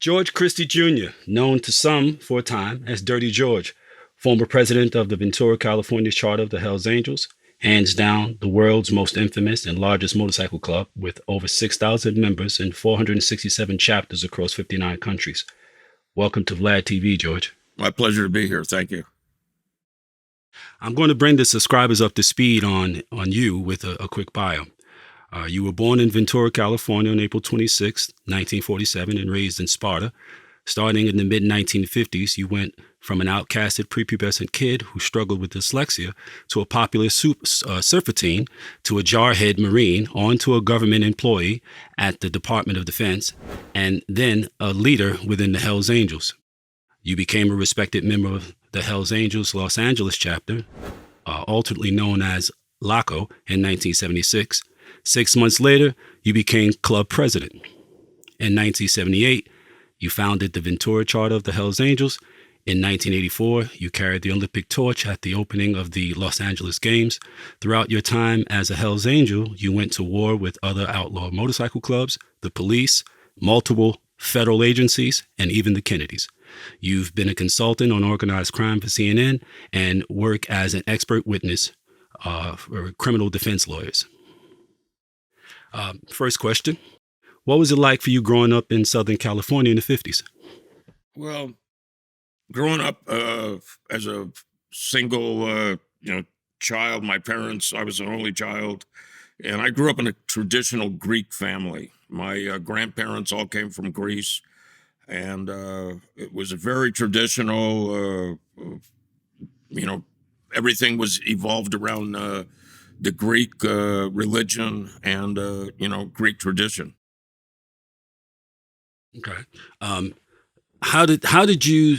George Christie Jr., known to some for a time as Dirty George, former president of the Ventura, California charter of the Hells Angels, hands down the world's most infamous and largest motorcycle club with over 6,000 members and 467 chapters across 59 countries. Welcome to Vlad TV, George. My pleasure to be here. Thank you. I'm going to bring the subscribers up to speed on you with a quick bio. You were born in Ventura, California on April 26, 1947, and raised in Sparta. Starting in the mid-1950s, you went from an outcasted prepubescent kid who struggled with dyslexia to a popular surfer teen, to a jarhead Marine, on to a government employee at the Department of Defense, and then a leader within the Hells Angels. You became a respected member of the Hells Angels Los Angeles chapter, alternately known as LACO, in 1976. 6 months later, you became club president. In 1978, you founded the Ventura Charter of the Hells Angels. In 1984, you carried the Olympic torch at the opening of the Los Angeles Games. Throughout your time as a Hells Angel, you went to war with other outlaw motorcycle clubs, the police, multiple federal agencies, and even the Kennedys. You've been a consultant on organized crime for CNN and work as an expert witness for criminal defense lawyers. First question. What was it like for you growing up in Southern California in the 50s? Well, growing up as a single, child, my parents, I was an only child, and I grew up in a traditional Greek family. My grandparents all came from Greece, and it was a very traditional, everything was evolved around the Greek religion and, Greek tradition. Okay. How did you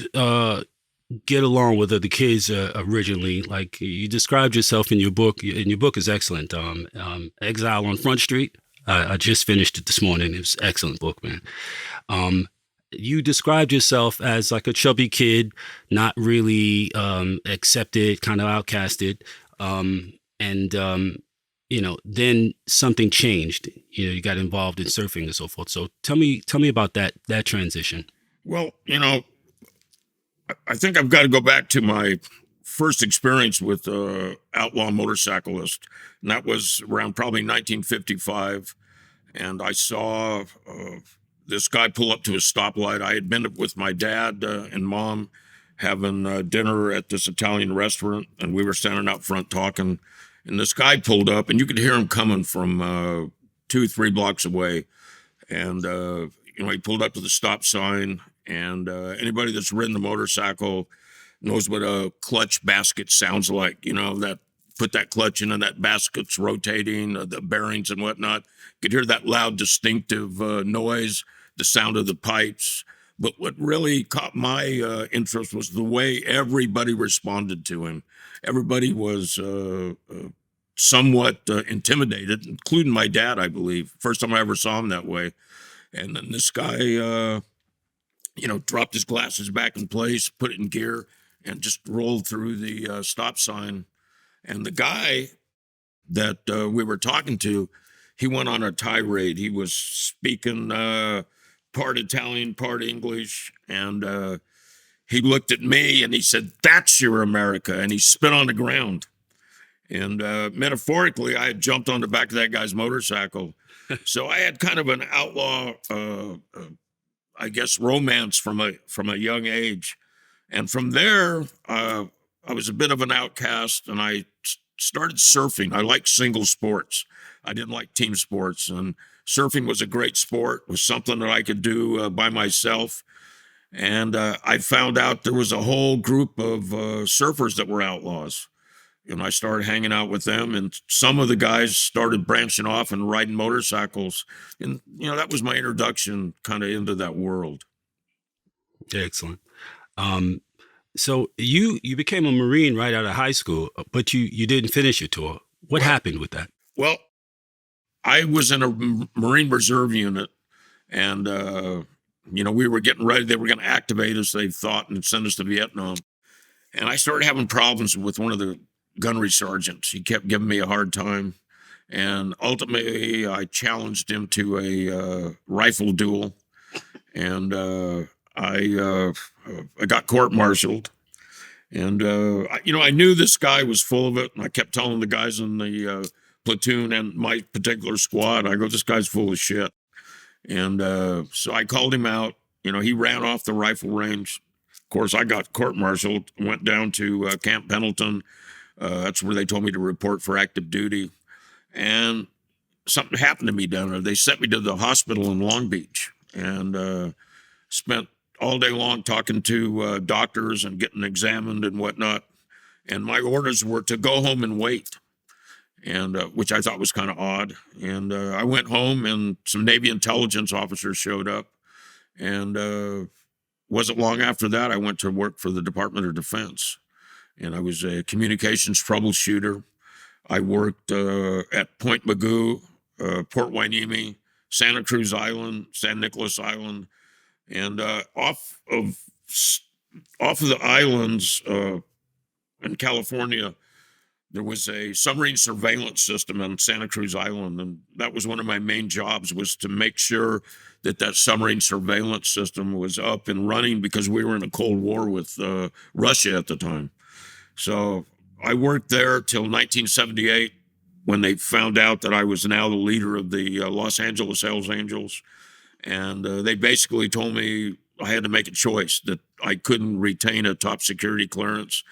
get along with the kids originally? Like, you described yourself in your book, and your book is excellent. Exile on Front Street. I just finished it this morning. It was an excellent book, man. You described yourself as like a chubby kid, not really accepted, kind of outcasted. Then something changed. You got involved in surfing and so forth. So tell me about that transition. Well, I think I've got to go back to my first experience with outlaw motorcyclist, and that was around probably 1955. And I saw this guy pull up to a stoplight. I had been with my dad and mom having dinner at this Italian restaurant, and we were standing out front talking. And this guy pulled up, and you could hear him coming from 2-3 blocks away. And, he pulled up to the stop sign, and anybody that's ridden a motorcycle knows what a clutch basket sounds like. That put that clutch in and that basket's rotating, the bearings and whatnot. You could hear that loud, distinctive noise, the sound of the pipes. But what really caught my interest was the way everybody responded to him. Everybody was somewhat intimidated, including my dad, I believe. First time I ever saw him that way. And then this guy, dropped his glasses back in place, put it in gear, and just rolled through the stop sign. And the guy that we were talking to, he went on a tirade. He was speaking part Italian, part English, and he looked at me and he said, "That's your America," and he spit on the ground. And metaphorically, I had jumped on the back of that guy's motorcycle. So I had kind of an outlaw, romance from a young age. And from there, I was a bit of an outcast, and I started surfing. I liked single sports. I didn't like team sports, and surfing was a great sport. It was something that I could do by myself. And I found out there was a whole group of surfers that were outlaws. And I started hanging out with them, and some of the guys started branching off and riding motorcycles. And, that was my introduction kind of into that world. Excellent. So you became a Marine right out of high school, but you didn't finish your tour. What happened with that? Well, I was in a Marine Reserve unit, and, we were getting ready. They were going to activate us, they thought, and send us to Vietnam. And I started having problems with one of the gunnery sergeants. He kept giving me a hard time. And ultimately, I challenged him to a rifle duel. and I I got court-martialed. And I knew this guy was full of it, and I kept telling the guys in the platoon and my particular squad, I go, "This guy's full of shit." And so I called him out. He ran off the rifle range. Of course, I got court-martialed, went down to Camp Pendleton. That's where they told me to report for active duty. And something happened to me down there. They sent me to the hospital in Long Beach, and spent all day long talking to doctors and getting examined and whatnot. And my orders were to go home and wait, and which I thought was kind of odd. And I went home, and some Navy intelligence officers showed up. And wasn't long after that, I went to work for the Department of Defense, and I was a communications troubleshooter. I worked at Point Magoo, Port Hueneme, Santa Cruz Island, San Nicolas Island, and off of the islands in California, there was a submarine surveillance system on Santa Cruz Island, and that was one of my main jobs, was to make sure that that submarine surveillance system was up and running, because we were in a Cold War with Russia at the time. So I worked there till 1978, when they found out that I was now the leader of the Los Angeles Hells Angels. And they basically told me I had to make a choice, that I couldn't retain a top security clearance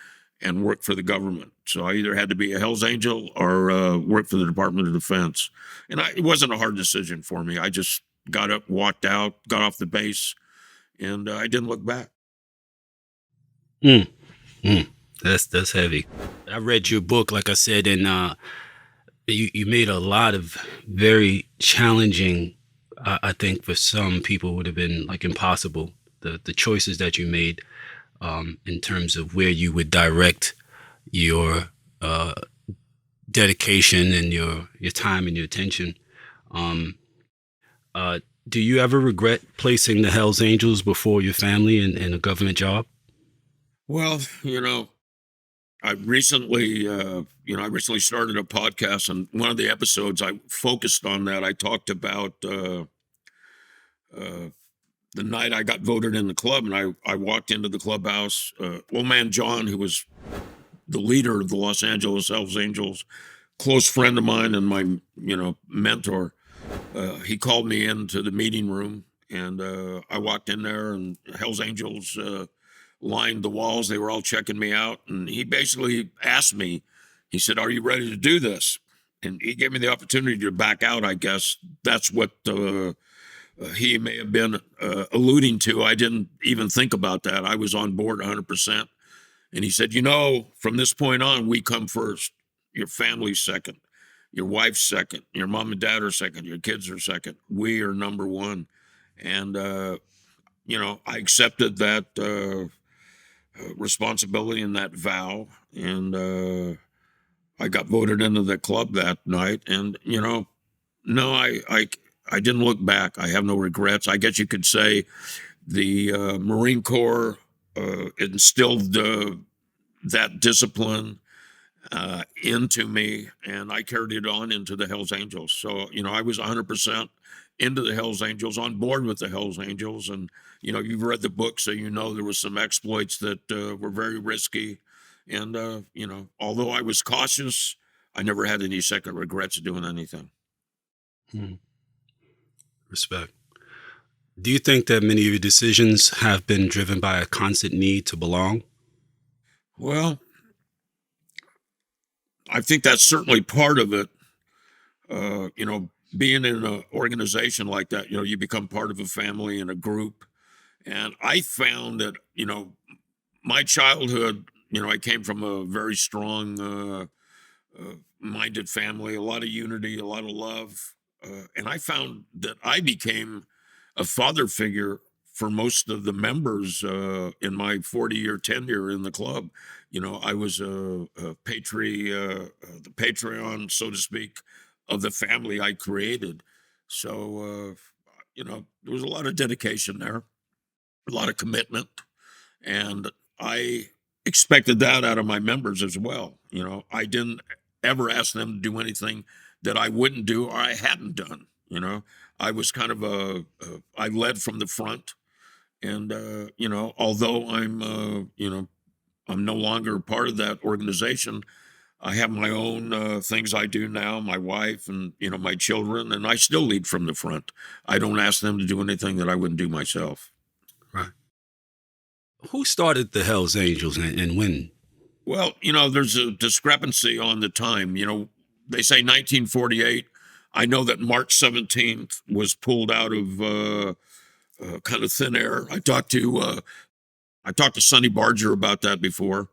and work for the government. So I either had to be a Hells Angel or work for the Department of Defense. And it wasn't a hard decision for me. I just got up, walked out, got off the base, and I didn't look back. Mm, mm. That's heavy. I read your book, like I said, and you made a lot of very challenging, I think for some people would have been like impossible. The choices that you made in terms of where you would direct your dedication and your time and your attention. Um, do you ever regret placing the Hells Angels before your family and a government job? Well, I recently started a podcast, and one of the episodes I focused on that. I talked about the night I got voted in the club, and I walked into the clubhouse. Old man John, who was the leader of the Los Angeles Hells Angels, close friend of mine and my mentor, he called me into the meeting room, and I walked in there, and Hells Angels lined the walls. They were all checking me out, and he basically asked me. He said, "Are you ready to do this?" And he gave me the opportunity to back out. I guess that's what he may have been alluding to. I didn't even think about that. I was on board 100%. And he said, "From this point on, we come first. Your family's second. Your wife's second. Your mom and dad are second. Your kids are second. We are number one." And, I accepted that responsibility and that vow. And I got voted into the club that night. And, no, I didn't look back. I have no regrets. I guess you could say the Marine Corps instilled that discipline into me, and I carried it on into the Hells Angels. So, I was 100% into the Hells Angels, on board with the Hells Angels. And, you've read the book, so there was some exploits that were very risky. And, although I was cautious, I never had any second regrets doing anything. Hmm. Respect. Do you think that many of your decisions have been driven by a constant need to belong? Well, I think that's certainly part of it. Being in an organization like that, you become part of a family and a group. And I found that, my childhood, I came from a very strong minded family, a lot of unity, a lot of love. And I found that I became a father figure for most of the members in my 40-year tenure in the club. I was the Patreon, so to speak, of the family I created. So, there was a lot of dedication there, a lot of commitment. And I expected that out of my members as well. I didn't ever ask them to do anything that I wouldn't do or I hadn't done. You know, I was kind of I led from the front, and although I'm no longer part of that organization, I have my own things I do now, my wife and, my children, and I still lead from the front. I don't ask them to do anything that I wouldn't do myself. Right. Who started the Hells Angels and when? Well, there's a discrepancy on the time. They say 1948. I know that March 17th was pulled out of kind of thin air. I talked to Sonny Barger about that before.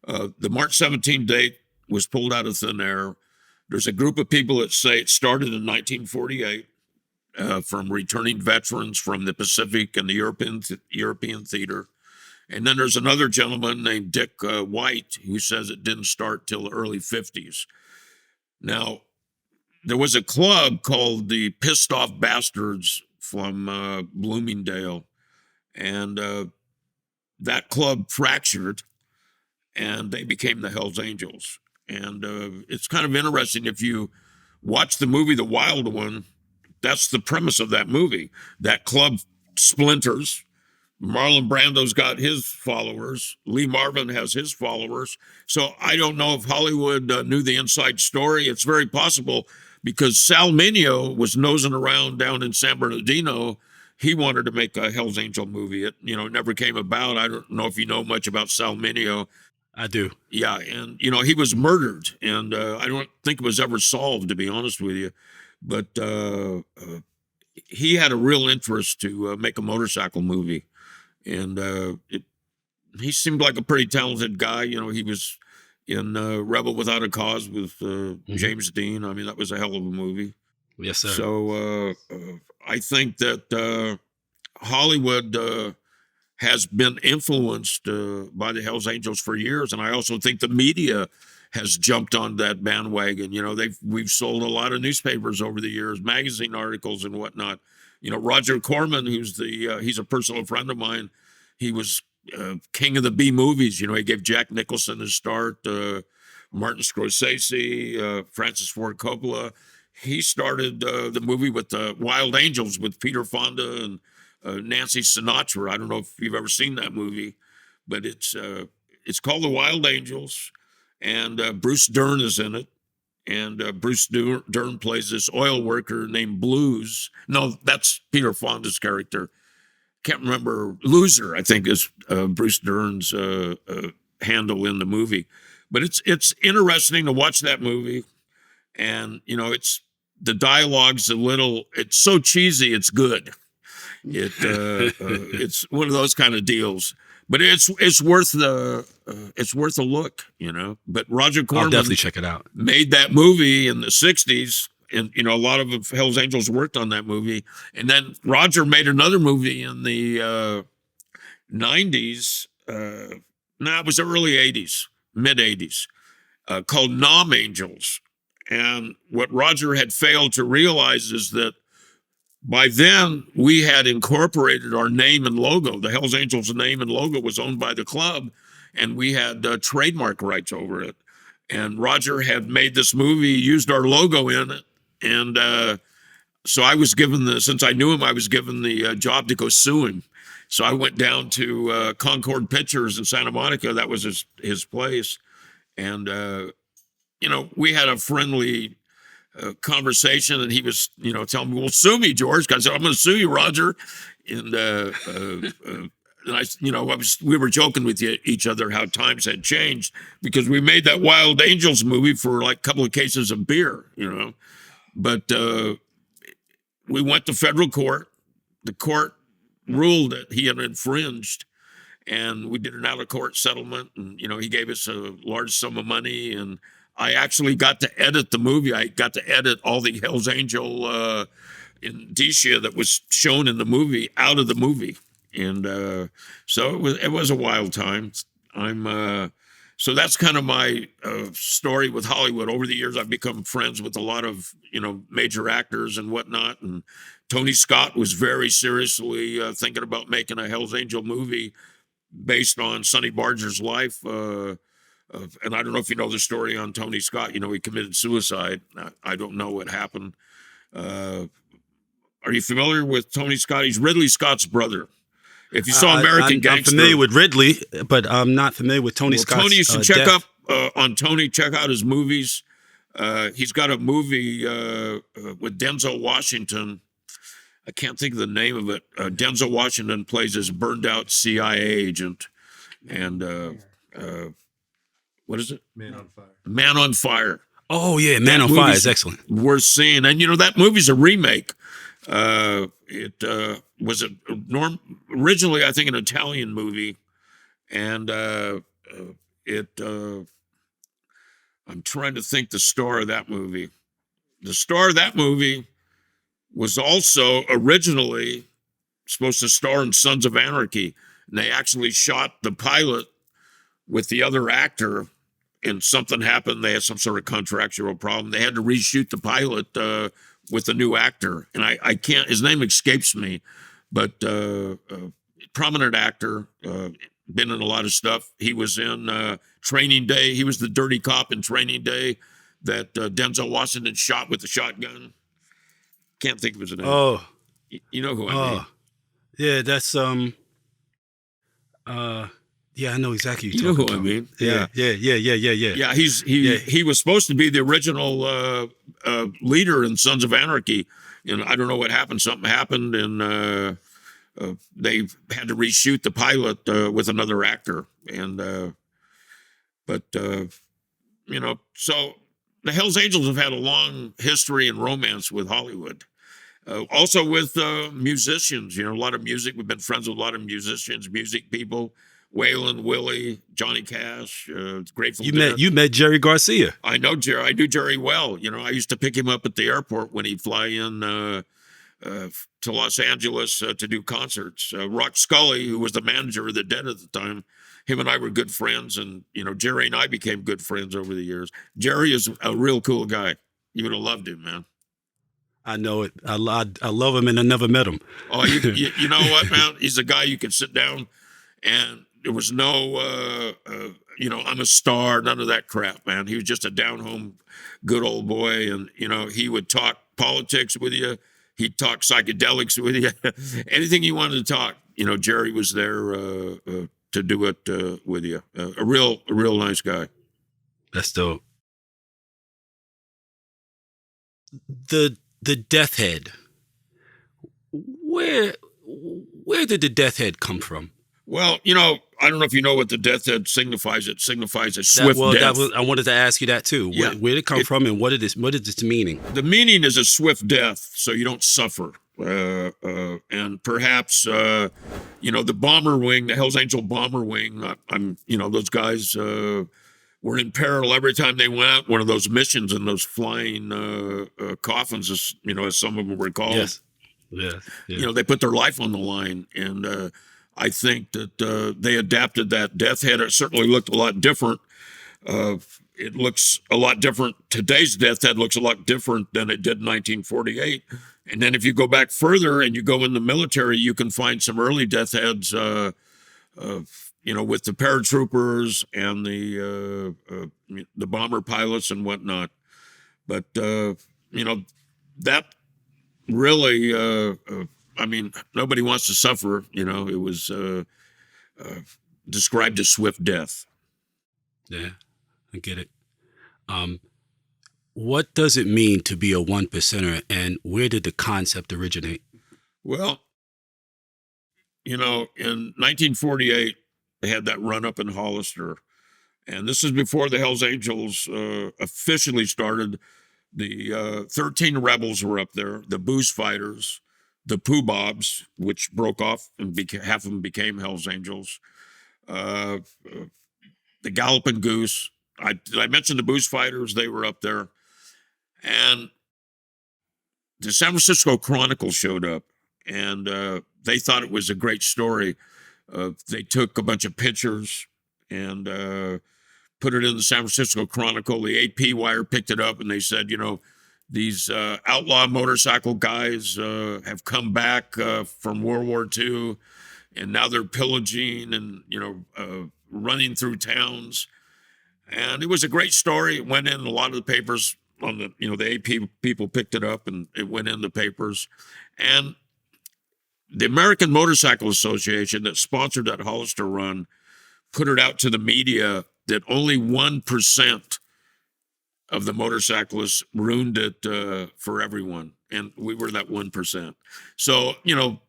The March 17th date was pulled out of thin air. There's a group of people that say it started in 1948 from returning veterans from the Pacific and the European theater. And then there's another gentleman named Dick White who says it didn't start till the early 50s. Now, there was a club called the Pissed Off Bastards from Bloomingdale, and that club fractured, and they became the Hells Angels. And it's kind of interesting if you watch the movie The Wild One. That's the premise of that movie. That club splinters. Marlon Brando's got his followers. Lee Marvin has his followers. So I don't know if Hollywood knew the inside story. It's very possible because Sal Mineo was nosing around down in San Bernardino. He wanted to make a Hell's Angel movie. It never came about. I don't know if you know much about Sal Mineo. I do. Yeah, and he was murdered, and I don't think it was ever solved, to be honest with you. But he had a real interest to make a motorcycle movie, and he seemed like a pretty talented guy. He was in Rebel Without a Cause with James Dean. I mean, that was a hell of a movie. Yes, sir. So I think that Hollywood has been influenced by the Hells Angels for years, and I also think the media has jumped on that bandwagon. We've sold a lot of newspapers over the years, magazine articles and whatnot. Roger Corman, he's a personal friend of mine. He was king of the B movies. He gave Jack Nicholson his start, Martin Scorsese, Francis Ford Coppola. He started the movie with the Wild Angels with Peter Fonda and Nancy Sinatra. I don't know if you've ever seen that movie, but it's called The Wild Angels, and Bruce Dern is in it. And Bruce Dern plays this oil worker named Blues. No, that's Peter Fonda's character. Can't remember. Loser, I think, is Bruce Dern's handle in the movie. But it's interesting to watch that movie, and it's the dialogue's it's so cheesy, it's good. It's one of those kind of deals, but it's worth a look, But Roger I'll Corman definitely check it out. made that movie in the 60s, and a lot of Hell's Angels worked on that movie. And then Roger made another movie in the 90s. No, it was the early 80s, mid 80s, called Nom Angels. And what Roger had failed to realize is that by then, we had incorporated our name and logo. The Hells Angels name and logo was owned by the club, and we had trademark rights over it. And Roger had made this movie, used our logo in it. And so I was given since I knew him, I was given the job to go sue him. So I went down to Concord Pictures in Santa Monica. That was his place. And, we had a friendly conversation, and he was, telling me, "Well, sue me, George." I said, "I'm going to sue you, Roger." And we were joking with each other how times had changed because we made that Wild Angels movie for like a couple of cases of beer, But we went to federal court. The court ruled that he had infringed, and we did an out of court settlement. And he gave us a large sum of money, and I actually got to edit the movie. I got to edit all the Hell's Angel indicia that was shown in the movie out of the movie, and so it was a wild time. So that's kind of my story with Hollywood. Over the years, I've become friends with a lot of major actors and whatnot. And Tony Scott was very seriously thinking about making a Hell's Angel movie based on Sonny Barger's life. And I don't know if you know the story on Tony Scott. He committed suicide. I don't know what happened. Are you familiar with Tony Scott? He's Ridley Scott's brother. If you saw American I'm Gangster, familiar with Ridley, but I'm not familiar with Tony well, Scott's Tony, you should check death. up on Tony. Check out his movies. He's got a movie with Denzel Washington. I can't think of the name of it. Denzel Washington plays this burned out CIA agent, and what is it? Man on Fire. Man on Fire. Oh yeah, Man on Fire is excellent. Worth seeing, and that movie's a remake. It was originally, I think, an Italian movie, and it. I'm trying to think the star of that movie. The star of that movie was also originally supposed to star in Sons of Anarchy, and they actually shot the pilot with the other actor, and something happened. They had some sort of contractual problem. They had to reshoot the pilot with the new actor, and I can't. His name escapes me, but prominent actor, been in a lot of stuff. He was in Training Day. He was the dirty cop in Training Day that Denzel Washington shot with the shotgun. Can't think of his name. Oh, you know who I mean. Yeah, that's yeah, I know exactly You know who I mean. Yeah. Yeah, he was supposed to be the original leader in Sons of Anarchy, and I don't know what happened. Something happened, and they had to reshoot the pilot with another actor. And so the Hells Angels have had a long history and romance with Hollywood. Also with musicians, a lot of music. We've been friends with a lot of musicians, music people. Waylon, Willie, Johnny Cash, Grateful Dead. You met Jerry Garcia. I know Jerry. I do Jerry well. I used to pick him up at the airport when he'd fly in to Los Angeles to do concerts. Rock Scully, who was the manager of the Dead at the time, him and I were good friends, and Jerry and I became good friends over the years. Jerry is a real cool guy. You would have loved him, man. I know it. I love him, and I never met him. Oh, you know what, man? He's a guy you could sit down, and there was no, I'm a star, none of that crap, man. He was just a down-home, good old boy, and, he would talk politics with you. He'd talk psychedelics with you. Anything you wanted to talk, Jerry was there to do it with you. A real nice guy. That's dope. The death head. Where did the death head come from? Well, I don't know if you know what the death head signifies. It signifies a swift death. I wanted to ask you that too. Yeah. Where did it come from, and what is its meaning? The meaning is a swift death, so you don't suffer. And perhaps, the bomber wing, the Hells Angel bomber wing, those guys were in peril every time they went out one of those missions in those flying coffins, as some of them were called. Yes. Yeah. They put their life on the line, and I think that they adapted that death head. It certainly looked a lot different. It looks a lot different. Today's death head looks a lot different than it did in 1948. And then if you go back further and you go in the military, you can find some early death heads, with the paratroopers and the bomber pilots and whatnot. But, that really, nobody wants to suffer. It was described as swift death. Yeah, I get it. What does it mean to be a one percenter, and where did the concept originate? Well, in 1948, they had that run up in Hollister, and this is before the Hells Angels officially started. The 13 rebels were up there, the Booze Fighters, the Pooh Bobs, which broke off and half of them became Hells Angels, the Galloping Goose. Did I mention the Booze Fighters? They were up there. And the San Francisco Chronicle showed up, and they thought it was a great story. They took a bunch of pictures and put it in the San Francisco Chronicle. The AP wire picked it up, and they said, these outlaw motorcycle guys have come back from World War II, and now they're pillaging and, running through towns. And it was a great story. It went in a lot of the papers. on the, the AP people picked it up and it went in the papers. And the American Motorcycle Association that sponsored that Hollister run put it out to the media that only 1% of the motorcyclists ruined it for everyone. And we were that 1%. So,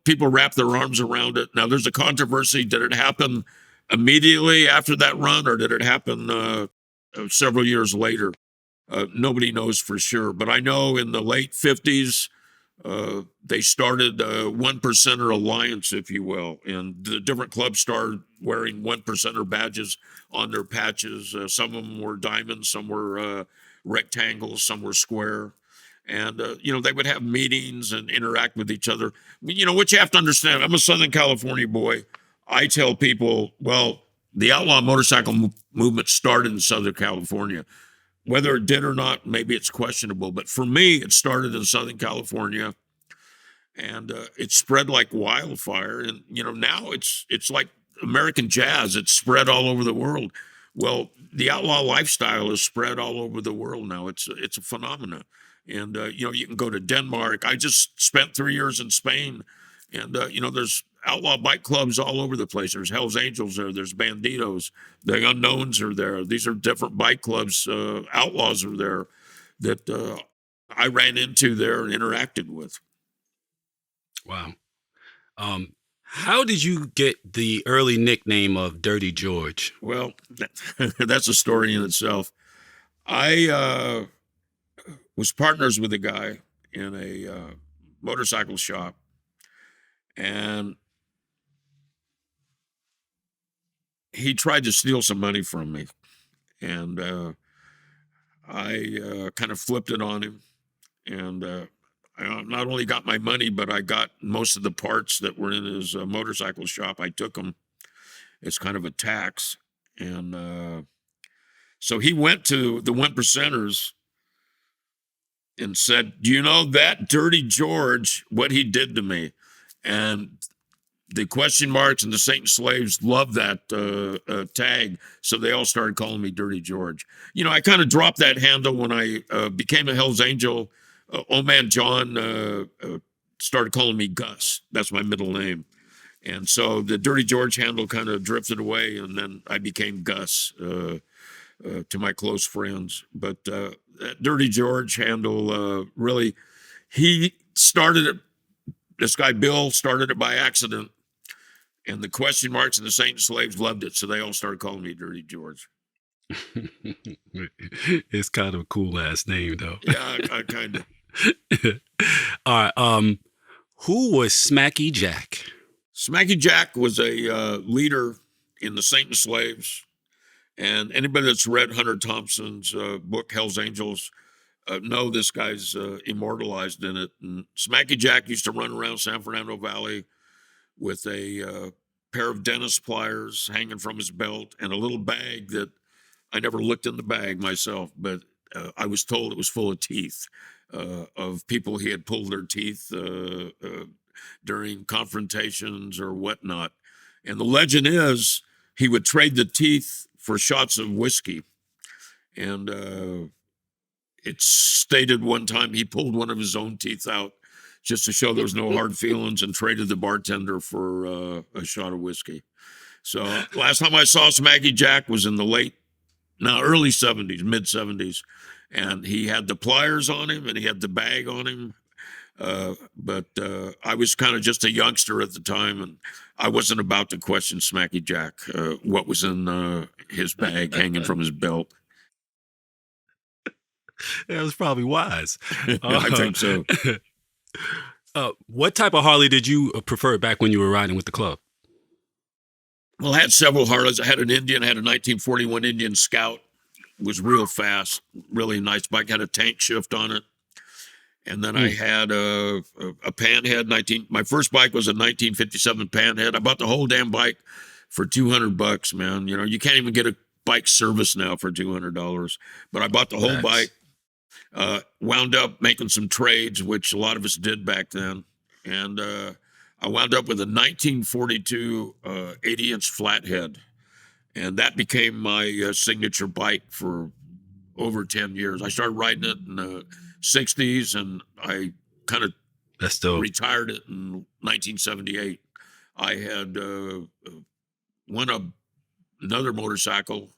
people wrap their arms around it. Now, there's a controversy. Did it happen immediately after that run, or did it happen several years later? Nobody knows for sure. But I know in the late 50s, they started a 1%er alliance, if you will, and the different clubs started wearing 1%er badges on their patches. Some of them were diamonds, some were rectangles, some were square. And, they would have meetings and interact with each other. What you have to understand, I'm a Southern California boy. I tell people, well, the outlaw motorcycle movement started in Southern California. Whether it did or not, maybe it's questionable. But for me, it started in Southern California, and it spread like wildfire. And now it's like American jazz. It's spread all over the world. Well, the outlaw lifestyle is spread all over the world now. It's a phenomenon. And you can go to Denmark. I just spent 3 years in Spain, and there's outlaw bike clubs all over the place. There's Hell's Angels there. There's Banditos. The Unknowns are there. These are different bike clubs. Outlaws are there that I ran into there and interacted with. Wow. How did you get the early nickname of Dirty George? Well, that's a story in itself. I was partners with a guy in a motorcycle shop, and he tried to steal some money from me, and I kind of flipped it on him, and I not only got my money, but I got most of the parts that were in his motorcycle shop. I took them as kind of a tax, and so he went to the 1%ers and said, "Do you know that Dirty George, what he did to me?" And the question marks and the Saint slaves loved that tag, so they all started calling me Dirty George. I kind of dropped that handle when I became a Hell's Angel. Old Man John started calling me Gus. That's my middle name. And so the Dirty George handle kind of drifted away, and then I became Gus to my close friends. But that Dirty George handle really, he started it. This guy Bill started it by accident. And the question marks and the Saint slaves loved it, so they all started calling me Dirty George. It's kind of a cool last name, though. Yeah, I kind of. All right. Who was Smacky Jack? Smacky Jack was a leader in the Saint and Slaves, and anybody that's read Hunter Thompson's book Hell's Angels know this guy's immortalized in it. And Smacky Jack used to run around San Fernando Valley with a pair of dentist pliers hanging from his belt and a little bag that I never looked in the bag myself, but I was told it was full of teeth of people he had pulled their teeth during confrontations or whatnot. And the legend is he would trade the teeth for shots of whiskey. And it's stated one time he pulled one of his own teeth out just to show there was no hard feelings and traded the bartender for a shot of whiskey. So last time I saw Smacky Jack was in the early 70s, mid 70s. And he had the pliers on him and he had the bag on him. But I was kind of just a youngster at the time, and I wasn't about to question Smacky Jack, what was in his bag hanging from his belt. That was probably wise. I think so. What type of Harley did you prefer back when you were riding with the club? Well, I had several Harleys. I had an Indian, I had a 1941 Indian Scout. It was real fast, really nice bike, had a tank shift on it. And then I had a Panhead. My first bike was a 1957 Panhead. I bought the whole damn bike for $200, man. You can't even get a bike service now for $200. But I bought the whole bike. Wound up making some trades, which a lot of us did back then. And I wound up with a 1942 80-inch flathead. And that became my signature bike for, over 10 years. I started riding it in the 60s, and I kind of That's dope. retired it in 1978. I had won another motorcycle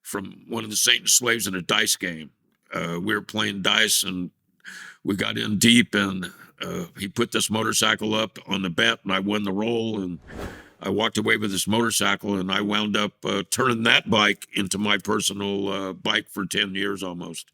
from one of the Satan slaves in a dice game. We were playing dice, and we got in deep, and he put this motorcycle up on the bet, and I won the roll, and I walked away with this motorcycle, and I wound up turning that bike into my personal bike for 10 years almost.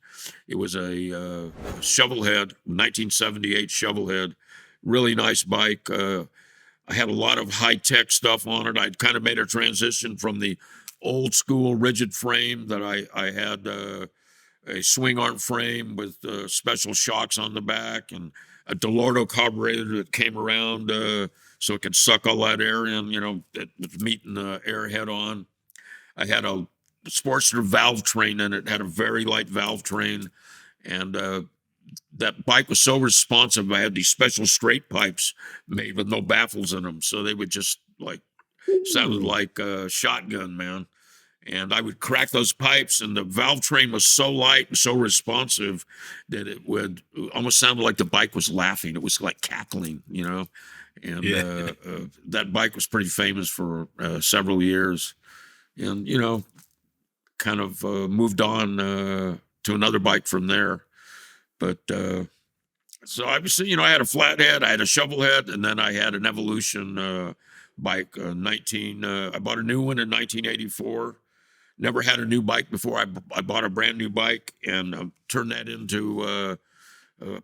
It was a Shovelhead, 1978 Shovelhead, really nice bike. I had a lot of high-tech stuff on it. I'd kind of made a transition from the old school rigid frame that I had a swing arm frame with special shocks on the back, and a Delorto carburetor that came around so it could suck all that air in, that was meeting the air head on. I had a Sportster valve train in it, had a very light valve train, and that bike was so responsive. I had these special straight pipes made with no baffles in them, so they would just sounded like a shotgun, man. And I would crack those pipes, and the valve train was so light and so responsive that it would almost sound like the bike was laughing. It was like cackling, And Yeah. that bike was pretty famous for several years, and kind of moved on to another bike from there. But so obviously, I had a flathead, I had a Shovelhead, and then I had an Evolution bike. I bought a new one in 1984. Never had a new bike before. I bought a brand new bike and turned that into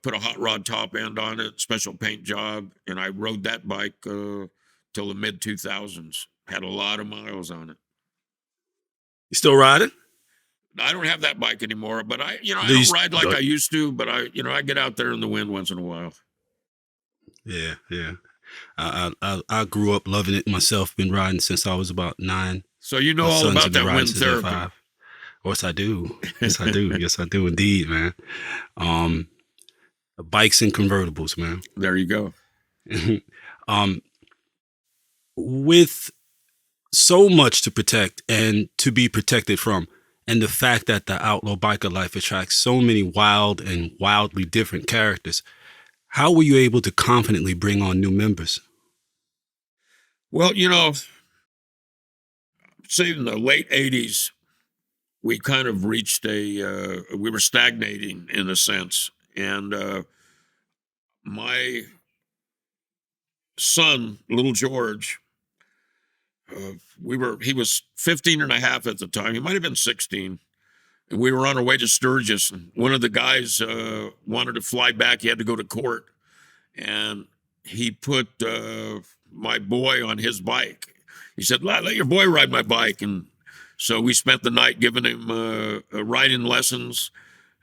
put a hot rod top end on it, special paint job, and I rode that bike till the mid 2000s. Had a lot of miles on it. You still riding? I don't have that bike anymore, but I Do you don't ride like st- I used to, but I get out there in the wind once in a while. Yeah, yeah. I grew up loving it myself. Been riding since I was about 9. So you know My all sons about have been that riding wind since they're therapy. 5. Yes, I do. Yes, I do. Yes, I do indeed, man. Um, Bikes and convertibles, man. There you go. um, with so much to protect and to be protected from, and the fact that the outlaw biker life attracts so many wild and wildly different characters, how were you able to confidently bring on new members? Well, say in the late 80s, we kind of reached we were stagnating in a sense. And my son, little George, he was 15 and a half at the time. He might have been 16. And we were on our way to Sturgis. And one of the guys wanted to fly back. He had to go to court. And he put my boy on his bike. He said, let your boy ride my bike. And so we spent the night giving him riding lessons.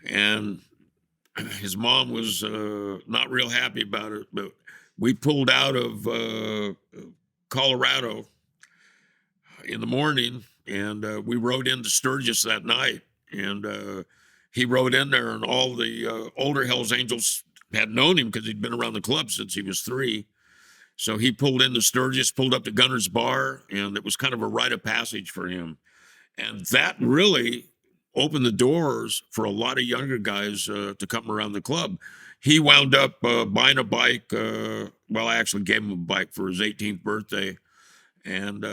And his mom was not real happy about it. But we pulled out of Colorado in the morning, and we rode into Sturgis that night. And he rode in there, and all the older Hells Angels had known him because he'd been around the club since he was 3. So he pulled into Sturgis, pulled up to Gunner's Bar, and it was kind of a rite of passage for him. And that really opened the doors for a lot of younger guys to come around the club. He wound up buying a bike. I actually gave him a bike for his 18th birthday. And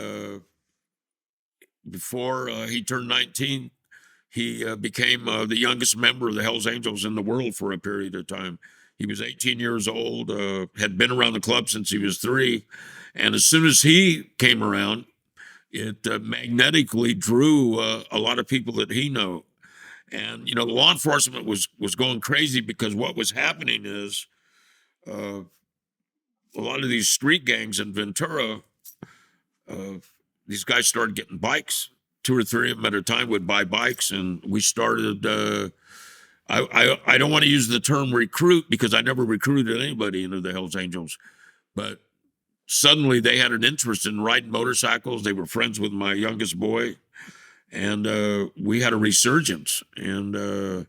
before he turned 19, he became the youngest member of the Hells Angels in the world for a period of time. He was 18 years old, had been around the club since he was 3. And as soon as he came around, it magnetically drew a lot of people that he knew. And, the law enforcement was going crazy because what was happening is a lot of these street gangs in Ventura, these guys started getting bikes. 2 or 3 of them at a time would buy bikes. And we started, I don't want to use the term recruit because I never recruited anybody into the Hells Angels, but suddenly they had an interest in riding motorcycles. They were friends with my youngest boy, and we had a resurgence. And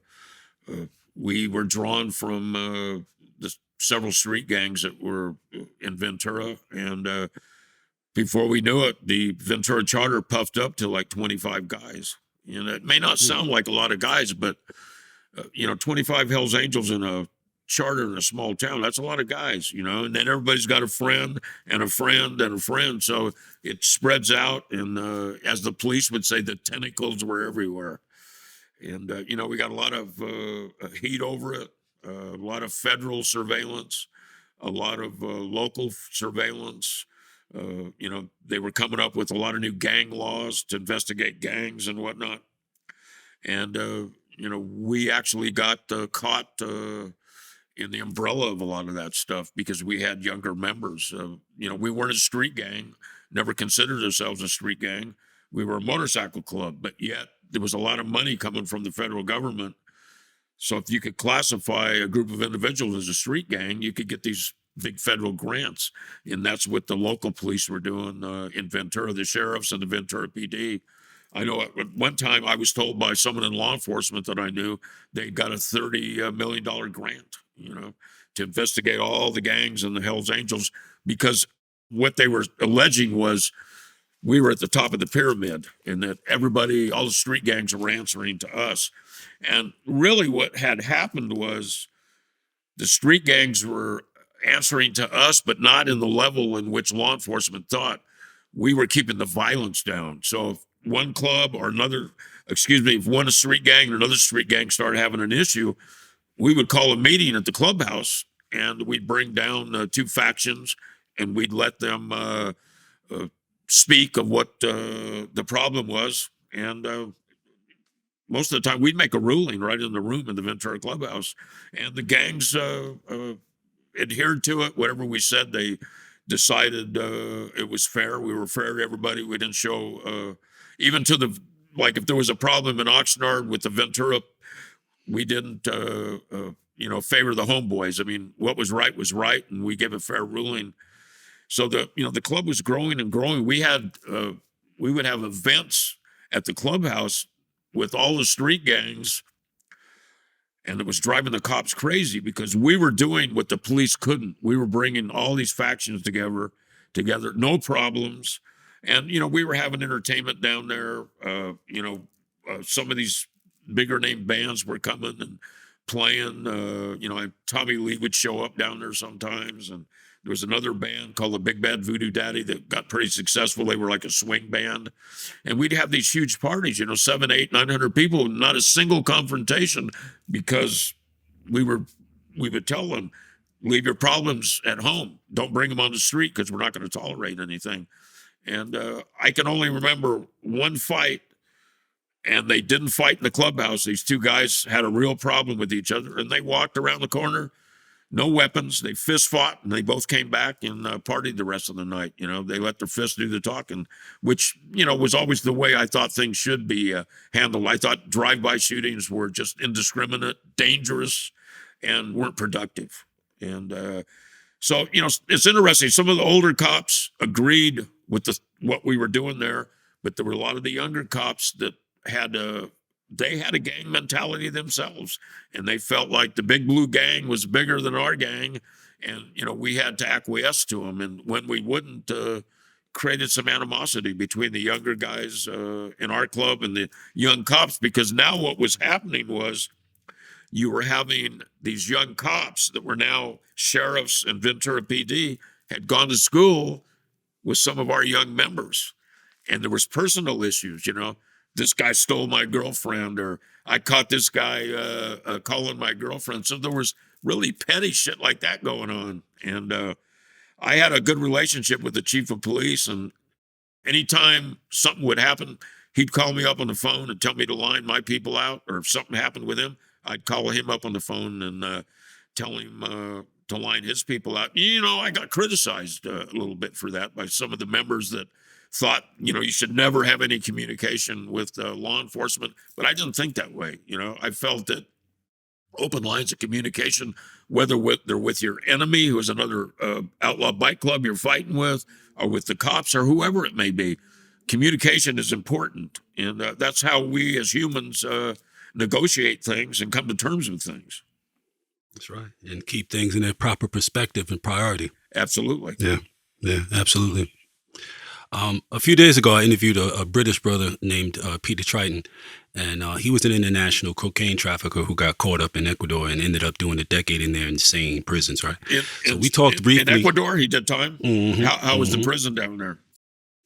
we were drawn from the several street gangs that were in Ventura. And before we knew it, the Ventura charter puffed up to like 25 guys. And it may not sound like a lot of guys, but 25 Hells Angels in a charter in a small town, that's a lot of guys, and then everybody's got a friend and a friend and a friend. So it spreads out. And as the police would say, the tentacles were everywhere. And, we got a lot of heat over it, a lot of federal surveillance, a lot of local surveillance. They were coming up with a lot of new gang laws to investigate gangs and whatnot. And, we actually got caught in the umbrella of a lot of that stuff because we had younger members. We weren't a street gang, never considered ourselves a street gang. We were a motorcycle club, but yet there was a lot of money coming from the federal government. So if you could classify a group of individuals as a street gang, you could get these big federal grants. And that's what the local police were doing in Ventura, the sheriffs and the Ventura PD. I know at one time I was told by someone in law enforcement that I knew they got a $30 million grant, to investigate all the gangs and the Hells Angels, because what they were alleging was we were at the top of the pyramid and that everybody, all the street gangs were answering to us. And really what had happened was the street gangs were answering to us, but not in the level in which law enforcement thought. We were keeping the violence down. So if one club or another, if one street gang or another street gang started having an issue, we would call a meeting at the clubhouse and we'd bring down two factions and we'd let them speak of what the problem was. And most of the time we'd make a ruling right in the room in the Ventura clubhouse, and the gangs adhered to it. Whatever we said, they decided it was fair. We were fair to everybody. We didn't show, even to the, like if there was a problem in Oxnard with the Ventura, we didn't, favor the homeboys. I mean, what was right, and we gave a fair ruling. So the club was growing and growing. We would have events at the clubhouse with all the street gangs, and it was driving the cops crazy because we were doing what the police couldn't. We were bringing all these factions together, no problems. And, we were having entertainment down there. Some of these bigger name bands were coming and playing. Tommy Lee would show up down there sometimes. And there was another band called the Big Bad Voodoo Daddy that got pretty successful. They were like a swing band. And we'd have these huge parties, 700, 800, 900 people, not a single confrontation, because we would tell them, leave your problems at home. Don't bring them on the street because we're not going to tolerate anything. And I can only remember one fight, and they didn't fight in the clubhouse. These two guys had a real problem with each other, and they walked around the corner, no weapons. They fist fought, and they both came back and partied the rest of the night. They let their fists do the talking, which, was always the way I thought things should be handled. I thought drive-by shootings were just indiscriminate, dangerous, and weren't productive. And so, it's interesting. Some of the older cops agreed with what we were doing there, but there were a lot of the younger cops that had a gang mentality themselves, and they felt like the big blue gang was bigger than our gang, and we had to acquiesce to them. And when we wouldn't, created some animosity between the younger guys in our club and the young cops, because now what was happening was you were having these young cops that were now sheriffs and Ventura PD had gone to school with some of our young members, and there was personal issues. This guy stole my girlfriend, or I caught this guy calling my girlfriend. So there was really petty shit like that going on. And I had a good relationship with the chief of police, and anytime something would happen, he'd call me up on the phone and tell me to line my people out, or if something happened with him, I'd call him up on the phone and tell him to line his people out. I got criticized a little bit for that by some of the members that thought, you should never have any communication with law enforcement. But I didn't think that way. I felt that open lines of communication, whether they're with your enemy, who is another outlaw bike club you're fighting with, or with the cops, or whoever it may be, communication is important. And that's how we as humans negotiate things and come to terms with things. That's right. And keep things in their proper perspective and priority. Absolutely. Yeah, absolutely. A few days ago, I interviewed a British brother named Peter Triton, and he was an international cocaine trafficker who got caught up in Ecuador and ended up doing a decade in their insane prisons, right? In So in we talked in briefly. Ecuador, he did time. Hmm. How was the Hmm. prison down there?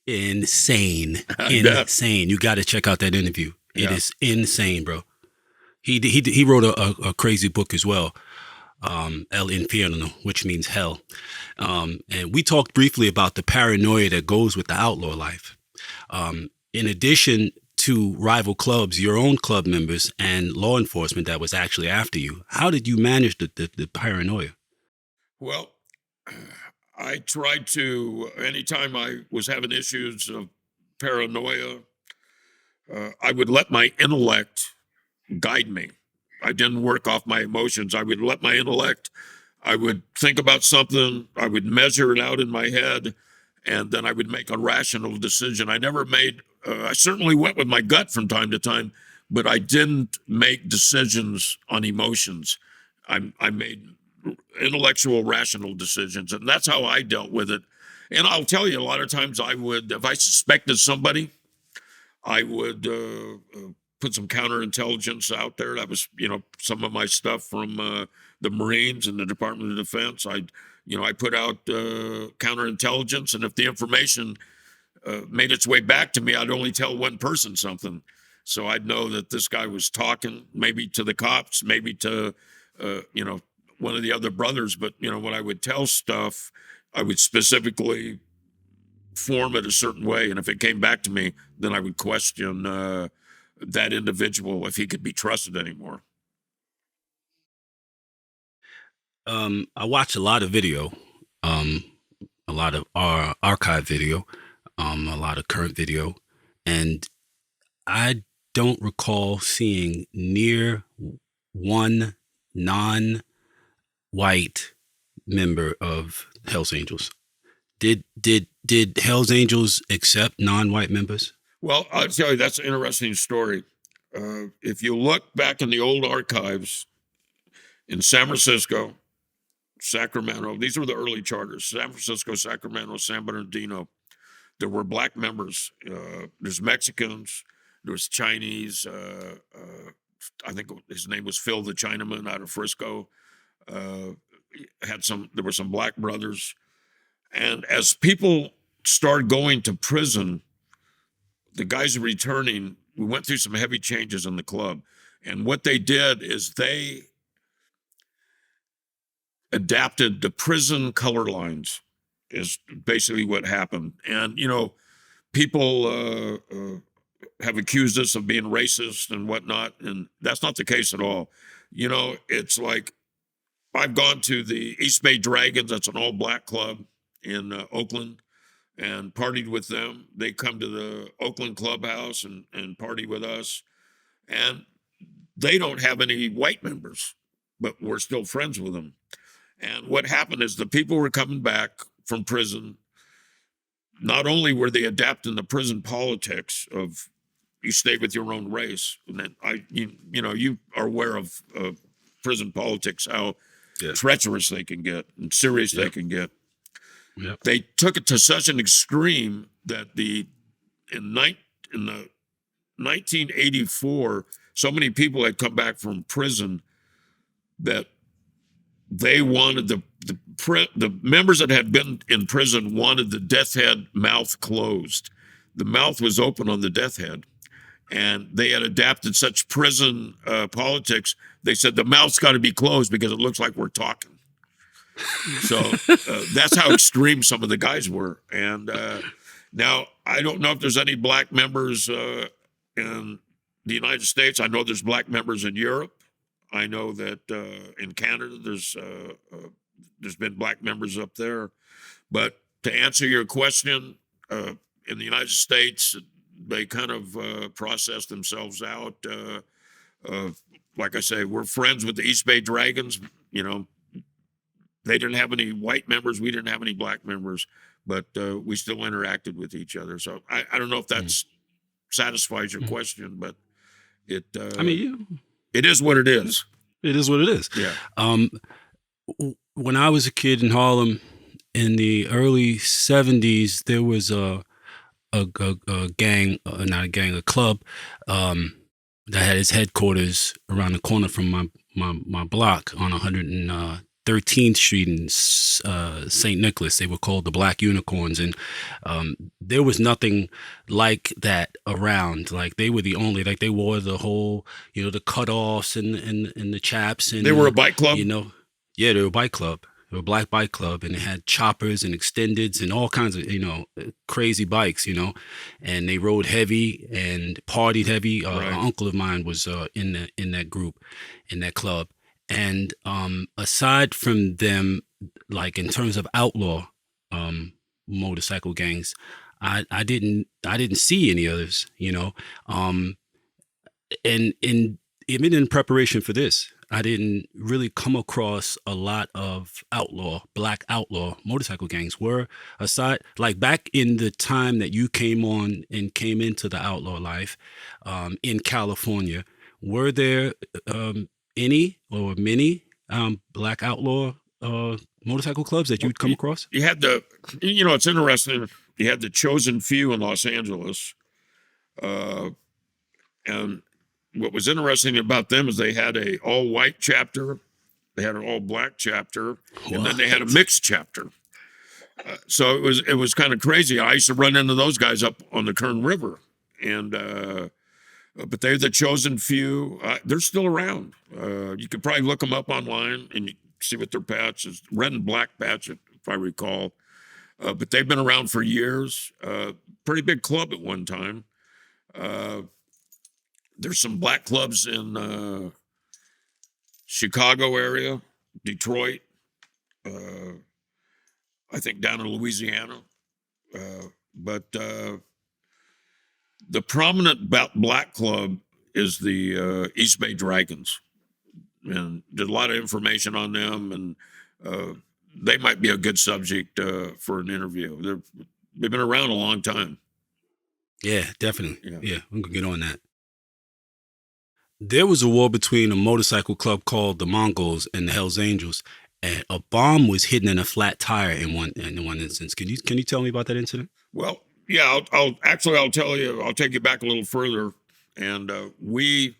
Insane. I bet. Insane. You got to check out that interview. It Yeah. is insane, bro. He wrote a crazy book as well, El Infierno, which means hell. And we talked briefly about the paranoia that goes with the outlaw life. In addition to rival clubs, your own club members, and law enforcement that was actually after you, how did you manage the paranoia? Well, I tried to, anytime I was having issues of paranoia, I would let my intellect guide me. I didn't work off my emotions. I would let my intellect, I would think about something, I would measure it out in my head, and then I would make a rational decision. I never made, I certainly went with my gut from time to time, but I didn't make decisions on emotions. I made intellectual, rational decisions, and that's how I dealt with it. And I'll tell you, a lot of times I would, if I suspected somebody, I would put some counterintelligence out there. That was, some of my stuff from the Marines and the Department of Defense. I put out counterintelligence, and if the information made its way back to me, I'd only tell one person something. So I'd know that this guy was talking, maybe to the cops, maybe to, one of the other brothers. But when I would tell stuff, I would specifically form it a certain way, and if it came back to me, then I would question that individual if he could be trusted anymore. I watch a lot of video, um, a lot of archive video, a lot of current video, and I don't recall seeing near one non-white member of Hell's Angels. Did Hell's Angels accept non-white members? Well, I'll tell you, that's an interesting story. If you look back in the old archives in San Francisco, Sacramento, these were the early charters: San Francisco, Sacramento, San Bernardino. There were black members. There's Mexicans. There's Chinese. I think his name was Phil the Chinaman out of Frisco. There were some black brothers. And as people started going to prison, the guys returning, we went through some heavy changes in the club. And what they did is they adapted the prison color lines, is basically what happened. And, people have accused us of being racist and whatnot, and that's not the case at all. It's like I've gone to the East Bay Dragons, that's an all black club in Oakland, and partied with them. They come to the Oakland clubhouse and party with us. And they don't have any white members, but we're still friends with them. And what happened is the people were coming back from prison. Not only were they adapting the prison politics of you stay with your own race, and then you are aware of prison politics, how treacherous they can get and serious they can get. Yep. They took it to such an extreme that in the 1984, so many people had come back from prison that they wanted the members that had been in prison wanted the death head mouth closed. The mouth was open on the death head, and they had adapted such prison politics. They said the mouth's got to be closed because it looks like we're talking. So that's how extreme some of the guys were. And now I don't know if there's any black members in the United States. I know there's black members in Europe. I know that in Canada there's been black members up there. But to answer your question, in the United States, they kind of process themselves out. Like I say, we're friends with the East Bay Dragons. They didn't have any white members. We didn't have any black members, but we still interacted with each other. So I don't know if that satisfies your question, but it. It is what it is. It is what it is. Yeah. When I was a kid in Harlem in the early 70s, there was a gang, not a gang, a club, um, that had its headquarters around the corner from my block on 113th Street in St. Nicholas. They were called the Black Unicorns, and there was nothing like that around. Like they were the only, like they wore the whole, the cutoffs and the chaps They and were a bike club. you know, yeah, they were a bike club. They were a black bike club, and it had choppers and extendeds and all kinds of crazy bikes, and they rode heavy and partied heavy. An Right. uncle of mine was in that group, in that club, and aside from them, like in terms of outlaw um, motorcycle gangs, I didn't see any others, and even in preparation for this, I didn't really come across a lot of black outlaw motorcycle gangs. Were aside, like back in the time that you came on and came into the outlaw life in California, were there any or many black outlaw motorcycle clubs that Well, you'd come across? you had it's interesting. You had the chosen few in Los Angeles, uh, and what was interesting about them is they had a all white chapter, they had an all black chapter, and then they had a What? mixed chapter. So it was kind of crazy. I used to run into those guys up on the Kern River, and but they're the chosen few. They're still around. You could probably look them up online and you see what their patch is. Red and black patch, if I recall. But they've been around for years. Pretty big club at one time. Uh, there's some black clubs in Chicago area, Detroit. Uh, I think down in Louisiana. But the prominent black club is the East Bay Dragons, and there's a lot of information on them, and they might be a good subject for an interview. They've been around a long time. Yeah, definitely. Yeah. Yeah, we can get on that. There was a war between a motorcycle club called the Mongols and the Hells Angels, and a bomb was hidden in a flat tire in one instance. Can you tell me about that incident? Well, yeah, I'll tell you. I'll take you back a little further, and we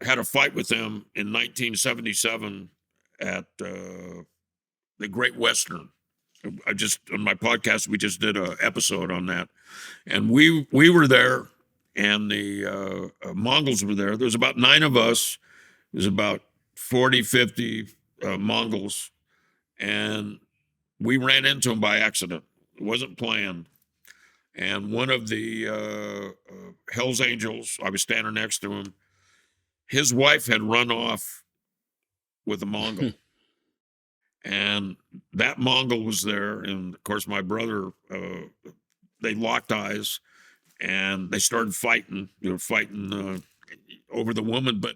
had a fight with them in 1977 at the Great Western. I just on my podcast we just did an episode on that, and we were there, and the Mongols were there. There was about 9 of us. There's about 40, 50 Mongols, and we ran into them by accident. It wasn't planned. And one of the Hells Angels, I was standing next to him. His wife had run off with a Mongol, and that Mongol was there. And of course, my brother, they locked eyes, and they started fighting. Fighting over the woman, but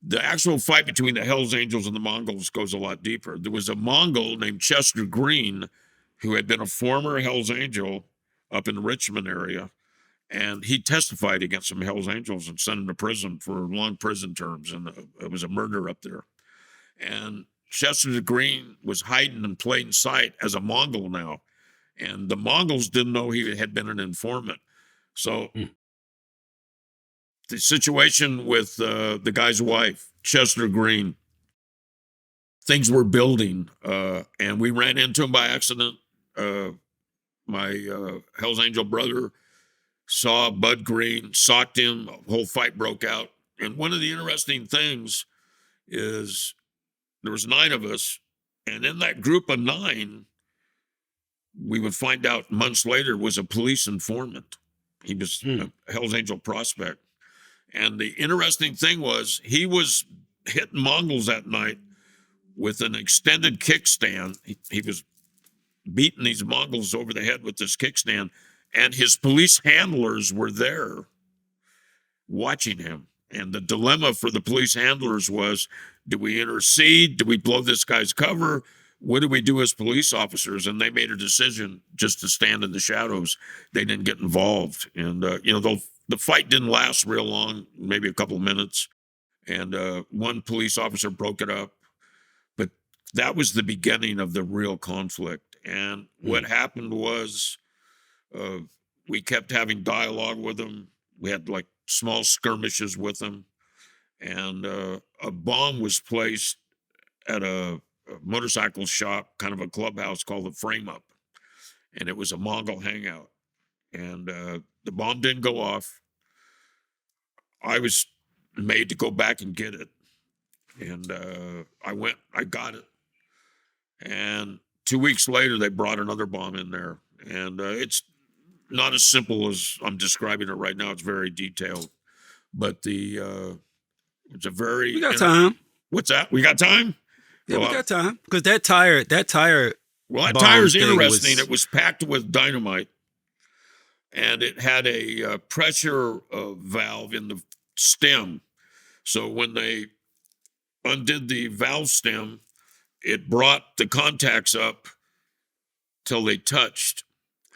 the actual fight between the Hells Angels and the Mongols goes a lot deeper. There was a Mongol named Chester Green who had been a former Hells Angel up in the Richmond area, and he testified against some Hells Angels and sent them to prison for long prison terms, and it was a murder up there. And Chester Green was hiding in plain sight as a Mongol now, and the Mongols didn't know he had been an informant. So the situation with the guy's wife, Chester Green, things were building, and we ran into him by accident. My Hell's Angel brother saw Bud Green, socked him, a whole fight broke out. And one of the interesting things is there was 9 of us, and in that group of 9, we would find out months later was a police informant. He was a Hell's Angel prospect. And the interesting thing was he was hitting Mongols that night with an extended kickstand. He was beating these Mongols over the head with this kickstand, and his police handlers were there watching him. And the dilemma for the police handlers was, do we intercede? Do we blow this guy's cover? What do we do as police officers? And they made a decision just to stand in the shadows. They didn't get involved. And, the fight didn't last real long, maybe a couple of minutes. And one police officer broke it up. But that was the beginning of the real conflict. And what happened was Uh, we kept having dialogue with them. We had like small skirmishes with them, and a bomb was placed at a motorcycle shop, kind of a clubhouse called the Frame Up, and it was a Mongol hangout. And the bomb didn't go off. I was made to go back and get it, and I went. I got it, and 2 weeks later they brought another bomb in there, and it's not as simple as I'm describing it right now. It's very detailed, but it's a We very got time. what's that? We got time? Yeah, Well, we got time because that tire that bomb tire's thing interesting. was It was packed with dynamite, and it had a pressure valve in the stem. So when they undid the valve stem, it brought the contacts up till they touched,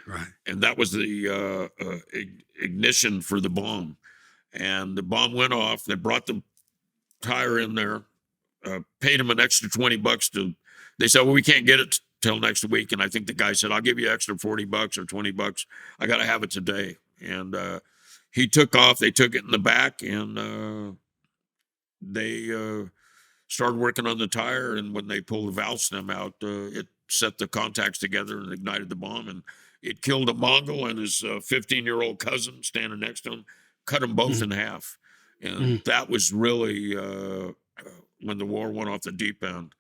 right. and that was the ignition for the bomb. And the bomb went off. They brought the tire in there, paid him an extra $20 to. They said, "Well, we can't get it till next week." And I think the guy said, "I'll give you extra $40 or $20. I got to have it today." And he took off. They took it in the back, and they started working on the tire. And when they pulled the valve stem out, it set the contacts together and ignited the bomb. And it killed a Mongol and his 15-year-old cousin standing next to him, cut them both in half. And that was really when the war went off the deep end.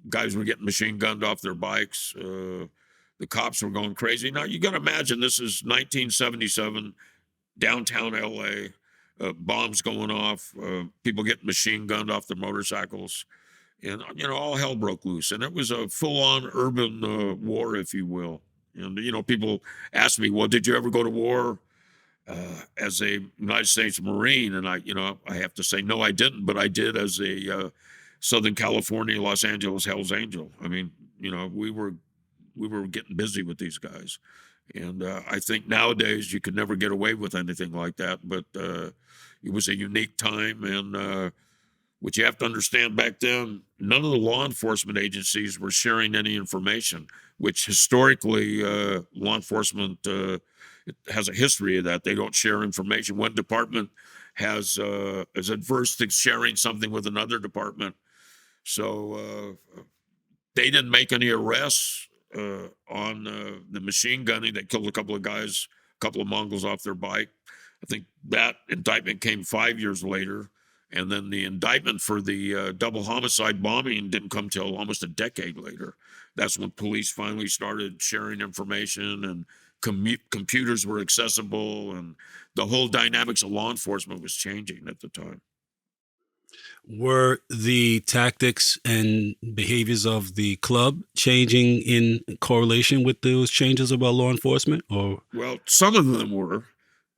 Guys were getting machine gunned off their bikes. The cops were going crazy. Now you got to imagine this is 1977, downtown LA. Bombs going off, people getting machine gunned off their motorcycles, and all hell broke loose. And it was a full-on urban war, if you will. And people ask me, "Well, did you ever go to war as a United States Marine?" And I have to say, no, I didn't, but I did as a Southern California, Los Angeles Hell's Angel. I mean, we were getting busy with these guys. And I think nowadays you could never get away with anything like that. But it was a unique time. And what you have to understand back then, none of the law enforcement agencies were sharing any information, which historically law enforcement it has a history of that. They don't share information. One department is adverse to sharing something with another department. So they didn't make any arrests on the machine gunning that killed a couple of guys, a couple of Mongols off their bike. I think that indictment came 5 years later. And then the indictment for the double homicide bombing didn't come till almost a decade later. That's when police finally started sharing information, and computers were accessible, and the whole dynamics of law enforcement was changing at the time. Were the tactics and behaviors of the club changing in correlation with those changes about law enforcement? Or Well, some of them were,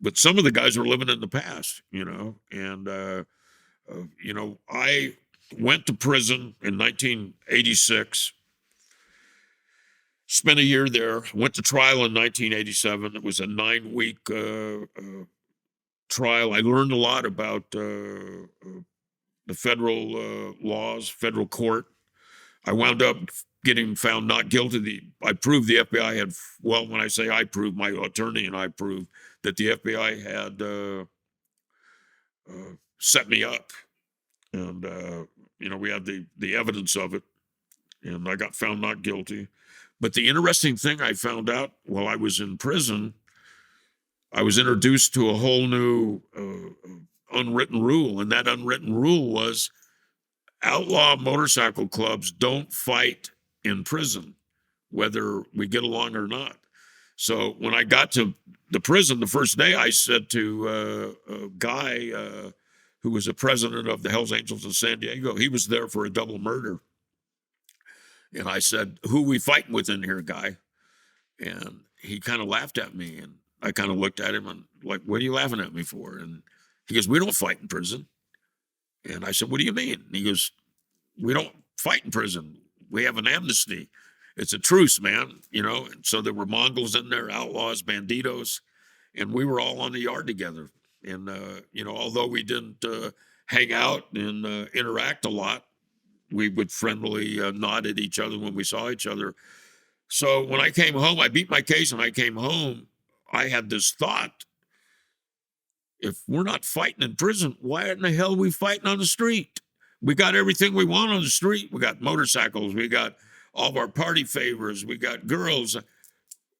but some of the guys were living in the past, and I went to prison in 1986, spent a year there, went to trial in 1987. It was a 9-week trial. I learned a lot about the federal laws, federal court. I wound up getting found not guilty. I proved the FBI had, well, when I say I proved, my attorney and I proved that the FBI had set me up. And, we had the evidence of it, and I got found not guilty. But the interesting thing I found out while I was in prison, I was introduced to a whole new unwritten rule. And that unwritten rule was outlaw motorcycle clubs don't fight in prison, whether we get along or not. So when I got to the prison the first day, I said to a guy who was the president of the Hells Angels in San Diego, he was there for a double murder. And I said, "Who we fighting with in here, guy?" And he kind of laughed at me. And I kind of looked at him and like, "What are you laughing at me for?" And he goes, "We don't fight in prison." And I said, "What do you mean?" And he goes, "We don't fight in prison. We have an amnesty. It's a truce, man." And so there were Mongols in there, outlaws, banditos, and we were all on the yard together. And, although we didn't hang out and interact a lot, we would friendly nod at each other when we saw each other. So when I came home, I beat my case and I came home. I had this thought: if we're not fighting in prison, why in the hell are we fighting on the street? We got everything we want on the street. We got motorcycles. We got all of our party favors. We got girls.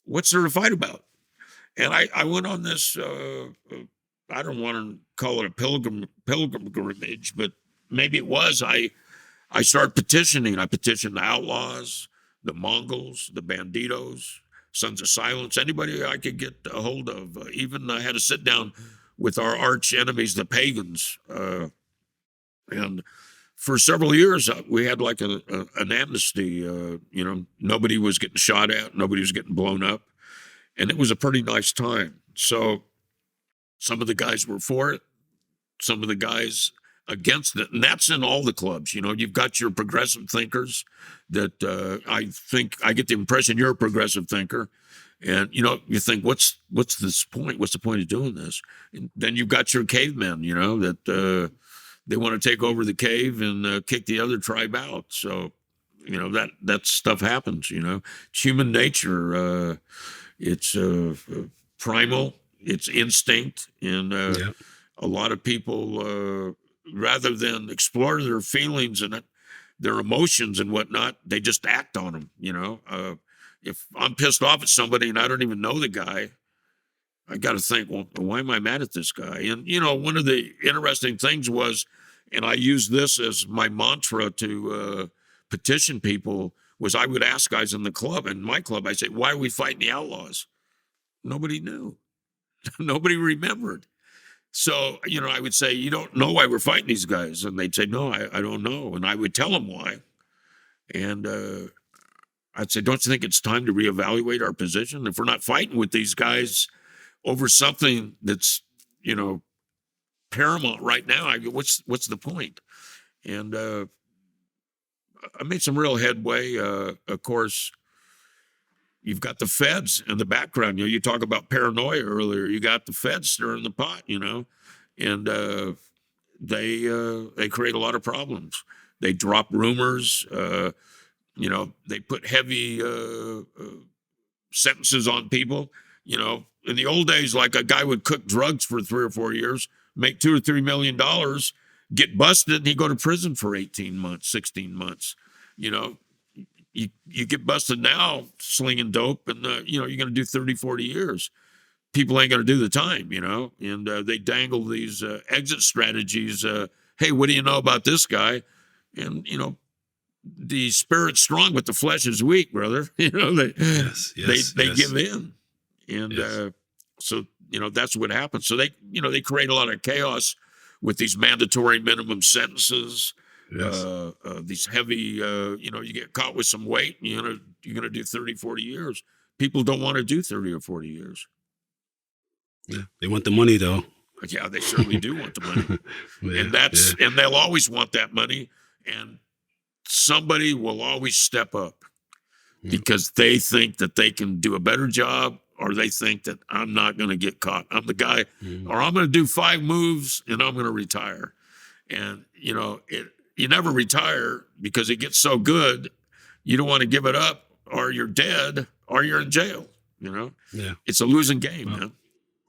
What's there to fight about? And I went on this, I don't want to call it a pilgrimage, but maybe it was. I started petitioning. I petitioned the outlaws, the Mongols, the banditos, Sons of Silence, anybody I could get a hold of. Even I had to sit down with our arch enemies, the pagans. And for several years, we had like an amnesty. Nobody was getting shot at, nobody was getting blown up. And it was a pretty nice time. So some of the guys were for it, some of the guys against it. And that's in all the clubs. You've got your progressive thinkers that I think I get the impression you're a progressive thinker. And, you think, what's this point? What's the point of doing this? And then you've got your cavemen, that they want to take over the cave and kick the other tribe out. So, that stuff happens, It's human nature. It's primal, it's instinct. And a lot of people, rather than explore their feelings and their emotions and whatnot, they just act on them, If I'm pissed off at somebody and I don't even know the guy, I got to think, well, why am I mad at this guy? And, one of the interesting things was, and I use this as my mantra to petition people, was I would ask guys in the club, in my club, I say, why are we fighting the outlaws? Nobody knew. Nobody remembered. So, I would say, you don't know why we're fighting these guys? And they'd say, no, I don't know. And I would tell them why. And I'd say, don't you think it's time to reevaluate our position? If we're not fighting with these guys over something that's, paramount right now, I go, what's the point? And I made some real headway. Of course, you've got the feds in the background. You talk about paranoia earlier. You got the feds stirring the pot, and they create a lot of problems. They drop rumors. They put heavy sentences on people. In the old days, like a guy would cook drugs for 3 or 4 years, make $2 or $3 million, get busted, and he'd go to prison for 18 months, 16 months. You get busted now slinging dope, and you're going to do 30, 40 years. People ain't going to do the time, and they dangle these exit strategies. Hey, what do you know about this guy? And the spirit's strong, but the flesh is weak, brother. They give in, and so that's what happens. So they create a lot of chaos with these mandatory minimum sentences. These heavy, you get caught with some weight, and you're gonna do 30, 40 years. People don't want to do 30 or 40 years. Yeah, they want the money though. Yeah, they certainly do want the money. And they'll always want that money. And somebody will always step up because they think that they can do a better job, or they think that I'm not going to get caught. I'm the guy, or I'm going to do 5 moves and I'm going to retire. And, you never retire because it gets so good. You don't want to give it up, or you're dead, or you're in jail. It's a losing game, man.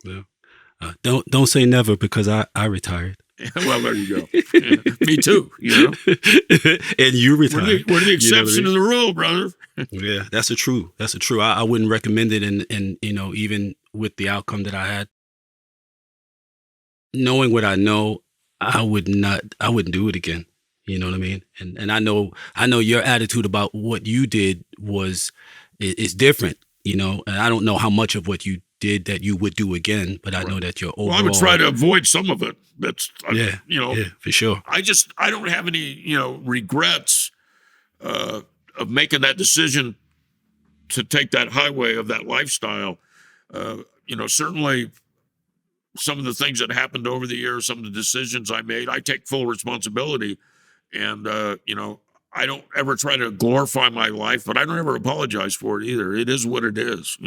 Yeah. Don't say never, because I retired. Well, there you go. Yeah. Me too. And you retired. We're the exception to the rule, brother. Yeah, that's a true. I wouldn't recommend it, and even with the outcome that I had, knowing what I know, I wouldn't do it again. You know what I mean? And I know your attitude about what you did is different. And I don't know how much of what you did that you would do again, but I know that you're overall. Well, I would try to avoid some of it. That's for sure. I don't have any regrets of making that decision to take that highway of that lifestyle. Certainly some of the things that happened over the years, some of the decisions I made, I take full responsibility. And, I don't ever try to glorify my life, but I don't ever apologize for it either. It is what it is,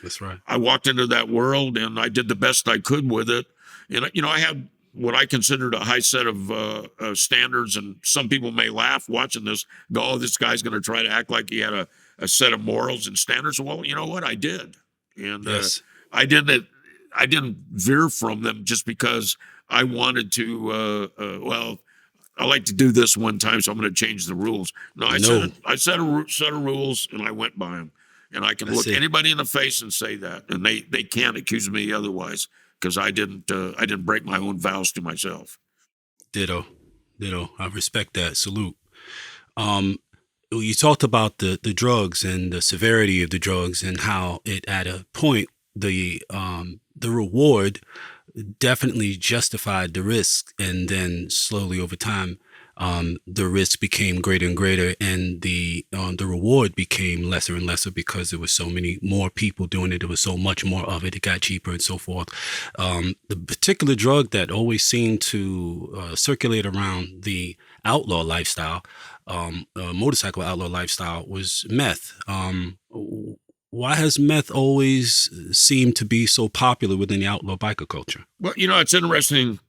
That's right. I walked into that world and I did the best I could with it. And, I had what I considered a high set of standards, and some people may laugh watching this, go, "Oh, this guy's going to try to act like he had a set of morals and standards." Well, you know what? I did, and Yes. I didn't. I didn't veer from them just because I wanted to. Well, I like to do this one time, so I'm going to change the rules. No, No, I set set of rules, and I went by them. And I can that's look it. anybody in the face and say that, and they can't accuse me otherwise because I didn't break my own vows to myself. Ditto. Ditto. I respect that. Salute. Um, you talked about the drugs and the severity of the drugs and how it at a point the reward definitely justified the risk, and then slowly over time the risk became greater and greater, and the reward became lesser and lesser because there was so many more people doing it. There was so much more of it. It got cheaper and so forth. The particular drug that always seemed to circulate around the outlaw lifestyle, motorcycle outlaw lifestyle, was meth. Why has meth always seemed to be so popular within the outlaw biker culture? Well, you know, it's interesting.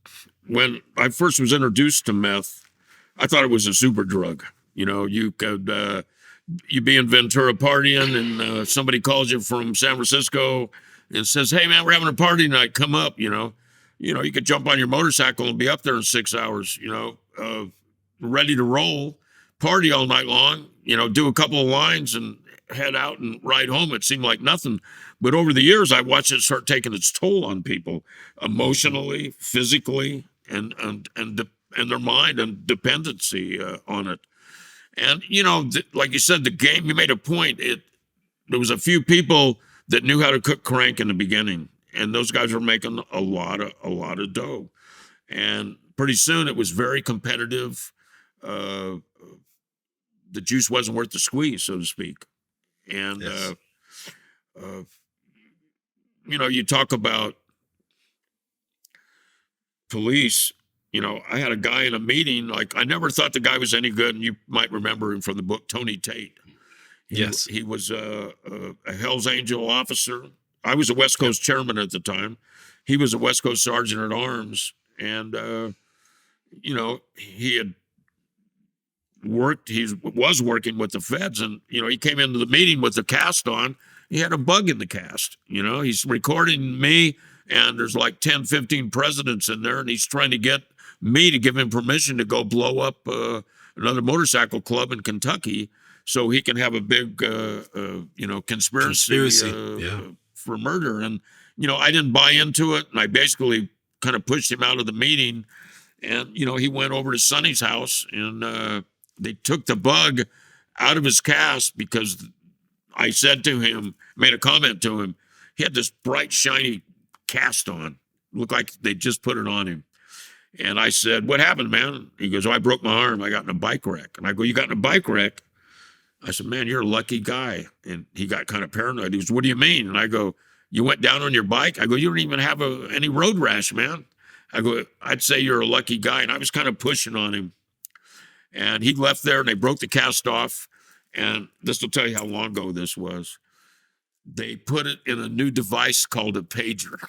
When I first was introduced to meth, I thought it was a super drug. You know, you could you be in Ventura partying, and somebody calls you from San Francisco and says, "Hey, man, we're having a party tonight. Come up." You could jump on your motorcycle and be up there in 6 hours. Ready to roll, party all night long. Do a couple of lines and head out and ride home. It seemed like nothing, but over the years, I watched it start taking its toll on people, emotionally, physically, and their mind and dependency on it. And like you said, the game. You made a point. There was a few people that knew how to cook crank in the beginning, and those guys were making a lot of dough. And pretty soon, it was very competitive. Uh, the juice wasn't worth the squeeze, so to speak. And Yes. uh, you talk about police. I had a guy in a meeting. Like, I never thought the guy was any good, and you might remember him from the book Tony Tate. Yes. He was a Hell's Angel officer. I was a West Yep. Coast chairman at the time. He was a West Coast sergeant at arms, and he had worked. He was working with the feds, and he came into the meeting with the cast on. He had a bug in the cast. He's recording me, and there's like 10, 15 presidents in there, and he's trying to get me to give him permission to go blow up another motorcycle club in Kentucky, so he can have a big, conspiracy Yeah. for murder. And I didn't buy into it, and I basically kind of pushed him out of the meeting. And he went over to Sonny's house, and they took the bug out of his cast because I said to him, made a comment to him. He had this bright, shiny cast on, looked like they just put it on him. And I said, "What happened, man?" He goes, "Oh, I broke my arm. I got in a bike wreck." And I go, "You got in a bike wreck?" I said, "Man, you're a lucky guy." And he got kind of paranoid. He goes, "What do you mean?" And I go, "You went down on your bike?" I go, "You don't even have any road rash, man." I go, "I'd say you're a lucky guy." And I was kind of pushing on him. And he left there, and they broke the cast off. And this will tell you how long ago this was. They put it in a new device called a pager.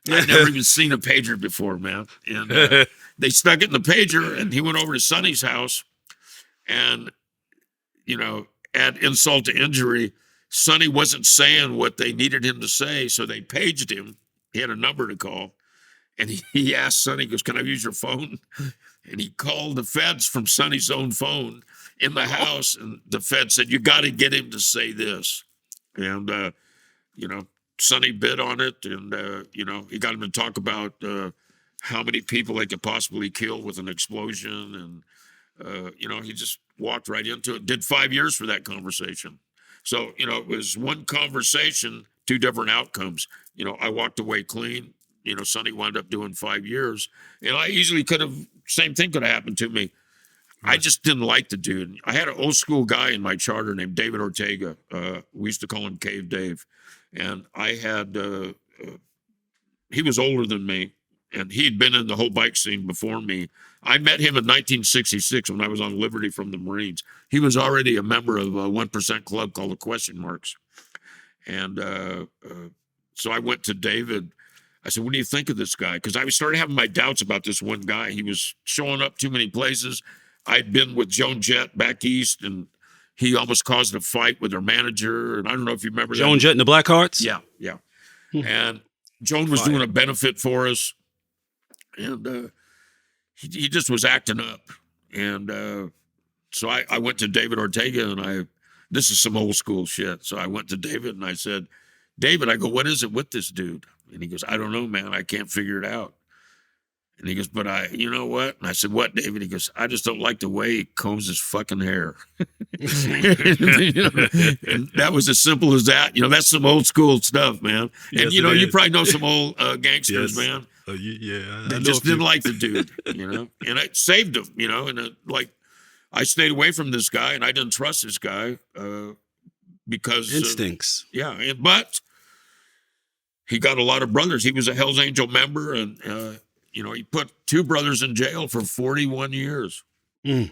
I'd never even seen a pager before, man. And they stuck it in the pager, and he went over to Sonny's house. And, add insult to injury, Sonny wasn't saying what they needed him to say, so they paged him. He had a number to call. And he asked Sonny, he goes, "Can I use your phone?" And he called the feds from Sonny's own phone in the house. And the fed said, "You got to get him to say this." And, Sonny bid on it. And, he got him to talk about how many people they could possibly kill with an explosion. And, he just walked right into it. Did 5 years for that conversation. So, it was one conversation, two different outcomes. I walked away clean. Sonny wound up doing 5 years. And I easily could have, same thing could have happened to me. I just didn't like the dude. I had an old school guy in my charter named David Ortega. We used to call him Cave Dave. And I had, he was older than me, and he'd been in the whole bike scene before me. I met him in 1966 when I was on Liberty from the Marines. He was already a member of a 1% club called the Question Marks. And so I went to David. I said, what do you think of this guy? Because I started having my doubts about this one guy. He was showing up too many places. I'd been with Joan Jett back east, and he almost caused a fight with her manager. And I don't know if you remember Joan that. Jett and the Blackhearts? Yeah, yeah. And Joan was doing a benefit for us, and he just was acting up. And so I went to David Ortega, and this is some old school shit. So I went to David, and I said, David, I go, what is it with this dude? And he goes, I don't know, man. I can't figure it out. And he goes, but you know what? And I said, what, David? He goes, I just don't like the way he combs his fucking hair. And that was as simple as that. That's some old school stuff, man. And, Yes, you probably know some old gangsters, Yes. man. Yeah. They just didn't like the dude, and it saved him, and I stayed away from this guy, and I didn't trust this guy because Instincts. But he got a lot of brothers. He was a Hell's Angel member, and he put 2 brothers in jail for 41 years. I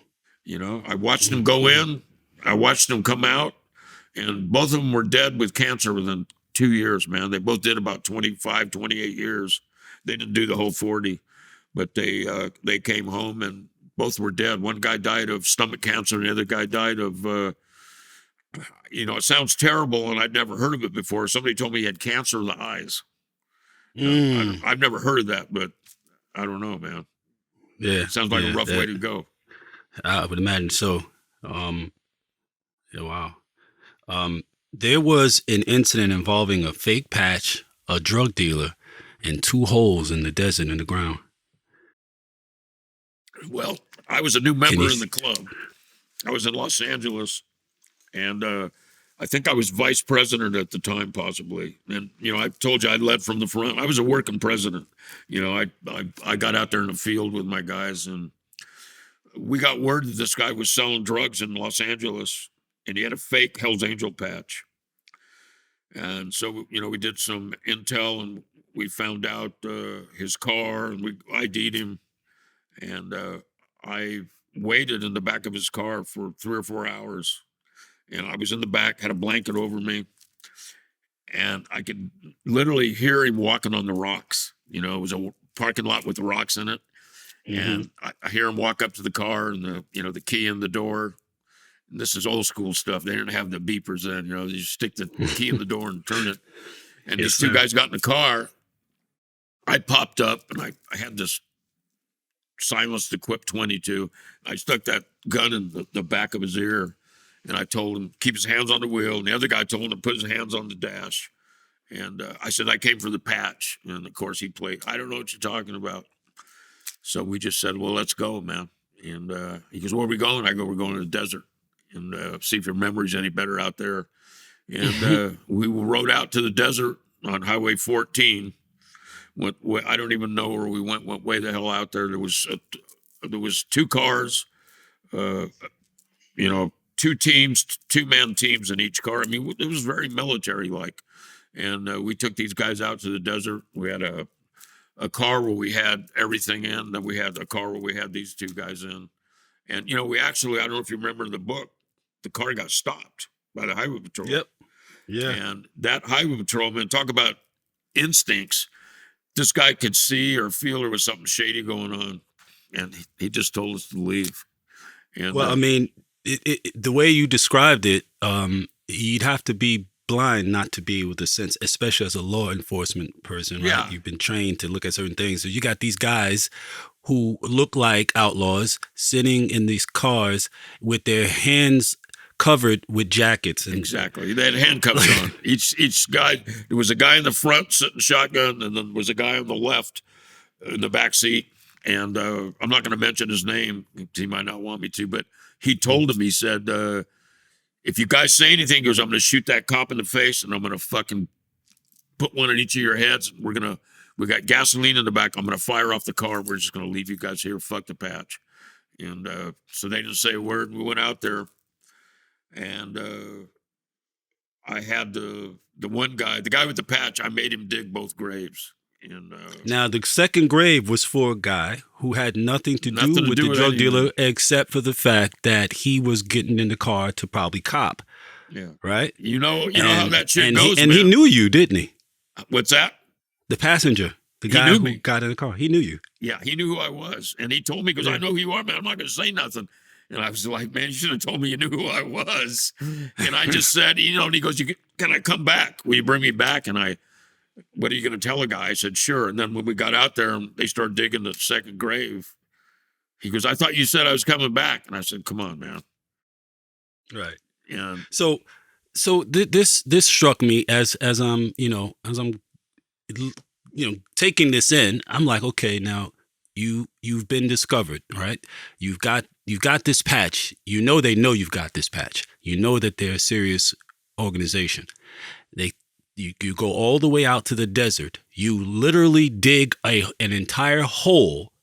watched them go in, I watched them come out, and both of them were dead with cancer within 2 years, man. They both did about 25, 28 years. They didn't do the whole 40, but they came home and both were dead. One guy died of stomach cancer, and the other guy died of, it sounds terrible, and I'd never heard of it before. Somebody told me he had cancer of the eyes. I've never heard of that, but I don't know, man. Yeah. It sounds like a rough way to go. I would imagine so. Wow. There was an incident involving a fake patch, a drug dealer, and 2 holes in the desert in the ground. Well, I was a new member in the club. I was in Los Angeles, and I think I was vice president at the time, possibly. And, I told you I led from the front. I was a working president. I got out there in the field with my guys, and we got word that this guy was selling drugs in Los Angeles, and he had a fake Hell's Angel patch. And so, we did some intel, and we found out his car, and we ID'd him. And I waited in the back of his car for 3 or 4 hours. And I was in the back, had a blanket over me, and I could literally hear him walking on the rocks. It was a parking lot with rocks in it. And I hear him walk up to the car, and the key in the door. And this is old school stuff. They didn't have the beepers then. You stick the key in the door and turn it. And these 2 guys got in the car. I popped up, and I had this silenced equipped 22. I stuck that gun in the back of his ear, and I told him keep his hands on the wheel. And the other guy told him to put his hands on the dash. And I said I came for the patch. And of course he played, I don't know what you're talking about. So we just said, well, let's go, man. And he goes, where are we going? I go, we're going to the desert, and see if your memory's any better out there. And we rode out to the desert on Highway 14. I don't even know where we went. What way the hell out there? There was 2 cars, 2 teams, 2-man teams in each car. I mean, it was very military-like. And we took these guys out to the desert. We had a car where we had everything in. Then we had a car where we had these 2 guys in. And, we actually, I don't know if you remember in the book, the car got stopped by the highway patrol. Yep. Yeah. And that highway patrolman, talk about instincts. This guy could see or feel there was something shady going on, and he just told us to leave. And well, I mean, the way you described it, you'd have to be blind not to be able to sense, especially as a law enforcement person, right? Yeah. You've been trained to look at certain things. So you got these guys who look like outlaws sitting in these cars with their hands covered with jackets. And exactly. They had handcuffs on. Each guy, there was a guy in the front sitting shotgun, and then there was a guy on the left in the back seat. And I'm not going to mention his name. He might not want me to, but he told him, he said, if you guys say anything, he goes, I'm going to shoot that cop in the face, and I'm going to fucking put one in each of your heads. We got gasoline in the back. I'm going to fire off the car. We're just going to leave you guys here. Fuck the patch. And so they didn't say a word. We went out there, and I had the one guy, the guy with the patch, I made him dig both graves. And now the second grave was for a guy who had nothing to do with the drug dealer, except for the fact that he was getting in the car to probably cop. Yeah. Right? You know how that shit goes, and he knew you, didn't he? What's that? The passenger. The He guy knew who me. got in the car, he knew you. Yeah, he knew who I was. And he told me, because I Yeah. know who you are, man. I'm not going to say nothing. And I was like, man, you should have told me you knew who I was. And I just said, and he goes, can I come back? Will you bring me back? And what are you going to tell a guy? I said, sure. And then when we got out there and they started digging the second grave, he goes, I thought you said I was coming back. And I said, come on, man. Right. And This struck me as I'm taking this in. I'm like, okay, now you've been discovered, right? You've got this patch. They know you've got this patch. You know that they're a serious organization. You go all the way out to the desert. You literally dig an entire hole,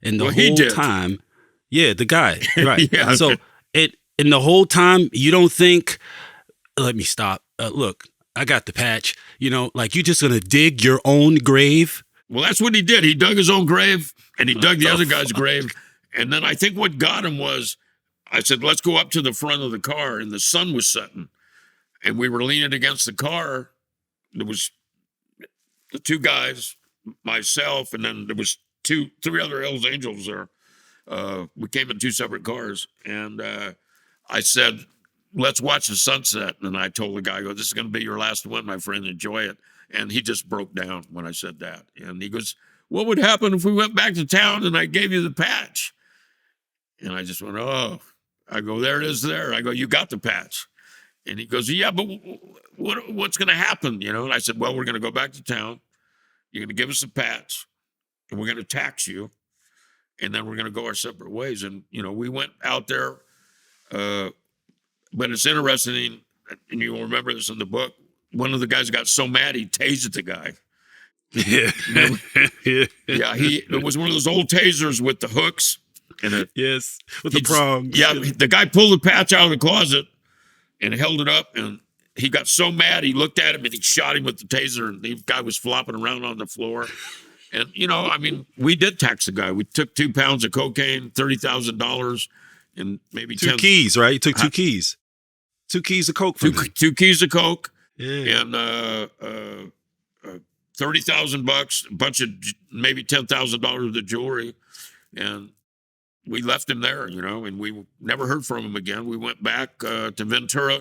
and the he whole did. time, yeah, the guy, right? Yeah. So in the whole time, you don't think, let me stop. Look, I got the patch. Like you're just gonna dig your own grave. Well, that's what he did. He dug his own grave and he dug the the other guy's grave. And then I think what got him was, I said, let's go up to the front of the car. And the sun was setting. And we were leaning against the car. There was the two guys, myself, and then there was three other Hells Angels there. We came in two separate cars. And I said, let's watch the sunset. And I told the guy, this is going to be your last one, my friend. Enjoy it. And he just broke down when I said that. And he goes, what would happen if we went back to town and I gave you the patch? And I just went, oh. I go, there it is there. I go, you got the patch. And he goes, yeah, but what's going to happen? And I said, well, we're going to go back to town. You're going to give us the patch and we're going to tax you. And then we're going to go our separate ways. And, we went out there. But it's interesting, and you'll remember this in the book. One of the guys got so mad he tased the guy. Yeah. Yeah, it was one of those old tasers with the hooks. And yes, with the prongs. Yeah, the guy pulled the patch out of the closet and held it up, and he got so mad he looked at him and he shot him with the taser, and the guy was flopping around on the floor. And we did tax the guy. We took 2 pounds of cocaine, $30,000, and maybe 2 keys, right? You took 2 keys. 2 keys of coke from him. 2 keys of coke. Yeah. And $30,000, a bunch of maybe $10,000 of jewelry, and we left him there, and we never heard from him again. We went back to Ventura,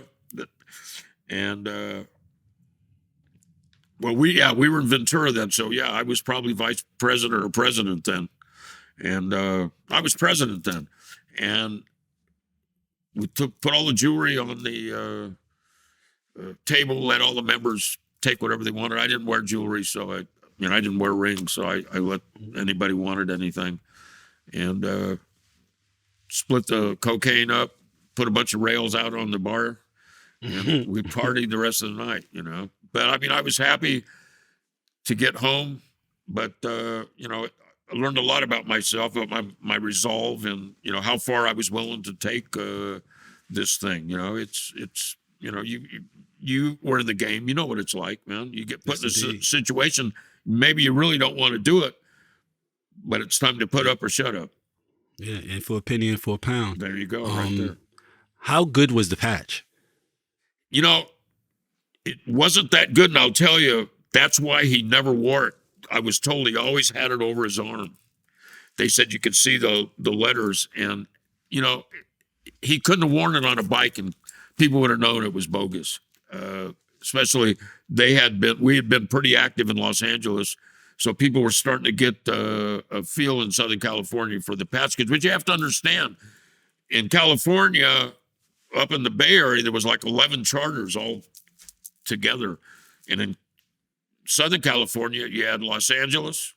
and we were in Ventura then. So yeah, I was probably vice president or president then, and I was president then, and we put all the jewelry on the table, let all the members take whatever they wanted. I didn't wear jewelry, so I didn't wear rings, so I let anybody wanted anything, and split the cocaine up, put a bunch of rails out on the bar, and we partied the rest of the night, But I was happy to get home, but I learned a lot about myself, about my resolve, and how far I was willing to take this thing. It's you were in the game. You know what it's like, man. You get put in a situation, maybe you really don't want to do it, but it's time to put up or shut up. Yeah, and for a penny and for a pound. There you go, right there. How good was the patch? It wasn't that good, and I'll tell you, that's why he never wore it. I was told he always had it over his arm. They said you could see the letters, and he couldn't have worn it on a bike, and people would have known it was bogus. Especially we had been pretty active in Los Angeles, so people were starting to get a feel in Southern California for the patch. But you have to understand, in California, up in the Bay Area, there was like 11 charters all together, and in Southern California, you had Los Angeles,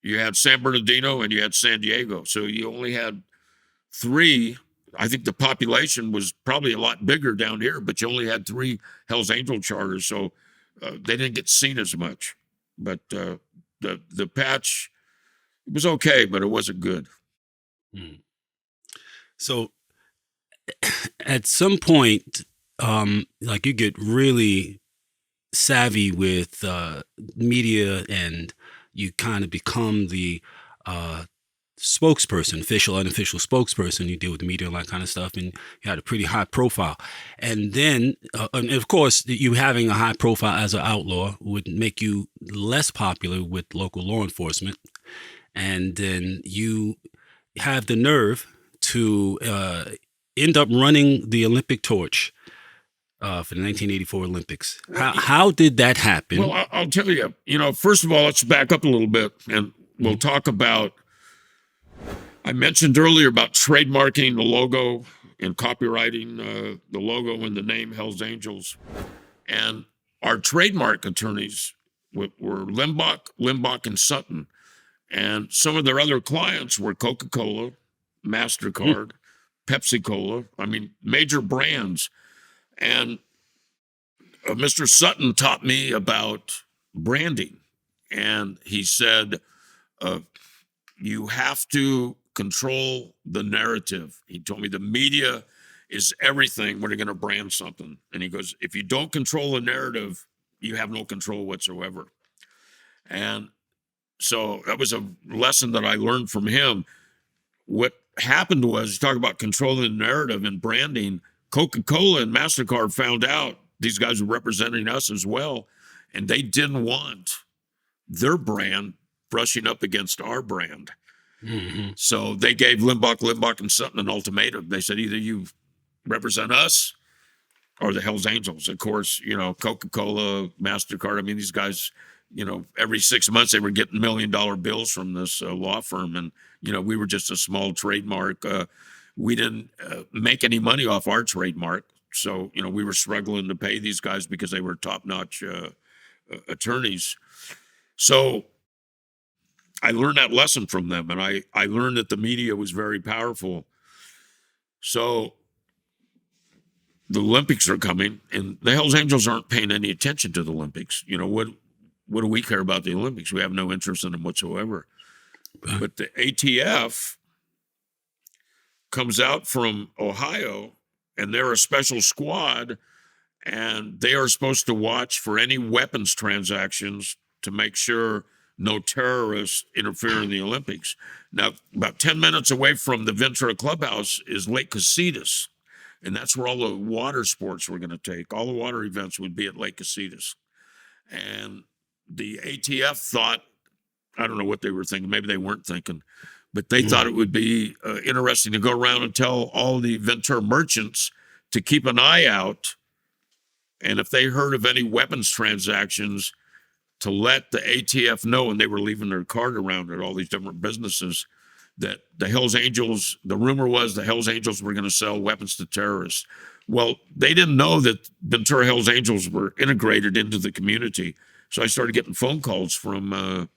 you had San Bernardino, and you had San Diego. So you only had 3. I think the population was probably a lot bigger down here, but you only had 3 Hells Angel charters, so they didn't get seen as much. But the patch, it was okay, but it wasn't good. So at some point, like you get really savvy with media, and you kind of become the spokesperson, official, unofficial spokesperson. You deal with the media and all that kind of stuff, and you had a pretty high profile. And then, and of course, you having a high profile as an outlaw would make you less popular with local law enforcement. And then you have the nerve to end up running the Olympic torch for the 1984 Olympics. How did that happen? Well, I'll tell you. First of all, let's back up a little bit, and we'll talk about. I mentioned earlier about trademarking the logo and copyrighting the logo and the name Hell's Angels, and our trademark attorneys were Limbach, and Sutton, and some of their other clients were Coca-Cola, MasterCard, Pepsi-Cola. I mean, major brands. And Mr. Sutton taught me about branding. And he said, you have to control the narrative. He told me the media is everything when you're going to brand something. And he goes, if you don't control the narrative, you have no control whatsoever. And so that was a lesson that I learned from him. What happened was, you talk about controlling the narrative and branding. Coca-Cola and MasterCard found out these guys were representing us as well, and they didn't want their brand brushing up against our brand. Mm-hmm. So they gave Limbach, and Sutton an ultimatum. They said, either you represent us or the Hells Angels. Of course, Coca-Cola, MasterCard, I mean, these guys, every 6 months they were getting $1 million bills from this law firm. And, we were just a small trademark. We didn't make any money off our trademark. So, we were struggling to pay these guys because they were top-notch attorneys. So I learned that lesson from them. And I learned that the media was very powerful. So the Olympics are coming, and the Hells Angels aren't paying any attention to the Olympics. What do we care about the Olympics? We have no interest in them whatsoever. But the ATF comes out from Ohio, and they're a special squad, and they are supposed to watch for any weapons transactions to make sure no terrorists interfere in the Olympics. Now, about 10 minutes away from the Ventura Clubhouse is Lake Casitas, and that's where all the water sports were going to take. All the water events would be at Lake Casitas. And the ATF thought, I don't know what they were thinking. Maybe they weren't thinking, but they thought it would be interesting to go around and tell all the Ventura merchants to keep an eye out. And if they heard of any weapons transactions, to let the ATF know, and they were leaving their card around at all these different businesses, that the Hells Angels, the rumor was the Hells Angels were going to sell weapons to terrorists. Well, they didn't know that Ventura Hells Angels were integrated into the community. So I started getting phone calls from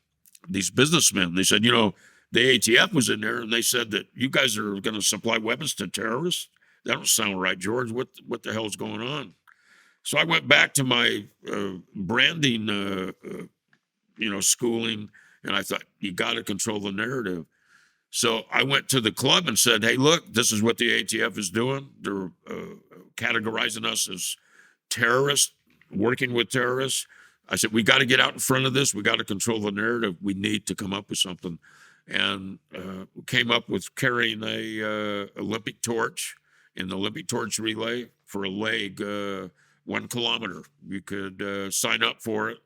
these businessmen. They said, the ATF was in there, and they said that you guys are going to supply weapons to terrorists. That don't sound right, George. What the hell's going on? So I went back to my branding, schooling, and I thought, you got to control the narrative. So I went to the club and said, hey, look, this is what the ATF is doing. They're categorizing us as terrorists, working with terrorists. I said, we got to get out in front of this. We got to control the narrative. We need to come up with something. And came up with carrying a Olympic torch in the Olympic torch relay for a leg, 1 kilometer. You could sign up for it,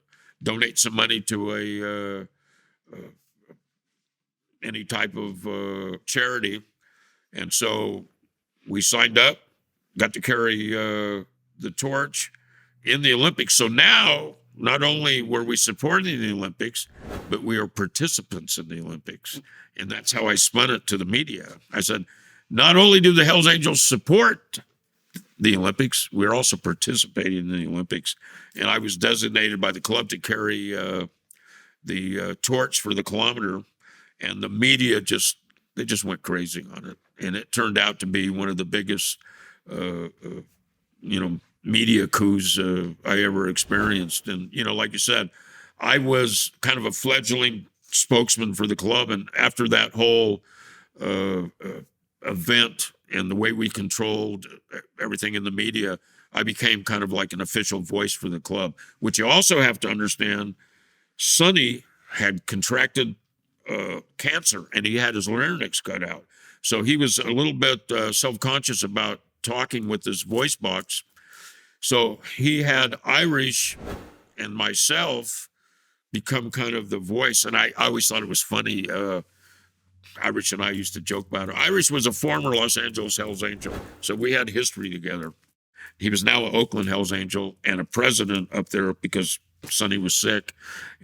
donate some money to any type of charity. And so we signed up, got to carry the torch in the Olympics. So now, not only were we supporting the Olympics, but we are participants in the Olympics. And that's how I spun it to the media. I said, not only do the Hells Angels support the Olympics, we're also participating in the Olympics. And I was designated by the club to carry the torch for the kilometer. And the media they just went crazy on it. And it turned out to be one of the biggest, media coups I ever experienced. And, like you said, I was kind of a fledgling spokesman for the club. And after that whole event and the way we controlled everything in the media, I became kind of like an official voice for the club. Which you also have to understand, Sonny had contracted cancer, and he had his larynx cut out. So he was a little bit self-conscious about talking with his voice box. So he had Irish and myself become kind of the voice. And I always thought it was funny. Irish and I used to joke about it. Irish was a former Los Angeles Hells Angel, so we had history together. He was now an Oakland Hells Angel and a president up there because Sonny was sick.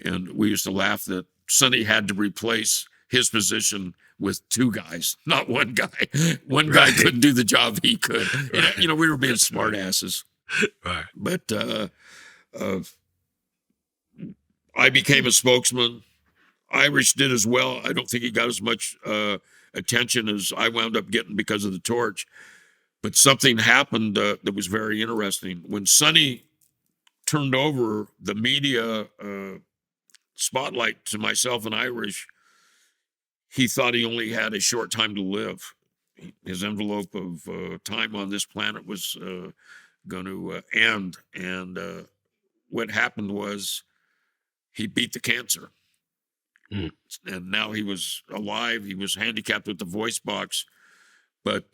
And we used to laugh that Sonny had to replace his position with two guys, not one guy. One guy couldn't do the job he could. And, you know, we were being smart asses. Right. But I became a spokesman. Irish did as well. I don't think he got as much attention as I wound up getting because of the torch. But something happened that was very interesting. When Sonny turned over the media spotlight to myself and Irish, he thought he only had a short time to live. His envelope of time on this planet was going to end. And what happened was he beat the cancer. Mm. And now he was alive. He was handicapped with the voice box. But,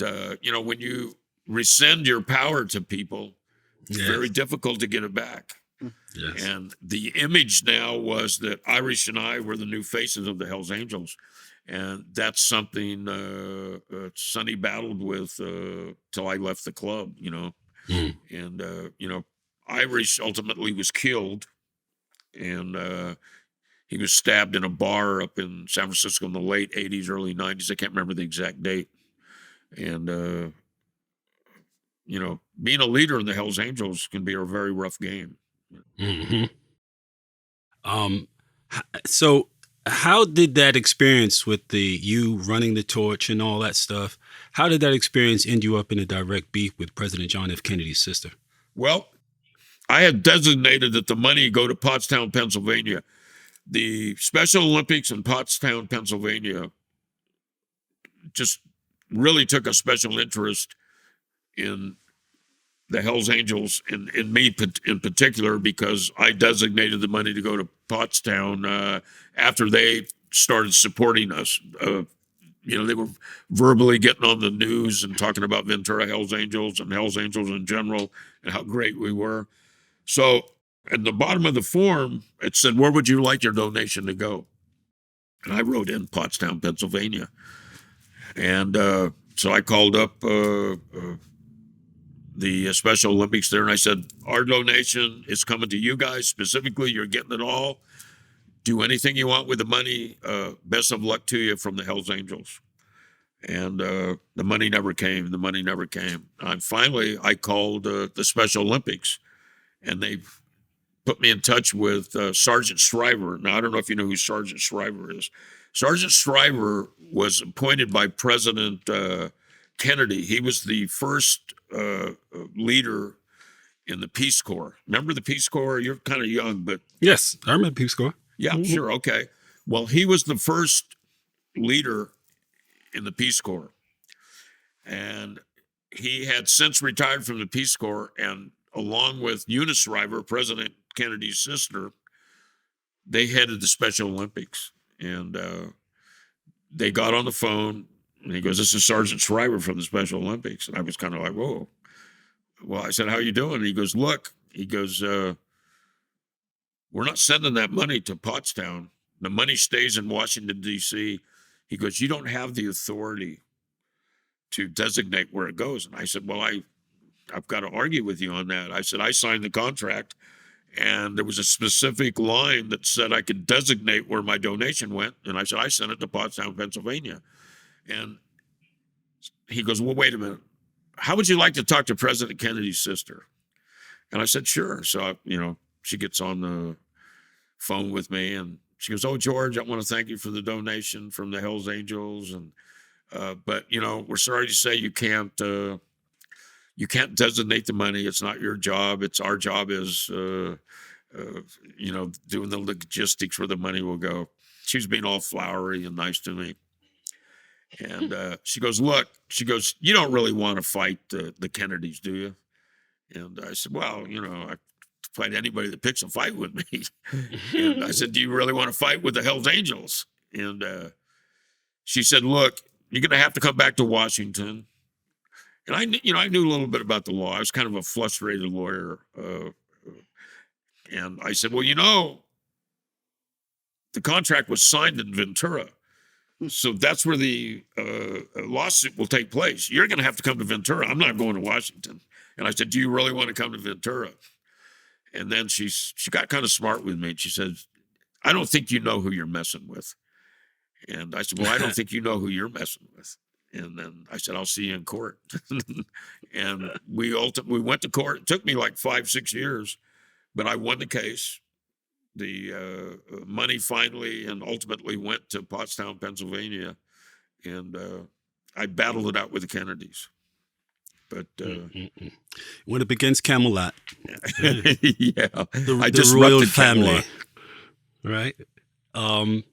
you know, when you rescind your power to people, it's very difficult to get it back. Yes. And the image now was that Irish and I were the new faces of the Hells Angels. And that's something Sonny battled with till I left the club, you know. Mm. And, you know, Irish ultimately was killed. And he was stabbed in a bar up in San Francisco in the late 80s, early 90s. I can't remember the exact date. And, you know, being a leader in the Hells Angels can be a very rough game. Mm-hmm. So how did that experience with you running the torch and all that stuff, how did that experience end you up in a direct beef with President John F. Kennedy's sister? Well, I had designated that the money go to Pottstown, Pennsylvania. The Special Olympics in Pottstown, Pennsylvania just really took a special interest in the Hells Angels and in me in particular, because I designated the money to go to Pottstown after they started supporting us. You know, they were verbally getting on the news and talking about Ventura Hells Angels and Hells Angels in general and how great we were. So at the bottom of the form, it said, where would you like your donation to go? And I wrote in Pottstown, Pennsylvania. And so I called up the Special Olympics there, and I said, our donation is coming to you guys specifically. You're getting it all. Do anything you want with the money. Best of luck to you from the Hells Angels. And the money never came. The money never came. And finally, I called the Special Olympics, and they put me in touch with Sergeant Shriver. Now, I don't know if you know who Sergeant Shriver is. Sergeant Shriver was appointed by President Kennedy. He was the first leader in the Peace Corps. Remember the Peace Corps? You're kind of young, but... Yes, I remember Peace Corps. Yeah, mm-hmm. Sure, okay. Well, he was the first leader in the Peace Corps. And he had since retired from the Peace Corps, and along with Eunice Shriver, President Kennedy's sister, they headed the Special Olympics. And they got on the phone, and he goes, this is Sergeant Shriver from the Special Olympics. And I was kind of like, whoa. Well, I said, how you doing? And he goes, look, we're not sending that money to Pottstown. The money stays in Washington, D.C. He goes, you don't have the authority to designate where it goes. And I said, well, I've got to argue with you on that. I said, I signed the contract, and there was a specific line that said I could designate where my donation went. And I said, I sent it to Pottstown, Pennsylvania. And he goes, well, wait a minute. How would you like to talk to President Kennedy's sister? And I said, sure. So, you know, she gets on the phone with me, and she goes, oh, George, I want to thank you for the donation from the Hells Angels. And, but, you know, we're sorry to say you can't designate the money. It's not your job. It's our job is, you know, doing the logistics where the money will go. She was being all flowery and nice to me. And she goes, look, you don't really want to fight the Kennedys, do you? And I said, well, you know, I fight anybody that picks a fight with me. And I said, do you really want to fight with the Hells Angels? And she said, "Look, you're going to have to come back to Washington." And I knew a little bit about the law. I was kind of a frustrated lawyer. And I said, "Well, the contract was signed in Ventura. So that's where the lawsuit will take place. You're going to have to come to Ventura. I'm not going to Washington." And I said, "Do you really want to come to Ventura?" And then she got kind of smart with me. And she said, "I don't think you know who you're messing with." And I said, "Well, I don't think you know who you're messing with." And then I said, "I'll see you in court." And we went to court. It took me like 5-6 years, but I won the case. The money finally and ultimately went to Pottstown, Pennsylvania, and I battled it out with the Kennedys. But when it begins Camelot, yeah, I the royal disrupted family, Camelot. right?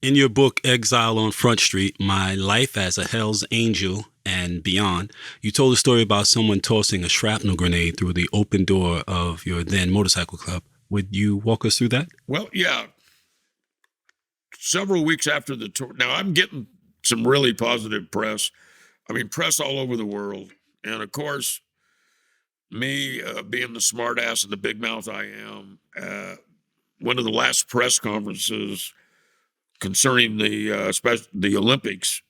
In your book, Exile on Front Street, My Life as a Hell's Angel and Beyond, you told a story about someone tossing a shrapnel grenade through the open door of your then motorcycle club. Would you walk us through that? Well, yeah. Several weeks after the tour, now I'm getting some really positive press. I mean, press all over the world. And of course, me being the smartass and the big mouth I am, one of the last press conferences concerning the Olympics,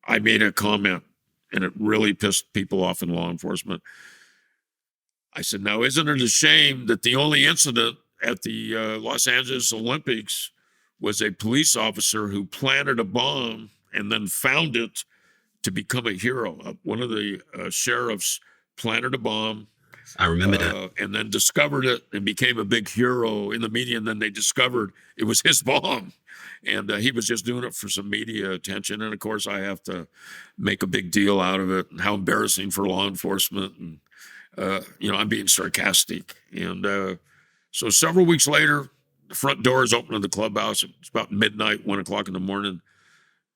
I made a comment, and it really pissed people off in law enforcement. I said, "Now, isn't it a shame that the only incident at the Los Angeles Olympics was a police officer who planted a bomb and then found it to become a hero? One of the sheriffs planted a bomb. I remember that. And then discovered it and became a big hero in the media. And then they discovered it was his bomb. And he was just doing it for some media attention. And of course, I have to make a big deal out of it and how embarrassing for law enforcement. And, I'm being sarcastic. And so several weeks later, the front doors opened to the clubhouse. It's about midnight, 1:00 in the morning.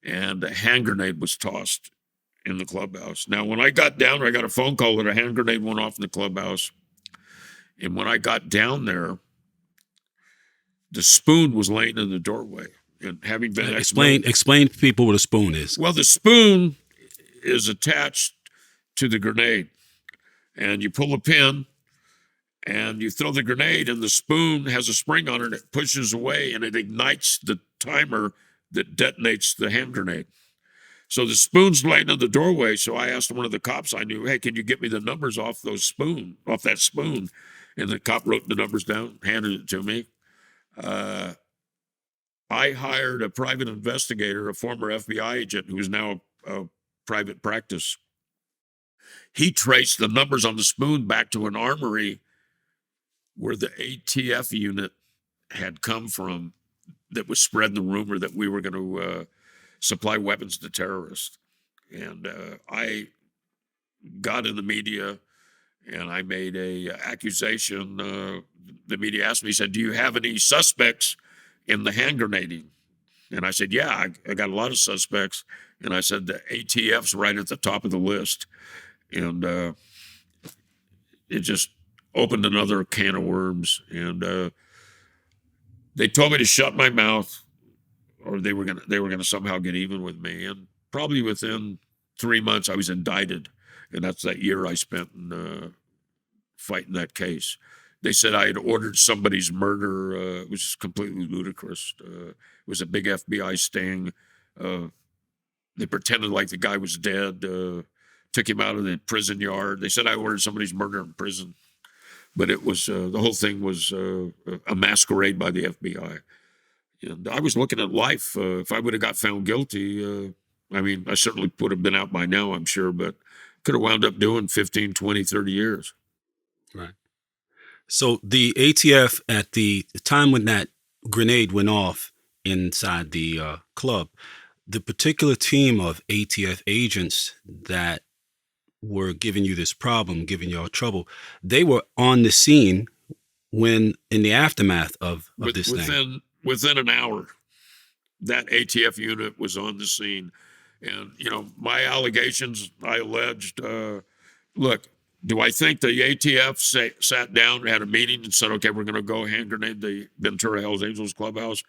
And a hand grenade was tossed in the clubhouse. Now, when I got down there, I got a phone call that a hand grenade went off in the clubhouse. And when I got down there, the spoon was laying in the doorway. And having been explain to people what a spoon is. Well, the spoon is attached to the grenade, and you pull a pin, and you throw the grenade, and the spoon has a spring on it. And it pushes away, and it ignites the timer that detonates the hand grenade. So the spoon's laying in the doorway. So I asked one of the cops I knew, "Hey, can you get me the numbers off that spoon?" And the cop wrote the numbers down, handed it to me. I hired a private investigator, a former FBI agent who is now a private practice. He traced the numbers on the spoon back to an armory where the ATF unit had come from that was spreading the rumor that we were going to supply weapons to terrorists. And I got in the media and I made a accusation. The media asked me, he said, "Do you have any suspects in the hand grenading?" And I said, "Yeah, I got a lot of suspects." And I said, "The ATF's right at the top of the list." And it just opened another can of worms. And they told me to shut my mouth, or they were gonna somehow get even with me. And probably within 3 months, I was indicted, and that's that year I spent in fighting that case. They said I had ordered somebody's murder. It was completely ludicrous. It was a big FBI sting. They pretended like the guy was dead. Took him out of the prison yard. They said I ordered somebody's murder in prison, but it was the whole thing was a masquerade by the FBI. And I was looking at life. If I would have got found guilty, I certainly would have been out by now, I'm sure, but could have wound up doing 15, 20, 30 years. Right. So the ATF, at the time when that grenade went off inside the club, the particular team of ATF agents that were giving you this problem, giving y'all trouble, they were on the scene when, in the aftermath of this thing. Within an hour, that ATF unit was on the scene. And, my allegations, I alleged, look, do I think the ATF sat down, had a meeting and said, "Okay, we're going to go hand grenade the Ventura Hells Angels clubhouse"?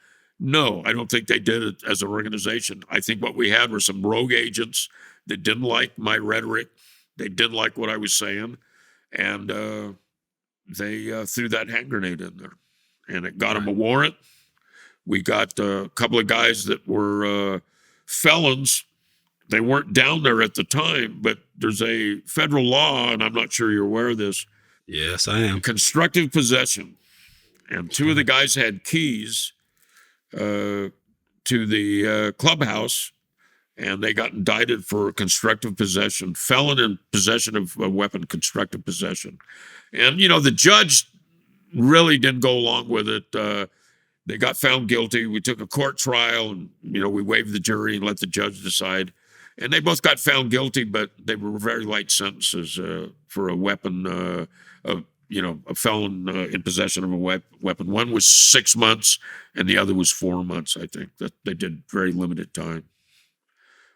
No, I don't think they did it as an organization. I think what we had were some rogue agents that didn't like my rhetoric. They didn't like what I was saying. And they threw that hand grenade in there. And it got them a warrant. We got a couple of guys that were felons. They weren't down there at the time, but there's a federal law, and I'm not sure you're aware of this. Yes, I am. Constructive possession. And two of the guys had keys to the clubhouse, and they got indicted for constructive possession, felon in possession of a weapon, constructive possession. And, the judge really didn't go along with it. They got found guilty. We took a court trial, and, we waived the jury and let the judge decide. And they both got found guilty, but they were very light sentences for a weapon, a felon in possession of a weapon. One was 6 months, and the other was 4 months, I think. That they did very limited time.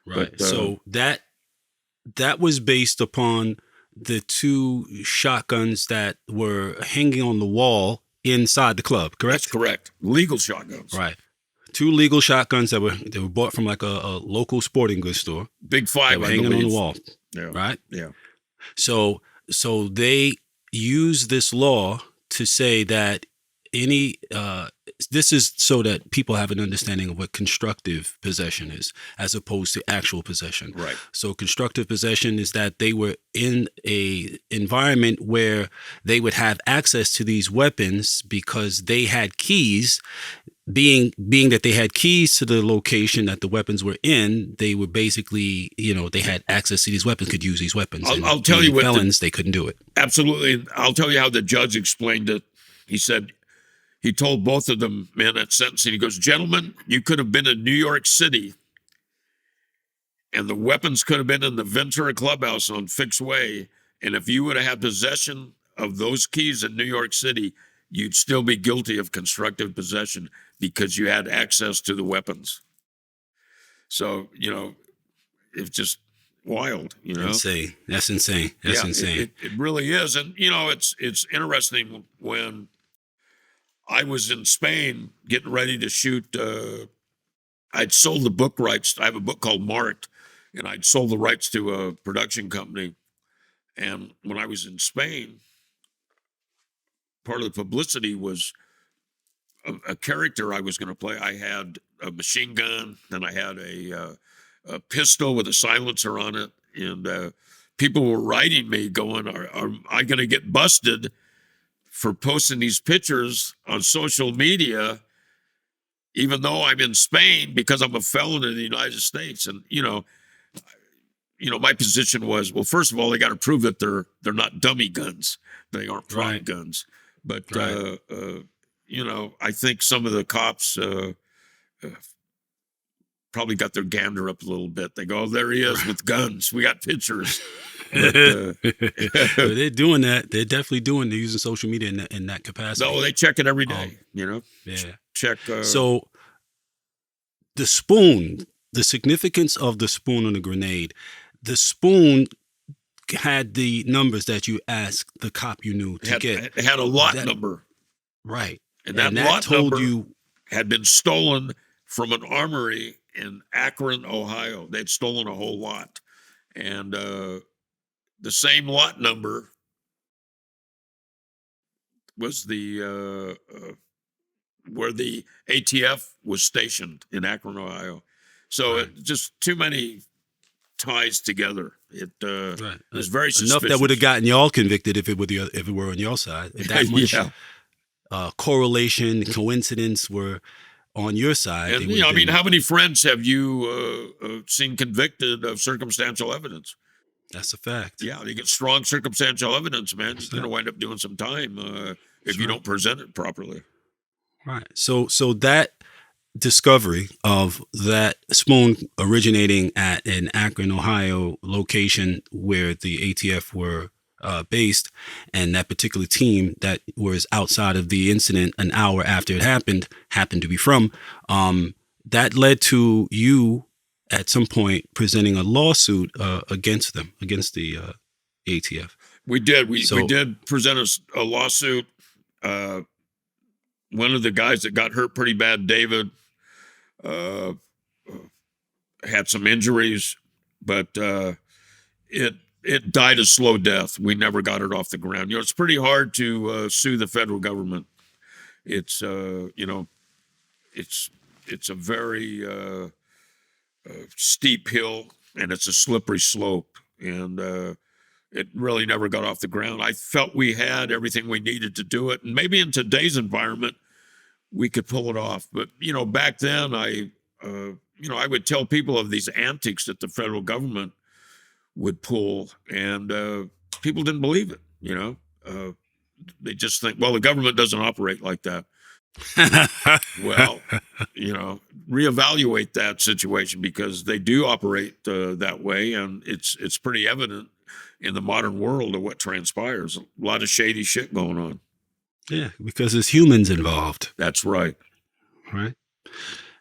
Right. But, so that was based upon the two shotguns that were hanging on the wall inside the club, correct? That's correct. Legal shotguns. Right. Two legal shotguns that were bought from like a local sporting goods store. Big Five, I hanging on the wall. Yeah. Right? Yeah. So they use this law to say that this is so that people have an understanding of what constructive possession is as opposed to actual possession. Right. So constructive possession is that they were in a environment where they would have access to these weapons because they had keys. Being that they had keys to the location that the weapons were in, they were basically, they had access to these weapons, could use these weapons. I'll tell you what felons, they couldn't do it. Absolutely. I'll tell you how the judge explained it. He said, he told both of them, man, at sentencing, he goes, gentlemen, you could have been in New York City and the weapons could have been in the Ventura Clubhouse on Fixed Way. And if you would have had possession of those keys in New York City, you'd still be guilty of constructive possession because you had access to the weapons. So, it's just wild, Insane. That's insane. That's insane. It really is. And, it's interesting when I was in Spain getting ready to shoot, I'd sold the book rights. I have a book called Marked, and I'd sold the rights to a production company. And when I was in Spain, part of the publicity was a character I was going to play. I had a machine gun, and I had a pistol with a silencer on it. And people were writing me going, are I going to get busted for posting these pictures on social media, even though I'm in Spain because I'm a felon in the United States? And, my position was, well, first of all, they got to prove that they're not dummy guns. They aren't prime guns. But, I think some of the cops probably got their gander up a little bit. They go, oh, there he is with guns. We got pictures. But, they're doing that. They're definitely doing. They're using social media in that capacity. No, they check it every day. Yeah. Check. So the spoon, the significance of the spoon on the grenade. The spoon had the numbers that you asked the cop you knew to get. It had a lot number. Right. And that lot told number you had been stolen from an armory in Akron, Ohio. They'd stolen a whole lot. And the same lot number was the where the ATF was stationed in Akron, Ohio. So it just too many ties together. It was very suspicious. Enough that would have gotten y'all convicted if it were on your side. If that much correlation, coincidence were on your side. And how many friends have you seen convicted of circumstantial evidence? That's a fact. Yeah, you get strong circumstantial evidence, man. You're going to wind up doing some time if you don't present it properly. Right. So that discovery of that spoon originating at an Akron, Ohio location where the ATF were based, and that particular team that was outside of the incident an hour after it happened to be from, that led to you at some point presenting a lawsuit against them, against the ATF. We did. We did present a lawsuit. One of the guys that got hurt pretty bad, David, uh, had some injuries, but it it died a slow death. We never got it off the ground. It's pretty hard to sue the federal government. It's it's it's a very steep hill, and it's a slippery slope, and it really never got off the ground. I felt we had everything we needed to do it, and maybe in today's environment we could pull it off. But back then, I would tell people of these antics that the federal government would pull, and people didn't believe it. They just think, well, the government doesn't operate like that. Well, reevaluate that situation, because they do operate that way, and it's pretty evident in the modern world of what transpires. A lot of shady shit going on. Yeah, because there's humans involved. That's right. Right.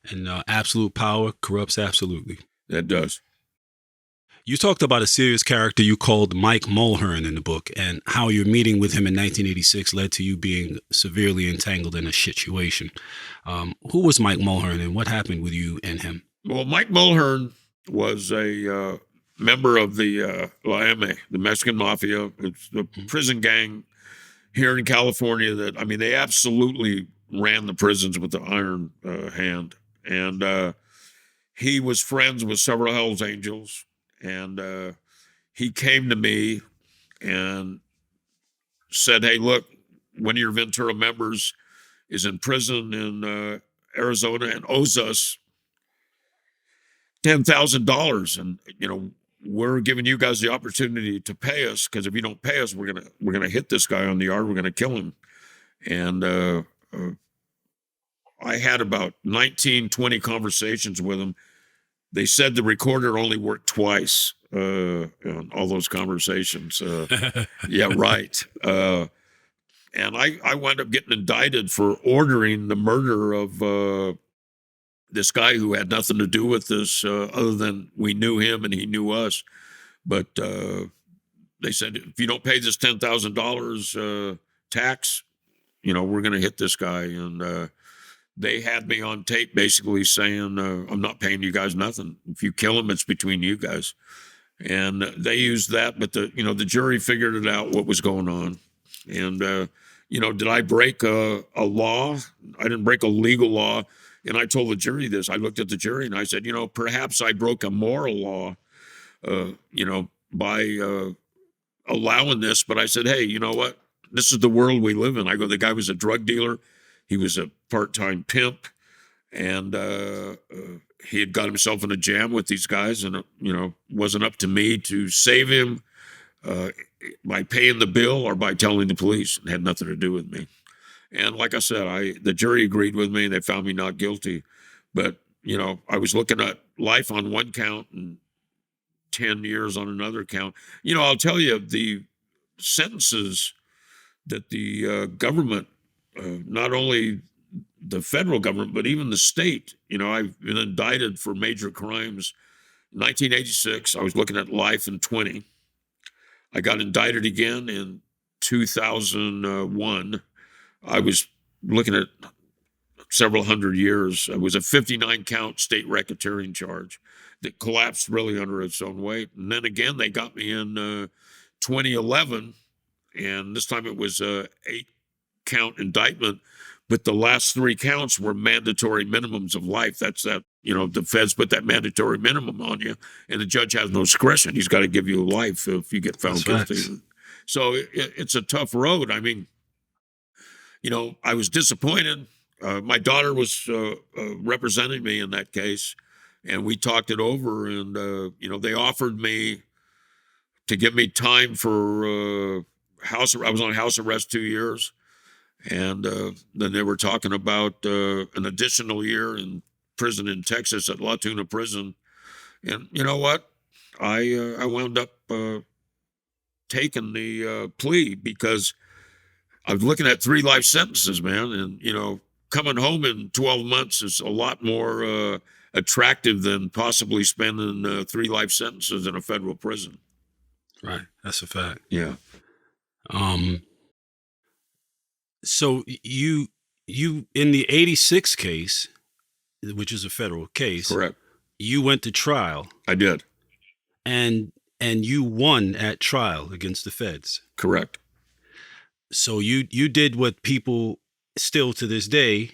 And absolute power corrupts absolutely. That does. You talked about a serious character you called Mike Mulhern in the book, and how your meeting with him in 1986 led to you being severely entangled in a situation. Who was Mike Mulhern, and what happened with you and him? Well, Mike Mulhern was a member of the La M, the Mexican Mafia. It's the prison gang here in California they absolutely ran the prisons with the iron hand. And he was friends with several Hells Angels. And he came to me and said, hey, look, one of your Ventura members is in prison in Arizona and owes us $10,000. And, we're giving you guys the opportunity to pay us, because if you don't pay us, we're gonna hit this guy on the yard. We're gonna kill him. And I had about 19, 20 conversations with him. They said the recorder only worked twice on all those conversations. Yeah, right. And I wound up getting indicted for ordering the murder of this guy who had nothing to do with this, other than we knew him and he knew us. But they said, if you don't pay this $10,000 tax, we're going to hit this guy. And they had me on tape basically saying, I'm not paying you guys nothing. If you kill him, it's between you guys. And they used that, but the jury figured it out, what was going on. And, did I break a law? I didn't break a legal law. And I told the jury this. I looked at the jury and I said, perhaps I broke a moral law, by allowing this. But I said, hey, you know what? This is the world we live in. I go, the guy was a drug dealer. He was a part-time pimp, and he had got himself in a jam with these guys, and wasn't up to me to save him by paying the bill or by telling the police. It had nothing to do with me. And like I said, the jury agreed with me. They found me not guilty. But I was looking at life on one count and 10 years on another count. I'll tell you, the sentences that the government, not only the federal government, but even the state, I've been indicted for major crimes. 1986, I was looking at life in 20. I got indicted again in 2001. I was looking at several hundred years. It was a 59 count state racketeering charge that collapsed really under its own weight. And then again, they got me in 2011, and this time it was a 8 count indictment, but the last 3 counts were mandatory minimums of life. That's that, the feds put that mandatory minimum on you, and the judge has no discretion. He's got to give you life if you get found guilty. So it's a tough road. I was disappointed. My daughter was representing me in that case, and we talked it over, and they offered me to give me time for I was on house arrest 2 years. And then they were talking about an additional year in prison in Texas at La Tuna Prison. And you know what? I wound up taking the plea, because I was looking at 3 life sentences, man. And, coming home in 12 months is a lot more attractive than possibly spending 3 life sentences in a federal prison. Right. That's a fact. Yeah. So you in the 86 case, which is a federal case. Correct. You went to trial, I did. and you won at trial against the feds. Correct. So you did what people still to this day,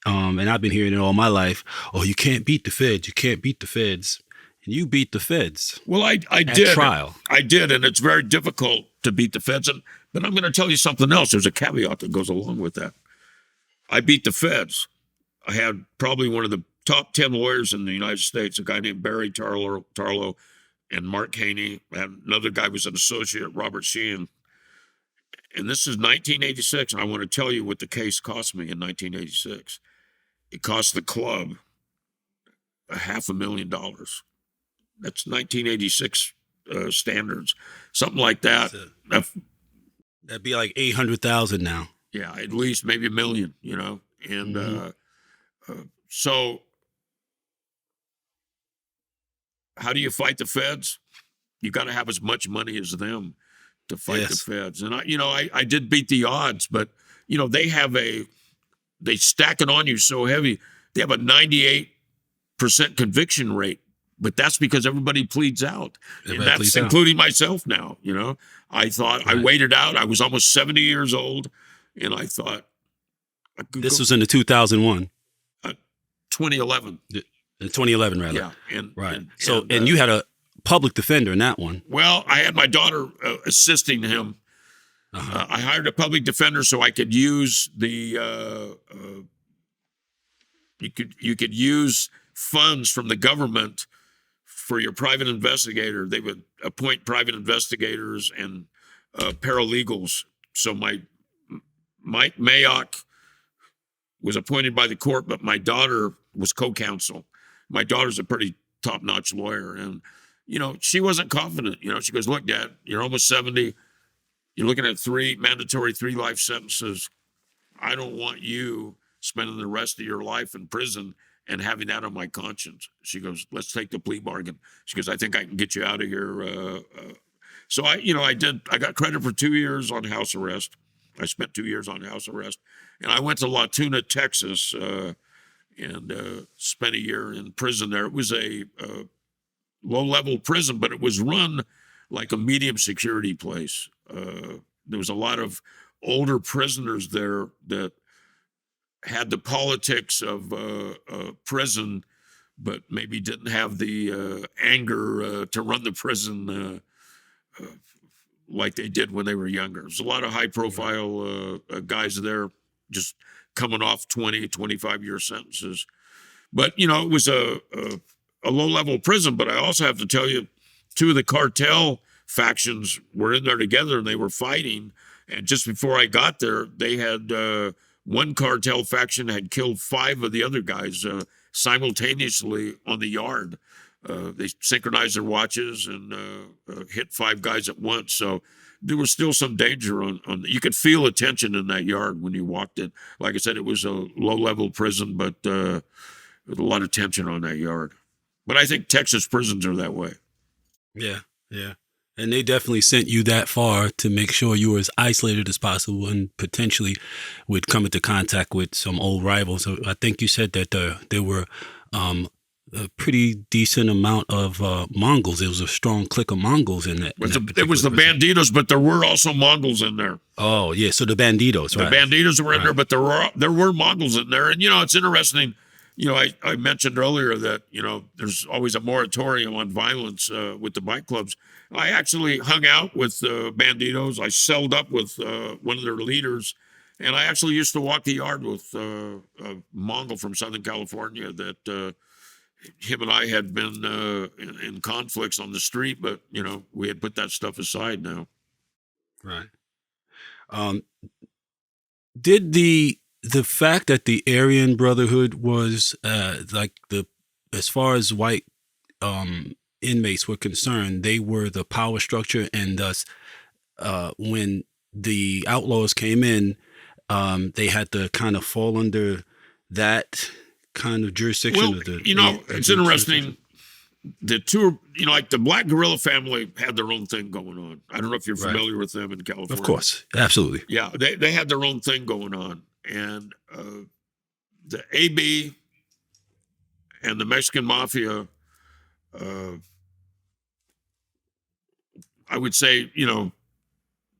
and I've been hearing it all my life. Oh, you can't beat the feds. You can't beat the feds. And you beat the feds. Well, I at did. Trial. I did, and it's very difficult to beat the feds. But I'm going to tell you something else. There's a caveat that goes along with that. I beat the feds. I had probably one of the top 10 lawyers in the United States, a guy named Barry Tarlow and Mark Haney, and another guy was an associate, Robert Sheehan. And this is 1986, and I want to tell you what the case cost me in 1986. It cost the club $500,000. That's 1986 standards, something like that. That'd be like 800,000 now. Yeah, at least maybe $1 million, And so how do you fight the feds? You got to have as much money as them to fight the feds. And I did beat the odds, but they stack it on you so heavy. They have a 98% conviction rate, but that's because everybody pleads out. And that's including myself now. I thought I waited out. I was almost 70 years old, and I thought this was in the 2001. 2011. In 2011, rather. Yeah. And you had a public defender in that one. Well, I had my daughter assisting him. I hired a public defender so I could use the you could use funds from the government for your private investigator. They would appoint private investigators and paralegals. So Mike Mayock was appointed by the court, but my daughter was co-counsel. My daughter's a pretty top-notch lawyer, and she wasn't confident. She goes, "Look, Dad, you're almost 70. You're looking at 3 mandatory life sentences. I don't want you spending the rest of your life in prison and having that on my conscience." She goes, "Let's take the plea bargain." She goes, "I think I can get you out of here." So I got credit for 2 years on house arrest. I spent 2 years on house arrest, and I went to La Tuna, Texas, and spent a year in prison there. It was a low-level prison, but it was run like a medium security place. There was a lot of older prisoners there that had the politics of prison, but maybe didn't have the anger to run the prison like they did when they were younger. There's a lot of high-profile guys there just coming off 20, 25-year sentences. But, it was a low-level prison. But I also have to tell you, 2 of the cartel factions were in there together, and they were fighting. And just before I got there, they had one cartel faction had killed 5 of the other guys simultaneously on the yard. They synchronized their watches and hit 5 guys at once. So there was still some danger on. You could feel the tension in that yard when you walked it. Like I said, it was a low-level prison, but there was a lot of tension on that yard. But I think Texas prisons are that way. Yeah. And they definitely sent you that far to make sure you were as isolated as possible and potentially would come into contact with some old rivals. So I think you said that there were a pretty decent amount of Mongols. There was a strong clique of Mongols in that. It was the Bandidos, but there were also Mongols in there. Oh, yeah. So the Bandidos, right? The Bandidos were in there, but there were Mongols in there. And, it's interesting. I mentioned earlier that, there's always a moratorium on violence with the bike clubs. I actually hung out with Bandidos. I celled up with one of their leaders. And I actually used to walk the yard with a Mongol from Southern California that him and I had been in conflicts on the street, but, we had put that stuff aside now. Right. Did the fact that the Aryan Brotherhood was as far as white inmates were concerned, they were the power structure, and thus when the outlaws came in, they had to kind of fall under that kind of jurisdiction. Well, it's interesting. The 2, like the Black Guerrilla family had their own thing going on. I don't know if you're familiar with them in California. Of course. Absolutely. Yeah. They had their own thing going on. And the AB and the Mexican mafia, uh, I would say,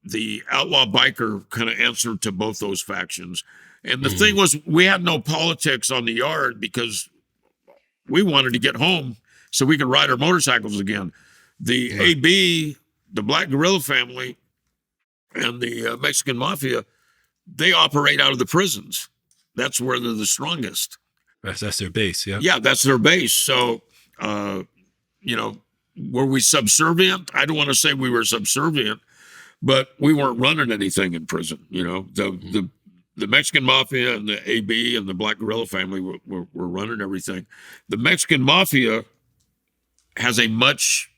the outlaw biker kind of answered to both those factions. And the thing Mhm. was, we had no politics on the yard because we wanted to get home so we could ride our motorcycles again. The Right. AB, the Black Guerrilla family, and the Mexican mafia, they operate out of the prisons. That's where they're the strongest. That's their base. Yeah. Yeah, that's their base. So, uh, you know, were we subservient? I don't want to say we were subservient, but we weren't running anything in prison. The Mexican mafia and the AB and the Black Guerrilla family were running everything. The Mexican mafia has a much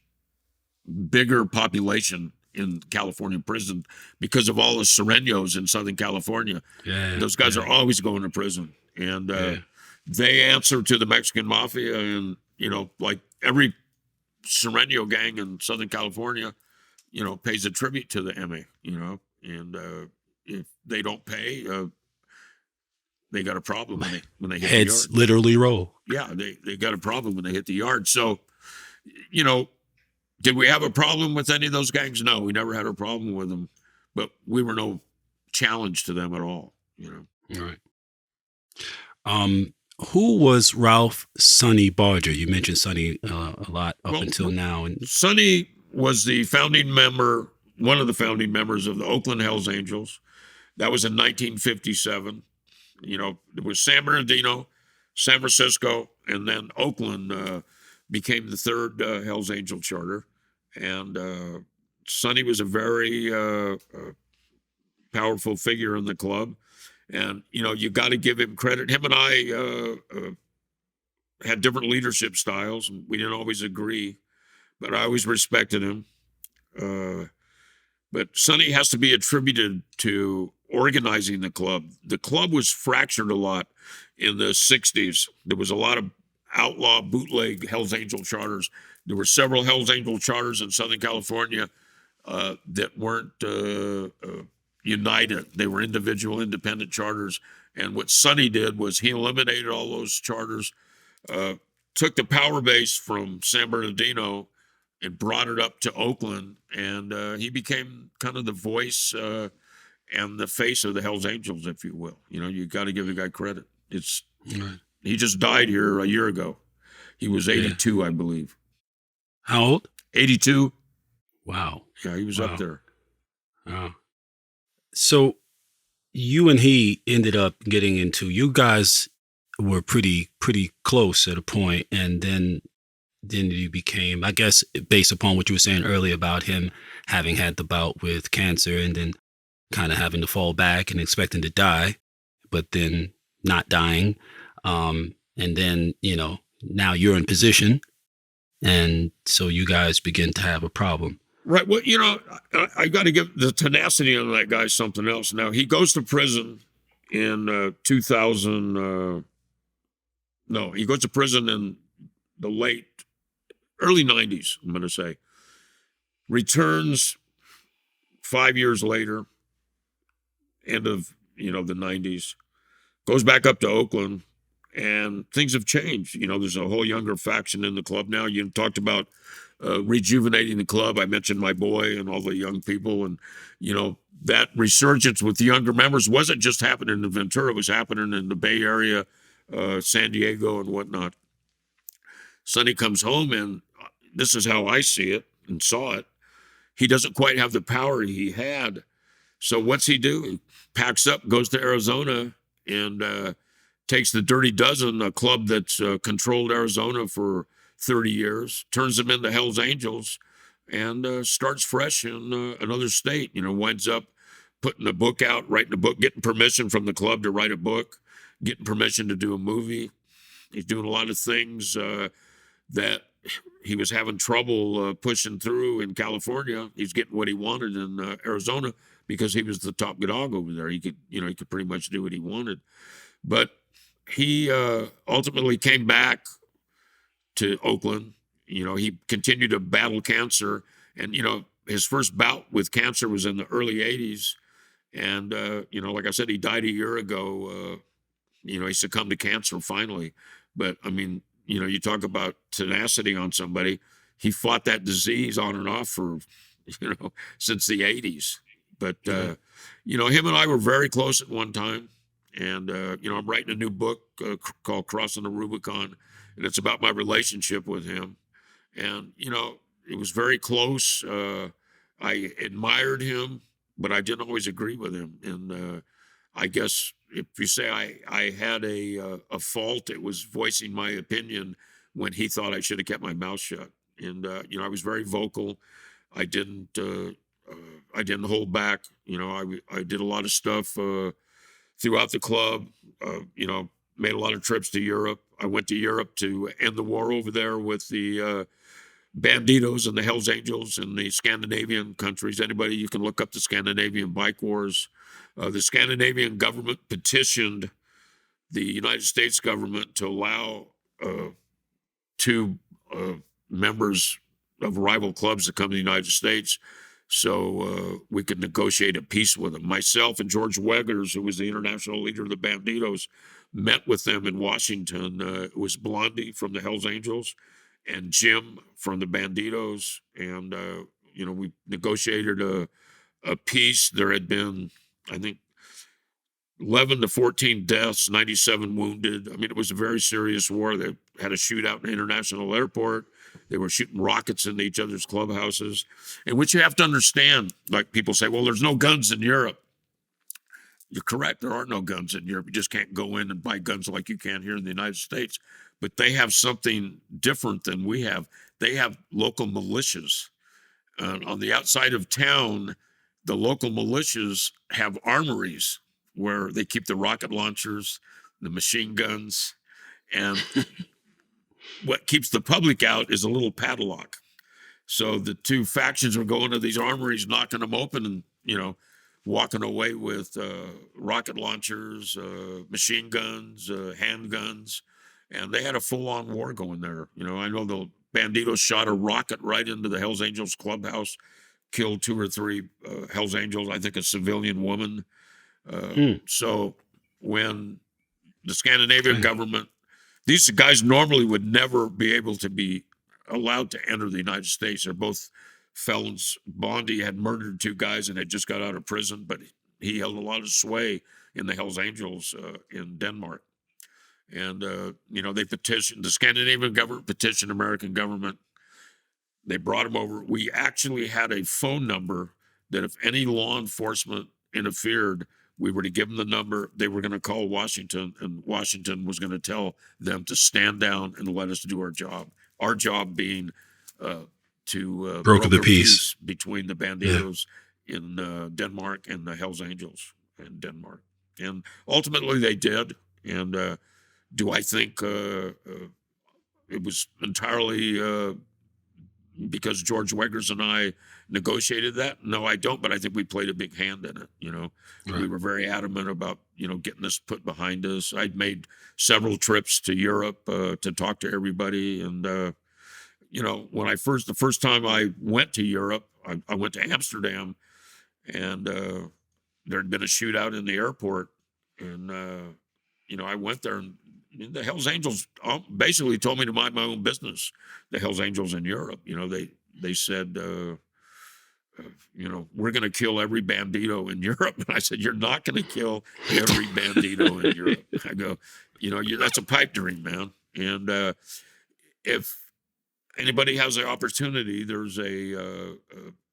bigger population in California prison because of all the Serenos in Southern California. Yeah. Those guys Yeah. are always going to prison, and Yeah. they answer to the Mexican mafia. And like every Sereno gang in Southern California, pays a tribute to the MA. And if they don't pay, they got a problem when they hit the Heads yard. literally roll. Yeah, they got a problem when they hit the yard. So, you know, did we have a problem with any of those gangs? No, we never had a problem with them, but we were no challenge to them at all. All right. Who was Ralph Sonny Barger? You mentioned Sonny a lot up Well, until now, and Sonny was the founding member, one of the founding members of the Oakland Hells Angels. That was in 1957. It was San Bernardino, San Francisco, and then Oakland became the third Hells Angel charter. And Sonny was a very powerful figure in the club. And, you got to give him credit. Him and I had different leadership styles. And we didn't always agree, but I always respected him. But Sonny has to be attributed to organizing the club. The club was fractured a lot in the 60s. There was a lot of outlaw bootleg Hells Angel charters. There were several Hells Angel charters in Southern California that weren't united. They were individual, independent charters. And what Sonny did was he eliminated all those charters, took the power base from San Bernardino and brought it up to Oakland. And he became kind of the voice and the face of the Hells Angels, if you will. You got to give the guy credit. right. He just died here a year ago. He was 82, I believe. How old? 82. Wow. Yeah, he was Wow. up there. Wow. So you and he ended up getting into. You guys were pretty close at a point, and then you became, I guess, based upon what you were saying earlier about him having had the bout with cancer and then kind of having to fall back and expecting to die, but then not dying. And then, now you're in position. And so you guys begin to have a problem. Right. Well, I got to give the tenacity on that guy something else. Now, he goes to prison in 2000. No, he goes to prison in the early 90s, I'm going to say. Returns 5 years later, end of, the 90s. Goes back up to Oakland, and things have changed. There's a whole younger faction in the club now. You talked about rejuvenating the club. I mentioned my boy and all the young people. And, that resurgence with the younger members wasn't just happening in Ventura. It was happening in the Bay Area, San Diego and whatnot. Sonny comes home, and this is how I see it and saw it. He doesn't quite have the power he had. So what's he do? He packs up, goes to Arizona, and takes the Dirty Dozen, a club that's controlled Arizona for 30 years, turns them into Hells Angels, and starts fresh in another state. Winds up putting a book out, writing a book, getting permission from the club to write a book, getting permission to do a movie. He's doing a lot of things that he was having trouble pushing through in California. He's getting what he wanted in Arizona because he was the top dog over there. He could pretty much do what he wanted. But he ultimately came back to Oakland. He continued to battle cancer, and his first bout with cancer was in the early 80s. And like I said, he died a year ago. He succumbed to cancer finally. But I mean, you talk about tenacity on somebody. He fought that disease on and off for, since the 80s. But, him and I were very close at one time. And, I'm writing a new book called Crossing the Rubicon, and it's about my relationship with him. And, it was very close. I admired him, but I didn't always agree with him. And I guess if you say I had a fault, it was voicing my opinion when he thought I should have kept my mouth shut. And I was very vocal. I didn't hold back. I did a lot of stuff throughout the club. Made a lot of trips to Europe. I went to Europe to end the war over there with the Banditos and the Hells Angels in the Scandinavian countries. Anybody, you can look up the Scandinavian bike wars. The Scandinavian government petitioned the United States government to allow two members of rival clubs to come to the United States so we could negotiate a peace with them. Myself and George Weggers, who was the international leader of the Banditos, met with them in Washington. It was Blondie from the Hells Angels and Jim from the Banditos. And, we negotiated a peace. There had been, I think, 11 to 14 deaths, 97 wounded. I mean, it was a very serious war. They had a shootout in the international airport. They were shooting rockets into each other's clubhouses. And what you have to understand, like people say, well, there's no guns in Europe. You're correct. There are no guns in Europe. You just can't go in and buy guns like you can here in the United States. But they have something different than we have. They have local militias. On the outside of town, the local militias have armories where they keep the rocket launchers, the machine guns, and what keeps the public out is a little padlock. So the two factions were going to these armories, knocking them open and, walking away with rocket launchers, machine guns, handguns, and they had a full-on war going there. I know the Banditos shot a rocket right into the Hells Angels clubhouse, killed 2 or 3 Hells Angels, I think a civilian woman. So when the Scandinavian government, these guys normally would never be able to be allowed to enter the United States. They're both felons. Bondi had murdered 2 guys and had just got out of prison, but he held a lot of sway in the Hells Angels in Denmark. And, they petitioned, the Scandinavian government petitioned American government. They brought him over. We actually had a phone number that if any law enforcement interfered, we were to give them the number. They were going to call Washington, and Washington was going to tell them to stand down and let us do our job. Our job being to broker the peace between the Banditos in Denmark and the Hells Angels in Denmark. And ultimately they did. And do I think it was entirely because George Weggers and I negotiated that? No, I don't, but I think we played a big hand in it. Right. We were very adamant about, getting this put behind us. I'd made several trips to Europe to talk to everybody. And, when the first time I went to Europe, I went to Amsterdam, and there had been a shootout in the airport. And, I went there, and the Hells Angels basically told me to mind my own business. The Hells Angels in Europe, they said, we're going to kill every bandito in Europe. And I said, you're not going to kill every bandito in Europe. I go, that's a pipe dream, man. And if anybody has the opportunity, there's a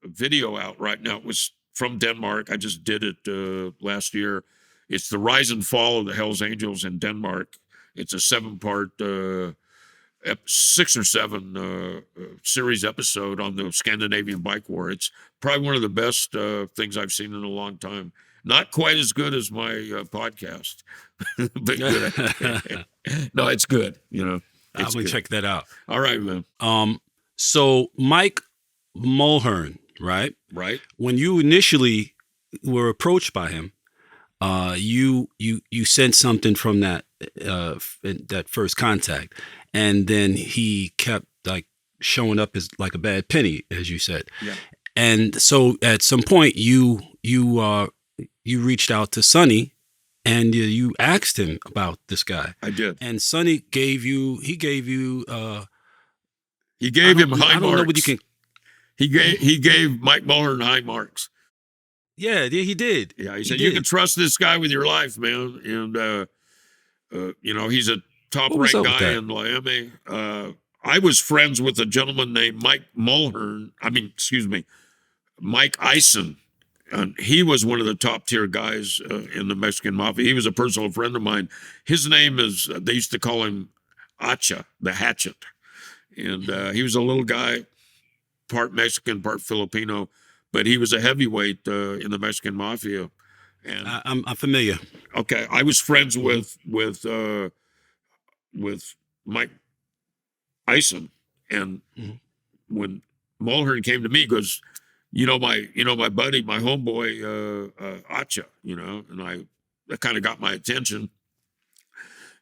video out right now. It was from Denmark. I just did it last year. It's the rise and fall of the Hells Angels in Denmark. It's a 7-part, 6 or 7 series episode on the Scandinavian bike war. It's probably one of the best things I've seen in a long time. Not quite as good as my podcast, but good. No, it's good. I'm gonna check that out. All right, man. So Mike Mulhern, right? Right. When you initially were approached by him, you sensed something from that first contact, and then he kept like showing up as like a bad penny, as you said. Yeah. And so at some point you reached out to Sonny and you asked him about this guy. I did. And Sonny gave you. He gave him high I don't know what you marks. can. He gave Mike Mulhern high marks. Yeah, he did. Yeah, he said you can trust this guy with your life, man. And he's a top What was ranked up with guy that? in Miami. I was friends with a gentleman named Mike Mulhern. Mike Eisen. And he was one of the top tier guys in the Mexican mafia. He was a personal friend of mine. His name is, they used to call him Hacha, the hatchet. And he was a little guy, part Mexican, part Filipino, but he was a heavyweight in the Mexican mafia. And I'm familiar. okay, I was friends with Mike Eisen, and when Mulhern came to me, he goes, my buddy, my homeboy, Acha, and that kind of got my attention.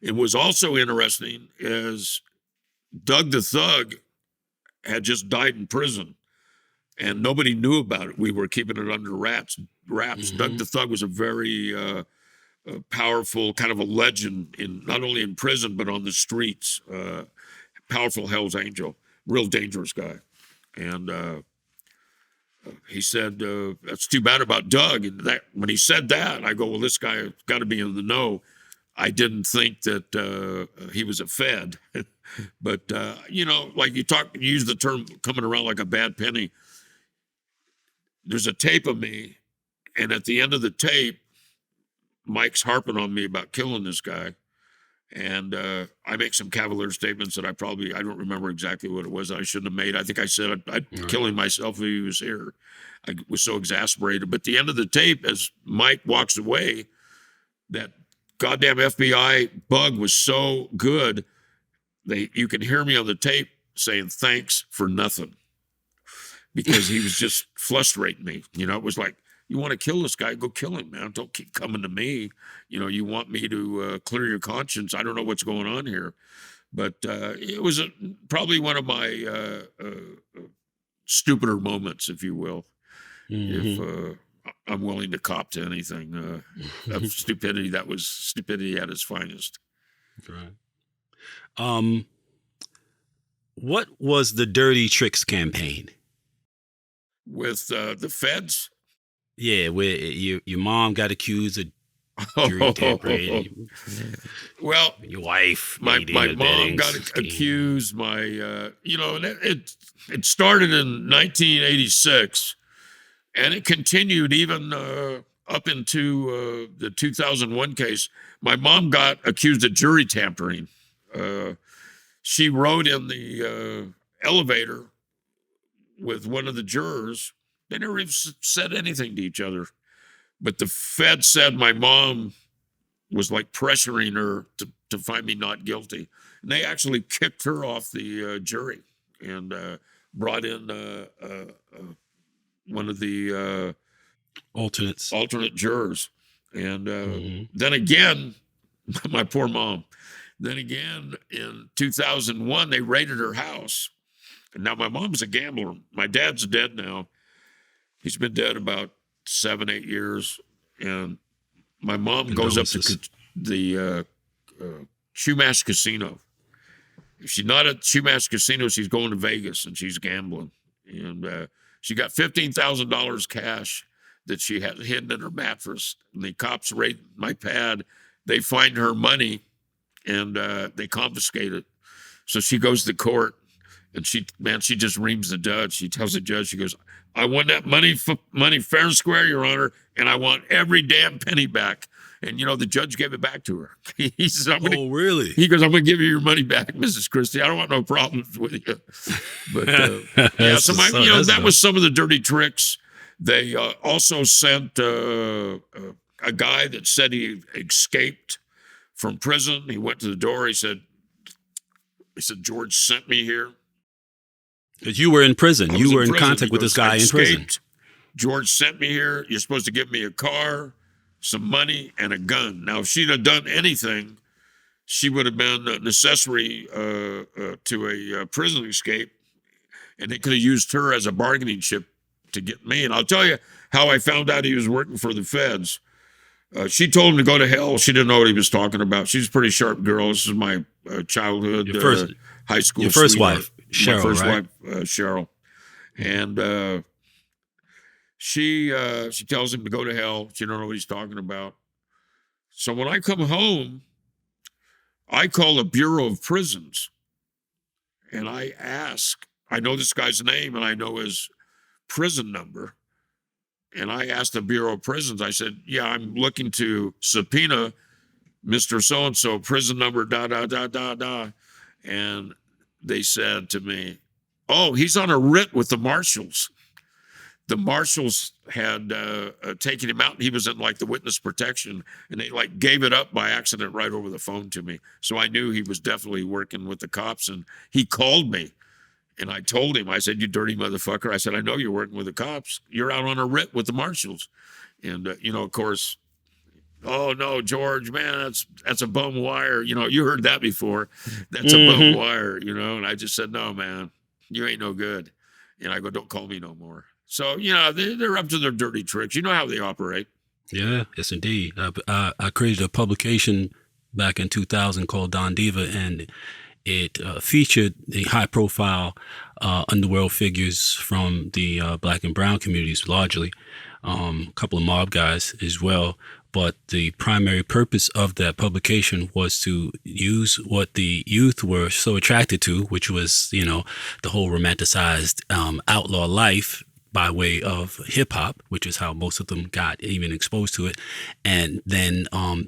It was also interesting as Doug the Thug had just died in prison, and nobody knew about it. We were keeping it under wraps. Doug the Thug was a very powerful, kind of a legend not only in prison but on the streets. Powerful Hell's Angel, real dangerous guy, and he said, "That's too bad about Doug." And that when he said that, I go, "Well, this guy got to be in the know." I didn't think that he was a Fed, but like you use the term coming around like a bad penny. There's a tape of me, and at the end of the tape, Mike's harping on me about killing this guy. And I make some cavalier statements that I don't remember exactly what it was I shouldn't have made. I think I said I'd kill him myself if he was here. I was so exasperated. But at the end of the tape, as Mike walks away, that goddamn FBI bug was so good, you can hear me on the tape saying thanks for nothing. Because he was just frustrating me. It was like, you want to kill this guy, go kill him, man. Don't keep coming to me. You want me to clear your conscience. I don't know what's going on here. But it was probably one of my stupider moments, if you will. If I'm willing to cop to anything of stupidity, that was stupidity at its finest. Right. What was the Dirty Tricks campaign? With the feds? Yeah, where your mom got accused of jury tampering. Well, your wife, my mom got accused. It started in 1986, and it continued even up into the 2001 case. My mom got accused of jury tampering. She rode in the elevator with one of the jurors. They never even said anything to each other. But the Fed said my mom was like pressuring her to find me not guilty. And they actually kicked her off the jury and brought in one of the alternate jurors. And then again, my poor mom. Then again, in 2001, they raided her house. And now my mom's a gambler. My dad's dead now. He's been dead about 7-8 years. And my mom goes up to the Chumash Casino. If she's not at Chumash Casino, she's going to Vegas and she's gambling. And she got $15,000 cash that she had hidden in her mattress. And the cops raid my pad. They find her money and they confiscate it. So she goes to court. And she just reams the judge. She tells the judge, she goes, "I want that money fair and square, Your Honor, and I want every damn penny back." And the judge gave it back to her. He says, "Oh, really?" He goes, "I'm going to give you your money back, Mrs. Christie. I don't want no problems with you." But yeah, so that was some of the dirty tricks. They also sent a guy that said he escaped from prison. He went to the door. He said, "George sent me here." Because you were in prison. You were in contact with this guy in prison. "George sent me here. You're supposed to give me a car, some money, and a gun." Now, if she'd have done anything, she would have been an accessory to a prison escape, and they could have used her as a bargaining chip to get me. And I'll tell you how I found out he was working for the feds. She told him to go to hell. She didn't know what he was talking about. She's a pretty sharp girl. This is my childhood, high school your first sweetheart. wife, My Cheryl, first right? wife, Cheryl, and she tells him to go to hell. She don't know what he's talking about. So when I come home, I call the Bureau of Prisons, and I ask. I know this guy's name, and I know his prison number. And I asked the Bureau of Prisons, I said, yeah, I'm looking to subpoena Mr. So-and-so, prison number, da, da, da, da, da. And they said to me, oh, he's on a writ with the marshals. The marshals had taken him out, and he was in like the witness protection, and they like gave it up by accident right over the phone to me. So I knew he was definitely working with the cops, and he called me. And I told him, I said, you dirty motherfucker. I said, I know you're working with the cops. You're out on a writ with the marshals. And, of course, oh, no, George, man, that's a bum wire. You heard that before. That's a bum wire, And I just said, no, man, you ain't no good. And I go, don't call me no more. So, they're up to their dirty tricks. You know how they operate. Yeah, yes, indeed. I created a publication back in 2000 called Don Diva, and it featured the high-profile underworld figures from the black and brown communities, largely, a couple of mob guys as well. But the primary purpose of that publication was to use what the youth were so attracted to, which was, the whole romanticized outlaw life by way of hip hop, which is how most of them got even exposed to it, and then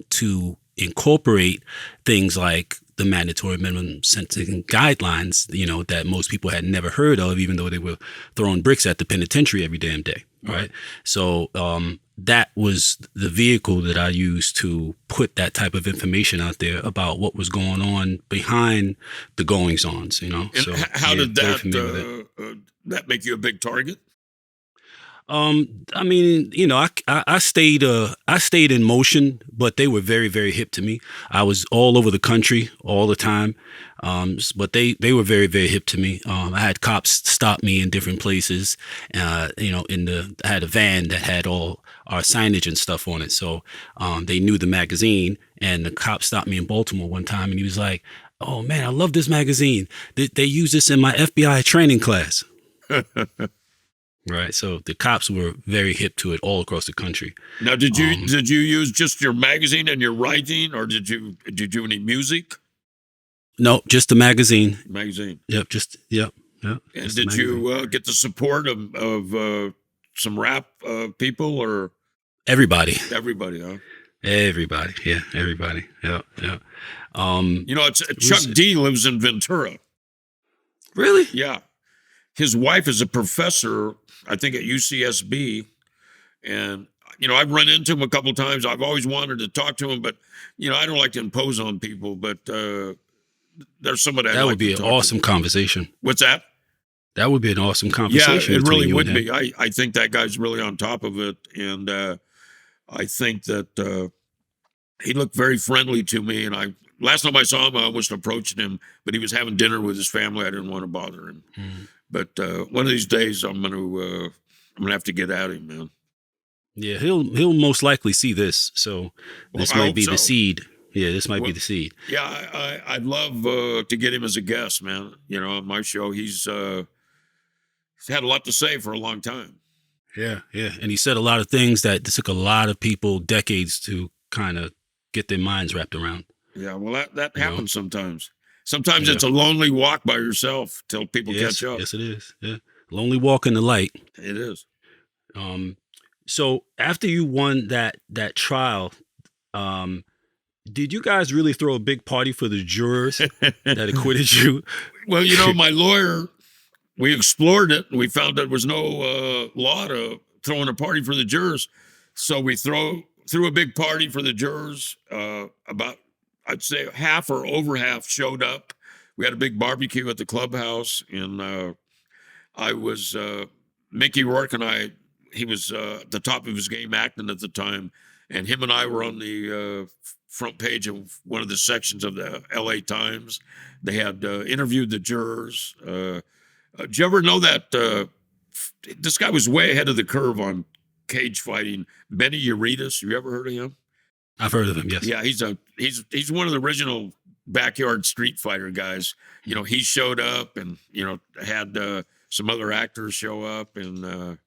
to incorporate things like the mandatory minimum sentencing guidelines, that most people had never heard of, even though they were throwing bricks at the penitentiary every damn day, right? So that was the vehicle that I used to put that type of information out there about what was going on behind the goings-ons, And so how did that that make you a big target? I mean, I stayed in motion, but they were very, very hip to me. I was all over the country all the time. But they were very, very hip to me. I had cops stop me in different places. I had a van that had all our signage and stuff on it. So, they knew the magazine, and the cop stopped me in Baltimore one time, and he was like, "Oh man, I love this magazine. They use this in my FBI training class." Right. So the cops were very hip to it all across the country. Now, did you use just your magazine and your writing, or did you do any music? No, just the magazine. Magazine. Yep. Yep. And did you get the support of some rap people, or everybody? Everybody, huh? Everybody. Yeah. Everybody. Yeah. Yeah. Chuck D lives in Ventura. Really? Yeah. His wife is a professor, I think, at UCSB. And, I've run into him a couple of times. I've always wanted to talk to him, but, I don't like to impose on people. But there's somebody that would be an awesome conversation. What's that? That would be an awesome conversation. Yeah, it really would be. I think that guy's really on top of it. And I think that he looked very friendly to me. And last time I saw him, I almost approached him, but he was having dinner with his family. I didn't want to bother him. Mm-hmm. But one of these days, I'm gonna have to get at him, man. Yeah, he'll most likely see this. So this might be the seed. Yeah, this might be the seed. Yeah, I'd love to get him as a guest, man. On my show, he's had a lot to say for a long time. Yeah, and he said a lot of things that took a lot of people decades to kind of get their minds wrapped around. Yeah, well, that happens sometimes. Sometimes it's a lonely walk by yourself till people catch up. Yes, it is. Yeah, lonely walk in the light. It is. So after you won that trial, did you guys really throw a big party for the jurors that acquitted you? Well, my lawyer, we explored it, and we found there was no law to throwing a party for the jurors. So we threw a big party for the jurors. About, I'd say, half or over half showed up. We had a big barbecue at the clubhouse, and I was Mickey Rourke, and he was at the top of his game acting at the time, and him and I were on the front page of one of the sections of the LA Times. They had interviewed the jurors. Did you ever know that this guy was way ahead of the curve on cage fighting? Benny Uritas, you ever heard of him? I've heard of him. Yes. Yeah, he's one of the original backyard street fighter guys. He showed up and had some other actors show up, and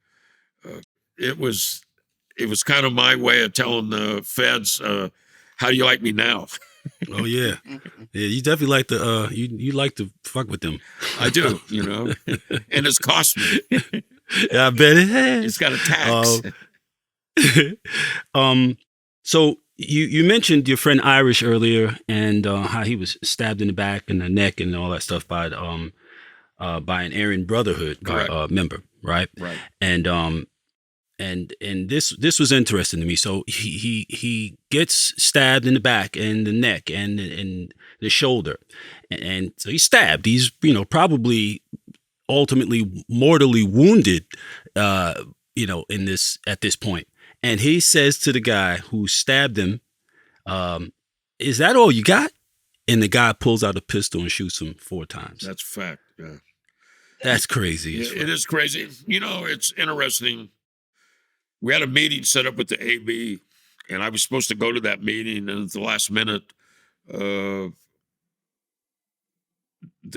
it was kind of my way of telling the feds, how do you like me now? Oh yeah, yeah. You definitely like to you like to fuck with them. I do, and it's cost me. Yeah, I bet it has. It's got a tax. So you mentioned your friend Irish earlier, and how he was stabbed in the back and the neck and all that stuff by an Aryan Brotherhood member, right? Right. And this was interesting to me. So he gets stabbed in the back and the neck and the shoulder, and so he's stabbed. He's probably ultimately mortally wounded, in this at this point. And he says to the guy who stabbed him, "Is that all you got?" And the guy pulls out a pistol and shoots him 4 times. That's fact. Yeah. That's crazy. It is crazy. It's interesting. We had a meeting set up with the AB, and I was supposed to go to that meeting, and at the last minute, there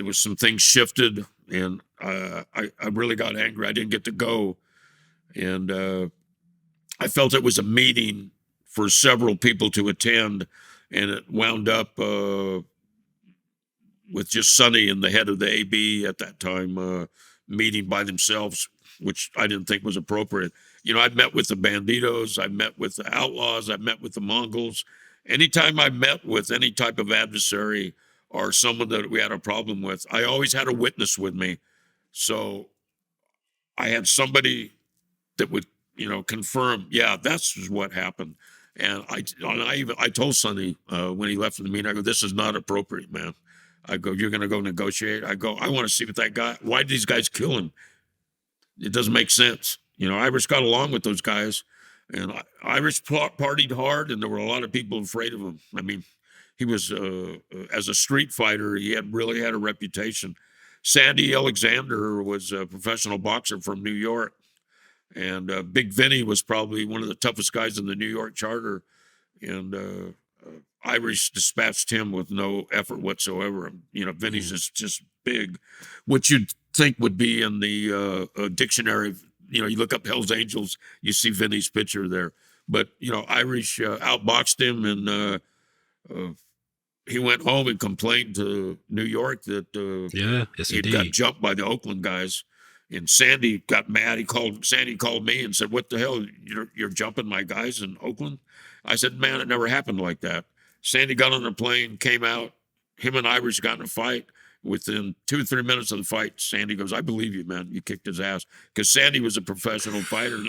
was some things shifted, and I really got angry. I didn't get to go, and I felt it was a meeting for several people to attend, and it wound up with just Sonny and the head of the AB at that time meeting by themselves, which I didn't think was appropriate. I'd met with the Banditos, I met with the Outlaws, I met with the Mongols. Anytime I met with any type of adversary or someone that we had a problem with, I always had a witness with me. So I had somebody that would, confirm, yeah, that's what happened. And I told Sonny when he left the meeting, I go, this is not appropriate, man. I go, you're going to go negotiate? I go, I want to see what that guy, why did these guys kill him? It doesn't make sense. Irish got along with those guys, and Irish partied hard, and there were a lot of people afraid of him. I mean, he was, as a street fighter, he really had a reputation. Sandy Alexander was a professional boxer from New York, and Big Vinny was probably one of the toughest guys in the New York Charter, and Irish dispatched him with no effort whatsoever. Vinny's just big, which you'd think would be in the dictionary. You look up Hell's Angels, you see Vinny's picture there. But, Irish outboxed him, and he went home and complained to New York that he got jumped by the Oakland guys. And Sandy got mad. Sandy called me and said, what the hell, you're jumping my guys in Oakland? I said, man, it never happened like that. Sandy got on a plane, came out, him and Irish got in a fight. Within 2 or 3 minutes of the fight, Sandy goes, I believe you, man. You kicked his ass. Because Sandy was a professional fighter.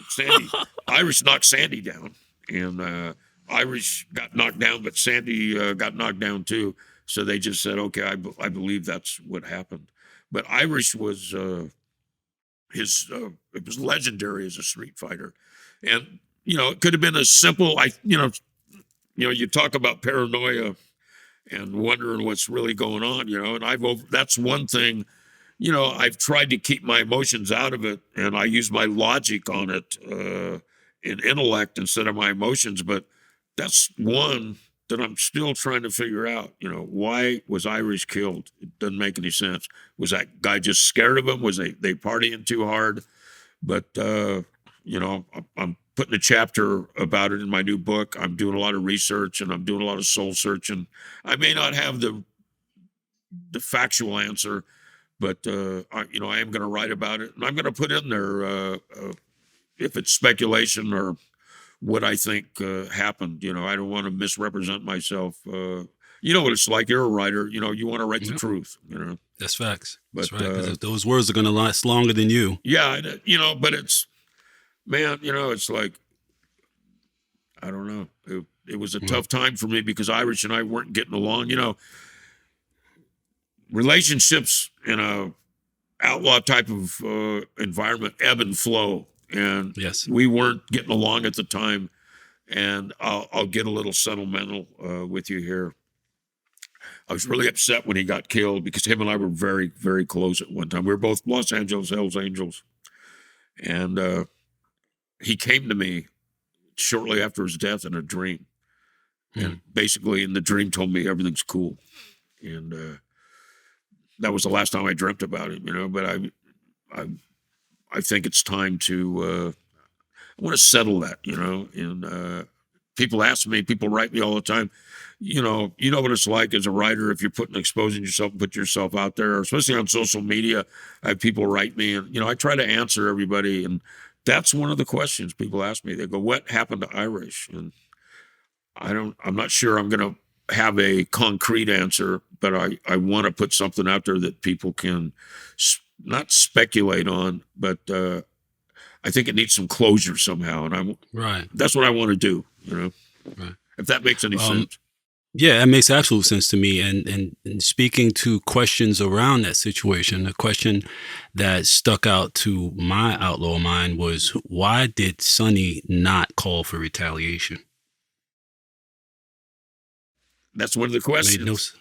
Irish knocked Sandy down. And Irish got knocked down, but Sandy got knocked down too. So they just said, okay, I believe that's what happened. But Irish was, it was legendary as a street fighter. And, it could have been as simple, you talk about paranoia and wondering what's really going on, and that's one thing, I've tried to keep my emotions out of it, and I use my logic on it, in intellect instead of my emotions. But that's one that I'm still trying to figure out, why was Irish killed? It doesn't make any sense. Was that guy just scared of him? Was they partying too hard? But, I'm putting a chapter about it in my new book. I'm doing a lot of research, and I'm doing a lot of soul searching. I may not have the factual answer, but I am going to write about it, and I'm going to put in there if it's speculation or what I think happened. I don't want to misrepresent myself. You know what it's like. You're a writer. You want to write the truth. That's facts. But that's right. 'Cause those words are going to last longer than you. Yeah, but it's. Man, it's like, I don't know. It was a tough time for me because Irish and I weren't getting along. Relationships in a outlaw type of environment ebb and flow. And Yes. we weren't getting along at the time. And I'll get a little sentimental with you here. I was really upset when he got killed because him and I were very, very close at one time. We were both Los Angeles Hells Angels. And he came to me shortly after his death in a dream. And basically, in the dream, told me everything's cool, and that was the last time I dreamt about him. But I think it's time to. I want to settle that. And people ask me, people write me all the time. You know what it's like as a writer if you're exposing yourself, put yourself out there, especially on social media. I have people write me, and I try to answer everybody, and that's one of the questions people ask me. They go, "What happened to Irish?" And I'm not sure I'm going to have a concrete answer, but I want to put something out there that people can not speculate on, but I think it needs some closure somehow, and Right. that's what I want to do. Right. If that makes any sense. Yeah, it makes absolute sense to me. And speaking to questions around that situation, the question that stuck out to my outlaw mind was, why did Sonny not call for retaliation? That's one of the questions.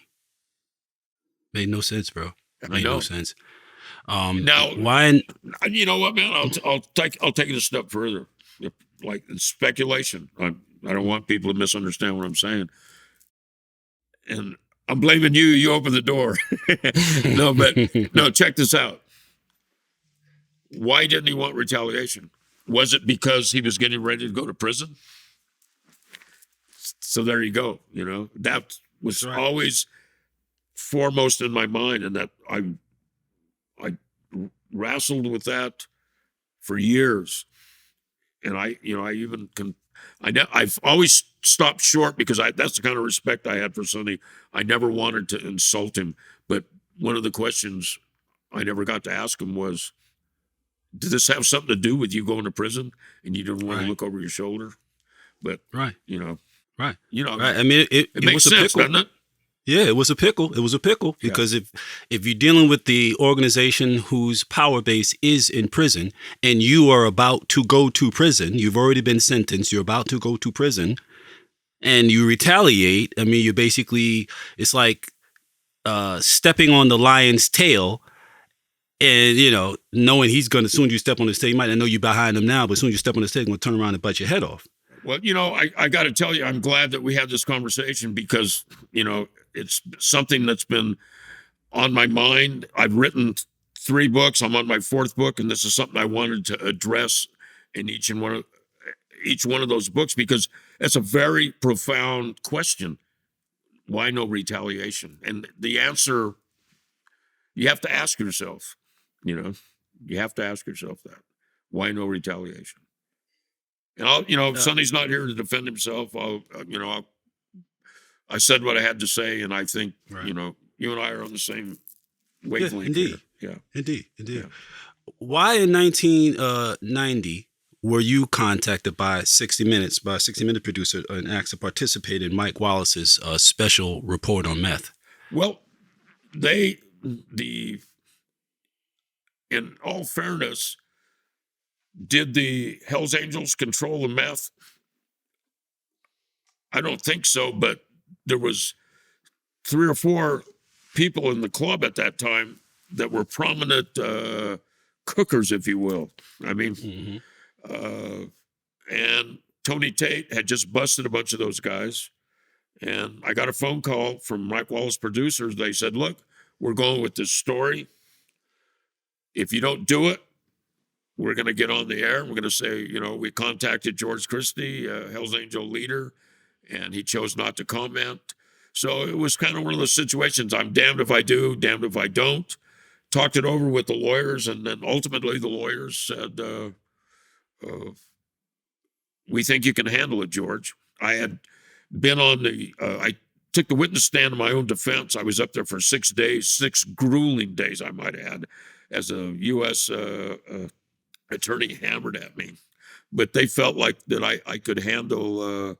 Made no sense, bro. I know. No sense. Now, why? You know what, man? I'll take it a step further. Like it's speculation. I don't want people to misunderstand what I'm saying. And I'm blaming you. You opened the door. No, check this out. Why didn't he want retaliation? Was it because he was getting ready to go to prison? So there you go. That was always foremost in my mind, and that I wrestled with that for years. And I've always stopped short because that's the kind of respect I had for Sonny. I never wanted to insult him, but one of the questions I never got to ask him was, did this have something to do with you going to prison and you didn't want to look over your shoulder? But right. Right. Right. I mean, it makes was a sense, pickle. doesn't it? Yeah, it was a pickle. It was a pickle because if you're dealing with the organization whose power base is in prison and you are about to go to prison, you've already been sentenced, you're about to go to prison, and you retaliate. I mean, it's like stepping on the lion's tail. And, knowing he's going to, as soon as you step on his tail, you might not know you're behind him now, but as soon as you step on his tail, he's going to turn around and bite your head off. Well, I got to tell you, I'm glad that we had this conversation because, it's something that's been on my mind. I've written 3 books. I'm on my 4th book, and this is something I wanted to address in each one of those books because it's a very profound question. Why no retaliation? And the answer, you have to ask yourself, you have to ask yourself that. Why no retaliation? And if Sonny's not here to defend himself, I said what I had to say, and I think, you and I are on the same wavelength. Indeed. Here. Indeed. Yeah. Why in 1990 were you contacted by 60 Minutes producer and asked to participate in Mike Wallace's special report on meth? Well, in all fairness, did the Hells Angels control the meth? I don't think so, but there was 3 or 4 people in the club at that time that were prominent cookers, if you will. I mean, and Tony Tate had just busted a bunch of those guys. And I got a phone call from Mike Wallace producers. They said, look, we're going with this story. If you don't do it, we're going to get on the air. We're going to say, we contacted George Christie, Hells Angel leader, and he chose not to comment. So it was kind of one of those situations. I'm damned if I do, damned if I don't. Talked it over with the lawyers, and then ultimately the lawyers said, we think you can handle it, George. I had been I took the witness stand in my own defense. I was up there for 6 days, 6 grueling days, I might add, as a U.S. Attorney hammered at me. But they felt like that I could handle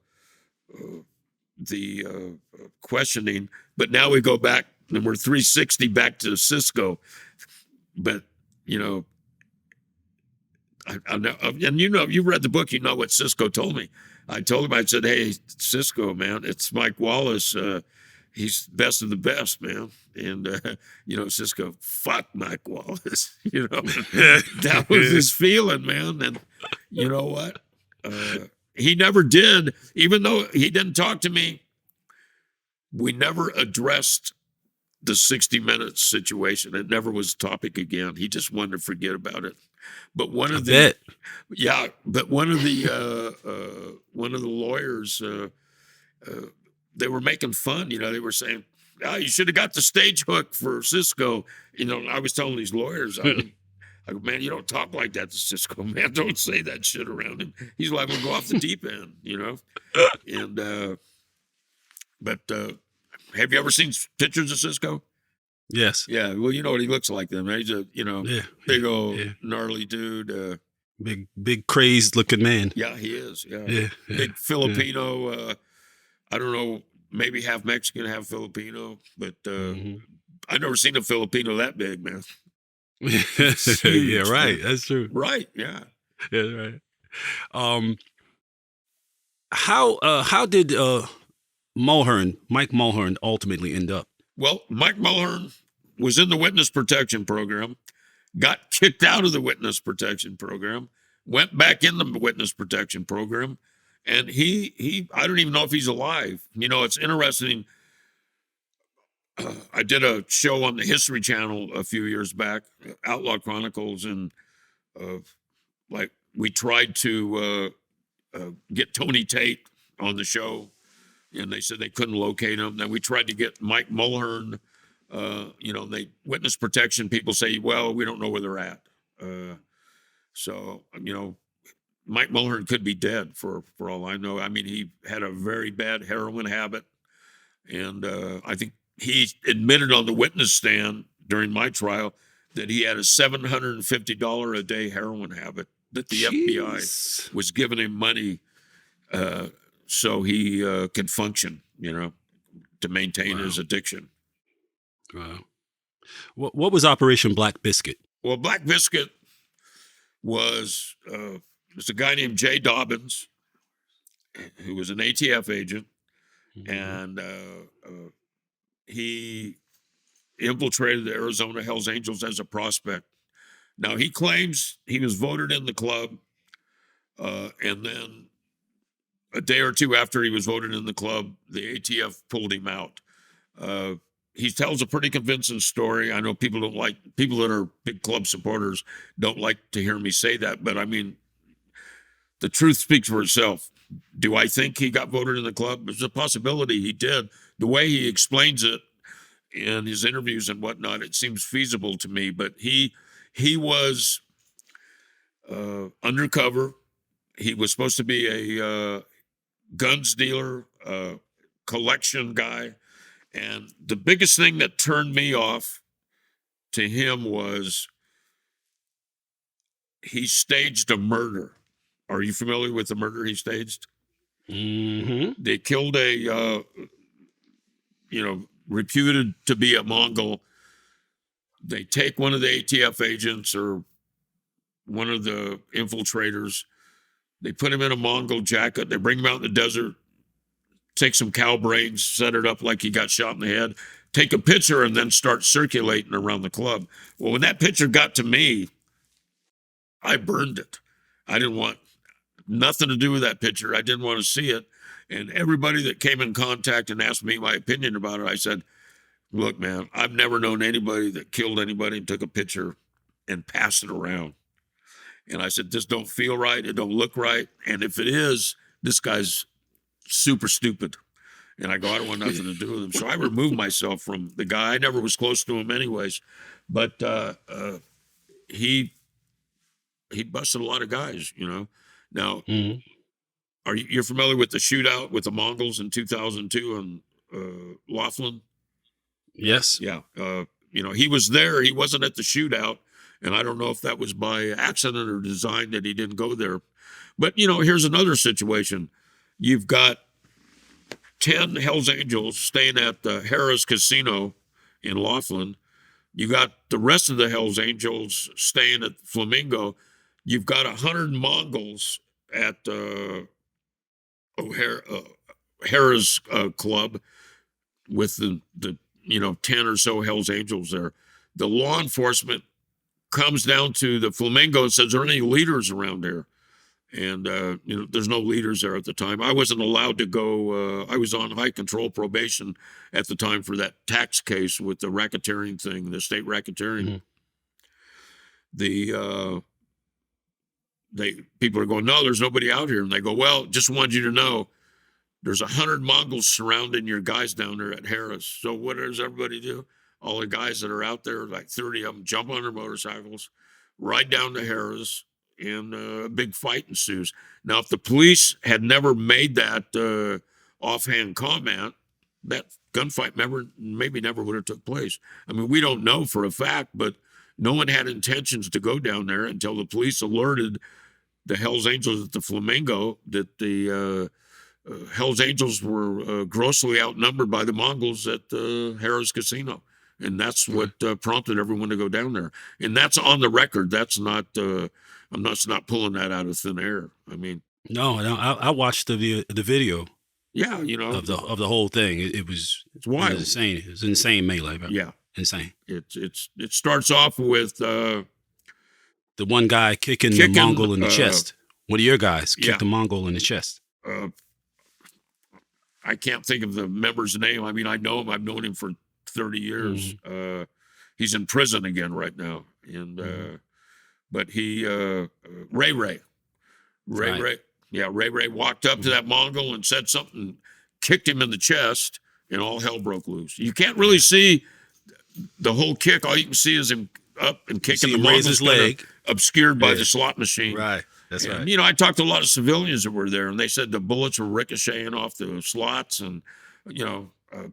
the questioning. But now we go back, and we're 360 back to Cisco. But, I know, and you read the book, you know what Cisco told me. I told him, I said, hey, Cisco, man, it's Mike Wallace. He's best of the best, man. And, Cisco, fuck Mike Wallace. That was his feeling, man. And you know what? he never did, even though he didn't talk to me. We never addressed the 60 Minutes situation. It never was a topic again. He just wanted to forget about it. But one I of the bet. yeah, but one of the lawyers, they were making fun. They were saying, "Oh, you should have got the stage hook for Cisco." I was telling these lawyers, I go, "Man, you don't talk like that to Cisco, man. Don't say that shit around him. He's liable to go off the deep end, And but have you ever seen pictures of Cisco? Yes. Yeah, well, you know what he looks like then, right? He's a Yeah. big old Yeah. gnarly dude. Big crazed looking man. Yeah, he is. Yeah, Yeah. big Filipino. I don't know, maybe half Mexican, half Filipino, but Mhm. I've never seen a Filipino that big, man. Yeah, Huge, right. man. That's true. Right? Yeah. Yeah, right. Um, how did Mike Mulhern ultimately end up? Well, Mike Mulhern was in the witness protection program, got kicked out of the witness protection program, went back in the witness protection program, and he I don't even know if he's alive. It's interesting. I did a show on the History Channel a few years back, Outlaw Chronicles, and like we tried to get Tony Tate on the show, and they said they couldn't locate him. Then we tried to get Mike Mulhern. They witness protection people say, well, we don't know where they're at. So Mike Mulhern could be dead for all I know. I mean, he had a very bad heroin habit, and I think he admitted on the witness stand during my trial that he had a $750 a day heroin habit, that the FBI Jeez. was giving him money so he could function, to maintain his addiction. Wow. What was Operation Black Biscuit? Well, Black Biscuit was a guy named Jay Dobbins, who was an ATF agent, and he infiltrated the Arizona Hells Angels as a prospect. Now, he claims he was voted in the club, and then a day or two after he was voted in the club, the ATF pulled him out. He tells a pretty convincing story. I know people that are big club supporters don't like to hear me say that, but I mean, the truth speaks for itself. Do I think he got voted in the club? There's a possibility he did. The way he explains it in his interviews and whatnot, it seems feasible to me. But he was undercover. He was supposed to be a guns dealer, collection guy. And the biggest thing that turned me off to him was he staged a murder. Are you familiar with the murder he staged? Mm-hmm. They killed a, reputed to be a Mongol. They take one of the ATF agents or one of the infiltrators. They put him in a Mongol jacket. They bring him out in the desert, take some cow brains, set it up like he got shot in the head, take a picture, and then start circulating around the club. Well, when that picture got to me, I burned it. I didn't want nothing to do with that picture. I didn't want to see it. And everybody that came in contact and asked me my opinion about it, I said, look, man, I've never known anybody that killed anybody and took a picture and passed it around. And I said, this don't feel right. It don't look right. And if it is, this guy's super stupid. And I go, I don't want nothing to do with him. So I removed myself from the guy. I never was close to him anyways. But he busted a lot of guys, Now, Mm-hmm. you're familiar with the shootout with the Mongols in 2002 in Laughlin? Yes. Yeah. He was there. He wasn't at the shootout. And I don't know if that was by accident or design that he didn't go there. But, here's another situation. You've got 10 Hells Angels staying at the Harris Casino in Laughlin. You got the rest of the Hells Angels staying at Flamingo. You've got 100 Mongols at O'Hara's club with the 10 or so Hells Angels there. The law enforcement comes down to the Flamingo and says, are there any leaders around here? And there's no leaders there at the time. I wasn't allowed to go. I was on high control probation at the time for that tax case with the racketeering thing, the state racketeering. The people are going, no, there's nobody out here, and they go, well, just wanted you to know, there's 100 Mongols surrounding your guys down there at Harris. So what does everybody do? All the guys that are out there, like 30 of them, jump on their motorcycles, ride down to Harris, and a big fight ensues. Now, if the police had never made that offhand comment, that gunfight maybe never would have took place. I mean, we don't know for a fact, but no one had intentions to go down there until the police alerted the Hells Angels at the Flamingo that the Hells Angels were grossly outnumbered by the Mongols at the Harris Casino. And that's what prompted everyone to go down there. And that's on the record. That's not, I'm not pulling that out of thin air. I mean, No, I watched the video. Yeah, of the whole thing. It was wild. It was insane. It was an insane melee. Yeah, insane. It starts off with the one guy kicking the Mongol in the chest. One of your guys kicked the Mongol in the chest. I can't think of the member's name. I mean, I know him. I've known him for 30 years. Mm-hmm. He's in prison again right now, and but he Ray. Yeah, Ray walked up to that Mongol and said something, kicked him in the chest, and all hell broke loose. You can't really see the whole kick. All you can see is him up and kicking the Mongol's leg, obscured by the slot machine. Right, that's right. I talked to a lot of civilians that were there, and they said the bullets were ricocheting off the slots, and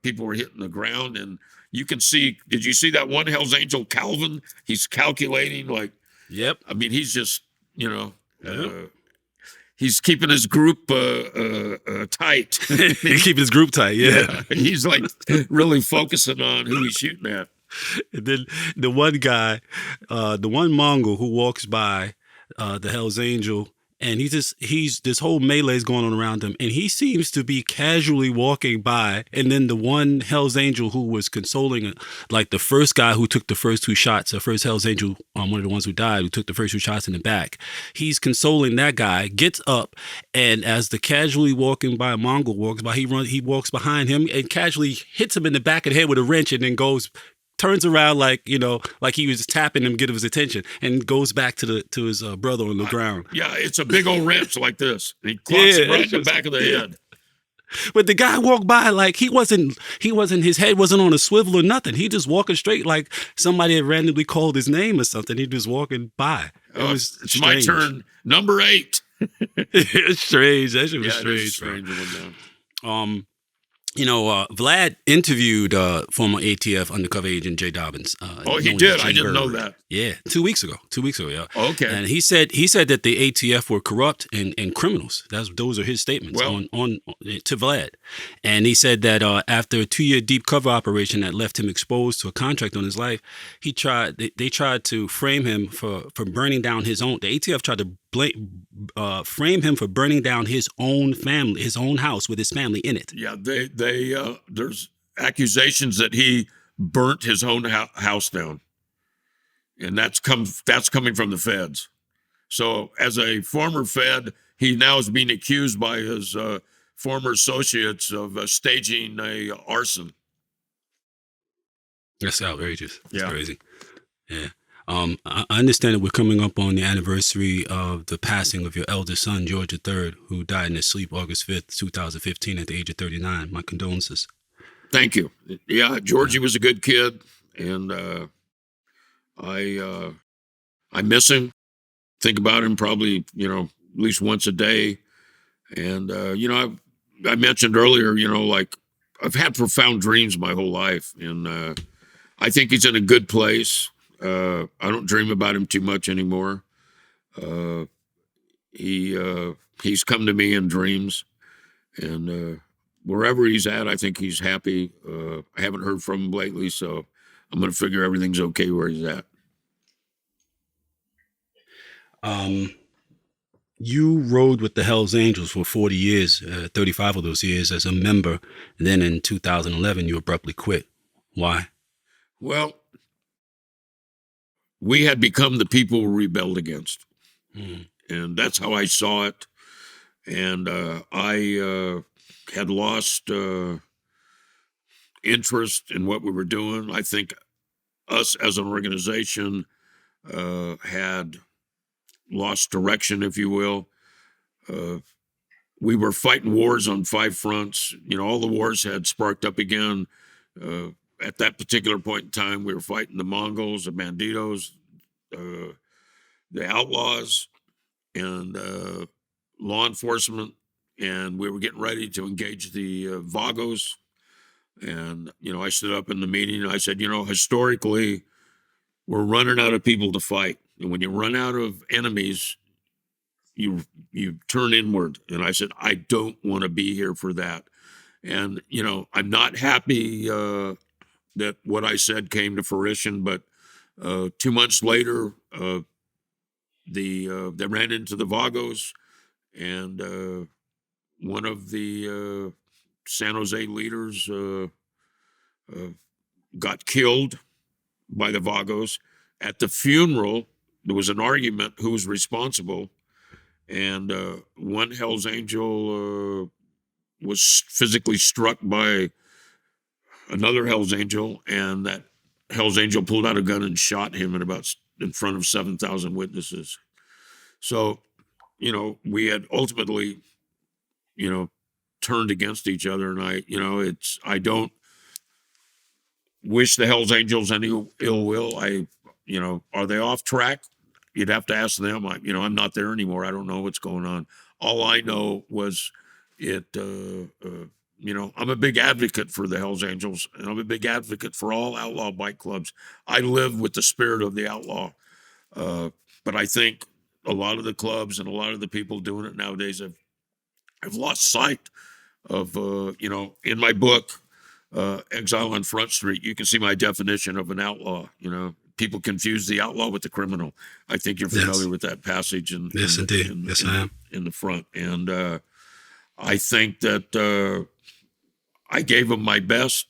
people were hitting the ground. And you can see. Did you see that one Hell's Angel, Calvin? He's calculating like. Yep. I mean, he's just he's keeping his group tight. He's keeping his group tight, yeah. He's like really focusing on who he's shooting at. And then the one guy, the one Mongol who walks by the Hell's Angel, and he's this whole melee is going on around him, and he seems to be casually walking by. And then the one Hell's Angel who was consoling, like the first guy who took the first two shots, the first Hell's Angel, one of the ones who died, who took the first two shots in the back, he's consoling that guy, gets up, and as the casually walking by Mongol walks by, he walks behind him and casually hits him in the back of the head with a wrench, and then turns around like he was tapping him, get his attention, and goes back to his brother on the ground. Yeah, it's a big old wrench like this. And he clocks him right in the back of the head. But the guy walked by like he wasn't. His head wasn't on a swivel or nothing. He just walking straight like somebody had randomly called his name or something. He just walking by. It's strange. My turn, number 8. It's strange. That shit was strange. Vlad interviewed former ATF undercover agent Jay Dobbins. He did. I didn't know that. Yeah, 2 weeks ago. Yeah. Okay. And he said that the ATF were corrupt and criminals. Those are his statements on to Vlad. And he said that after a 2-year deep cover operation that left him exposed to a contract on his life, they tried to frame him for burning down his own. The ATF tried to frame him for burning down his own family, his own house with his family in it. Yeah, they there's accusations that he burnt his own house down, and that's coming from the feds. So, as a former Fed, he now is being accused by his former associates of staging a arson. That's outrageous. That's crazy. Yeah. I understand that we're coming up on the anniversary of the passing of your eldest son, George III, who died in his sleep August 5th, 2015 at the age of 39. My condolences. Thank you. Yeah, Georgie was a good kid, and I miss him. Think about him probably, at least once a day. And, I mentioned earlier, like I've had profound dreams my whole life, and I think he's in a good place. I don't dream about him too much anymore. He's come to me in dreams, and wherever he's at, I think he's happy. I haven't heard from him lately, so I'm going to figure everything's okay where he's at. You rode with the Hells Angels for 40 years, 35 of those years as a member. And then in 2011, you abruptly quit. Why? Well, we had become the people we rebelled against. and that's how I saw it. And I had lost interest in what we were doing. I think us as an organization had lost direction, if you will. Uh, we were fighting wars on 5 fronts. You know, all the wars had sparked up again. Uh, at that particular point in time, we were fighting the Mongols, the Banditos, uh, the outlaws, and law enforcement. And we were getting ready to engage the Vagos. And, I stood up in the meeting and I said, historically, we're running out of people to fight. And when you run out of enemies, you turn inward. And I said, I don't want to be here for that. And, I'm not happy that what I said came to fruition, but 2 months later, they ran into the Vagos, and one of the San Jose leaders got killed by the Vagos. At the funeral, there was an argument who was responsible, and one Hell's Angel was physically struck by another Hell's Angel, and that Hell's Angel pulled out a gun and shot him in front of 7,000 witnesses. So, we had ultimately, turned against each other, and I don't wish the Hell's Angels any ill will. Are they off track? You'd have to ask them. I'm not there anymore. I don't know what's going on. All I know was it. I'm a big advocate for the Hell's Angels, and I'm a big advocate for all outlaw bike clubs. I live with the spirit of the outlaw, but I think a lot of the clubs and a lot of the people doing it nowadays have lost sight of. In my book, Exile on Front Street, you can see my definition of an outlaw. People confuse the outlaw with the criminal. I think you're familiar with that passage. Yes, indeed. Yes, I am. In the front. And I think that I gave them my best.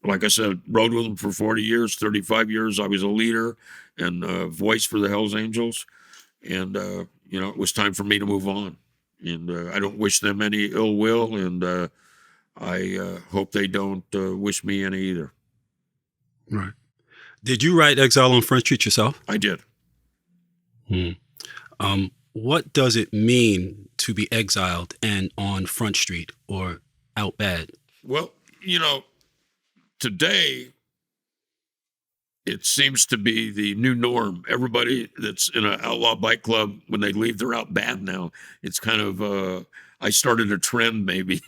Like I said, rode with them for 40 years, 35 years. I was a leader and a voice for the Hells Angels. And, it was time for me to move on. And I don't wish them any ill will. And I hope they don't wish me any either. Right. Did you write Exile on Front Street yourself? I did. What does it mean to be exiled and on Front Street or out bad? Well, today it seems to be the new norm. Everybody that's in an outlaw bike club, when they leave, they're out bad now. It's kind of, I started a trend maybe,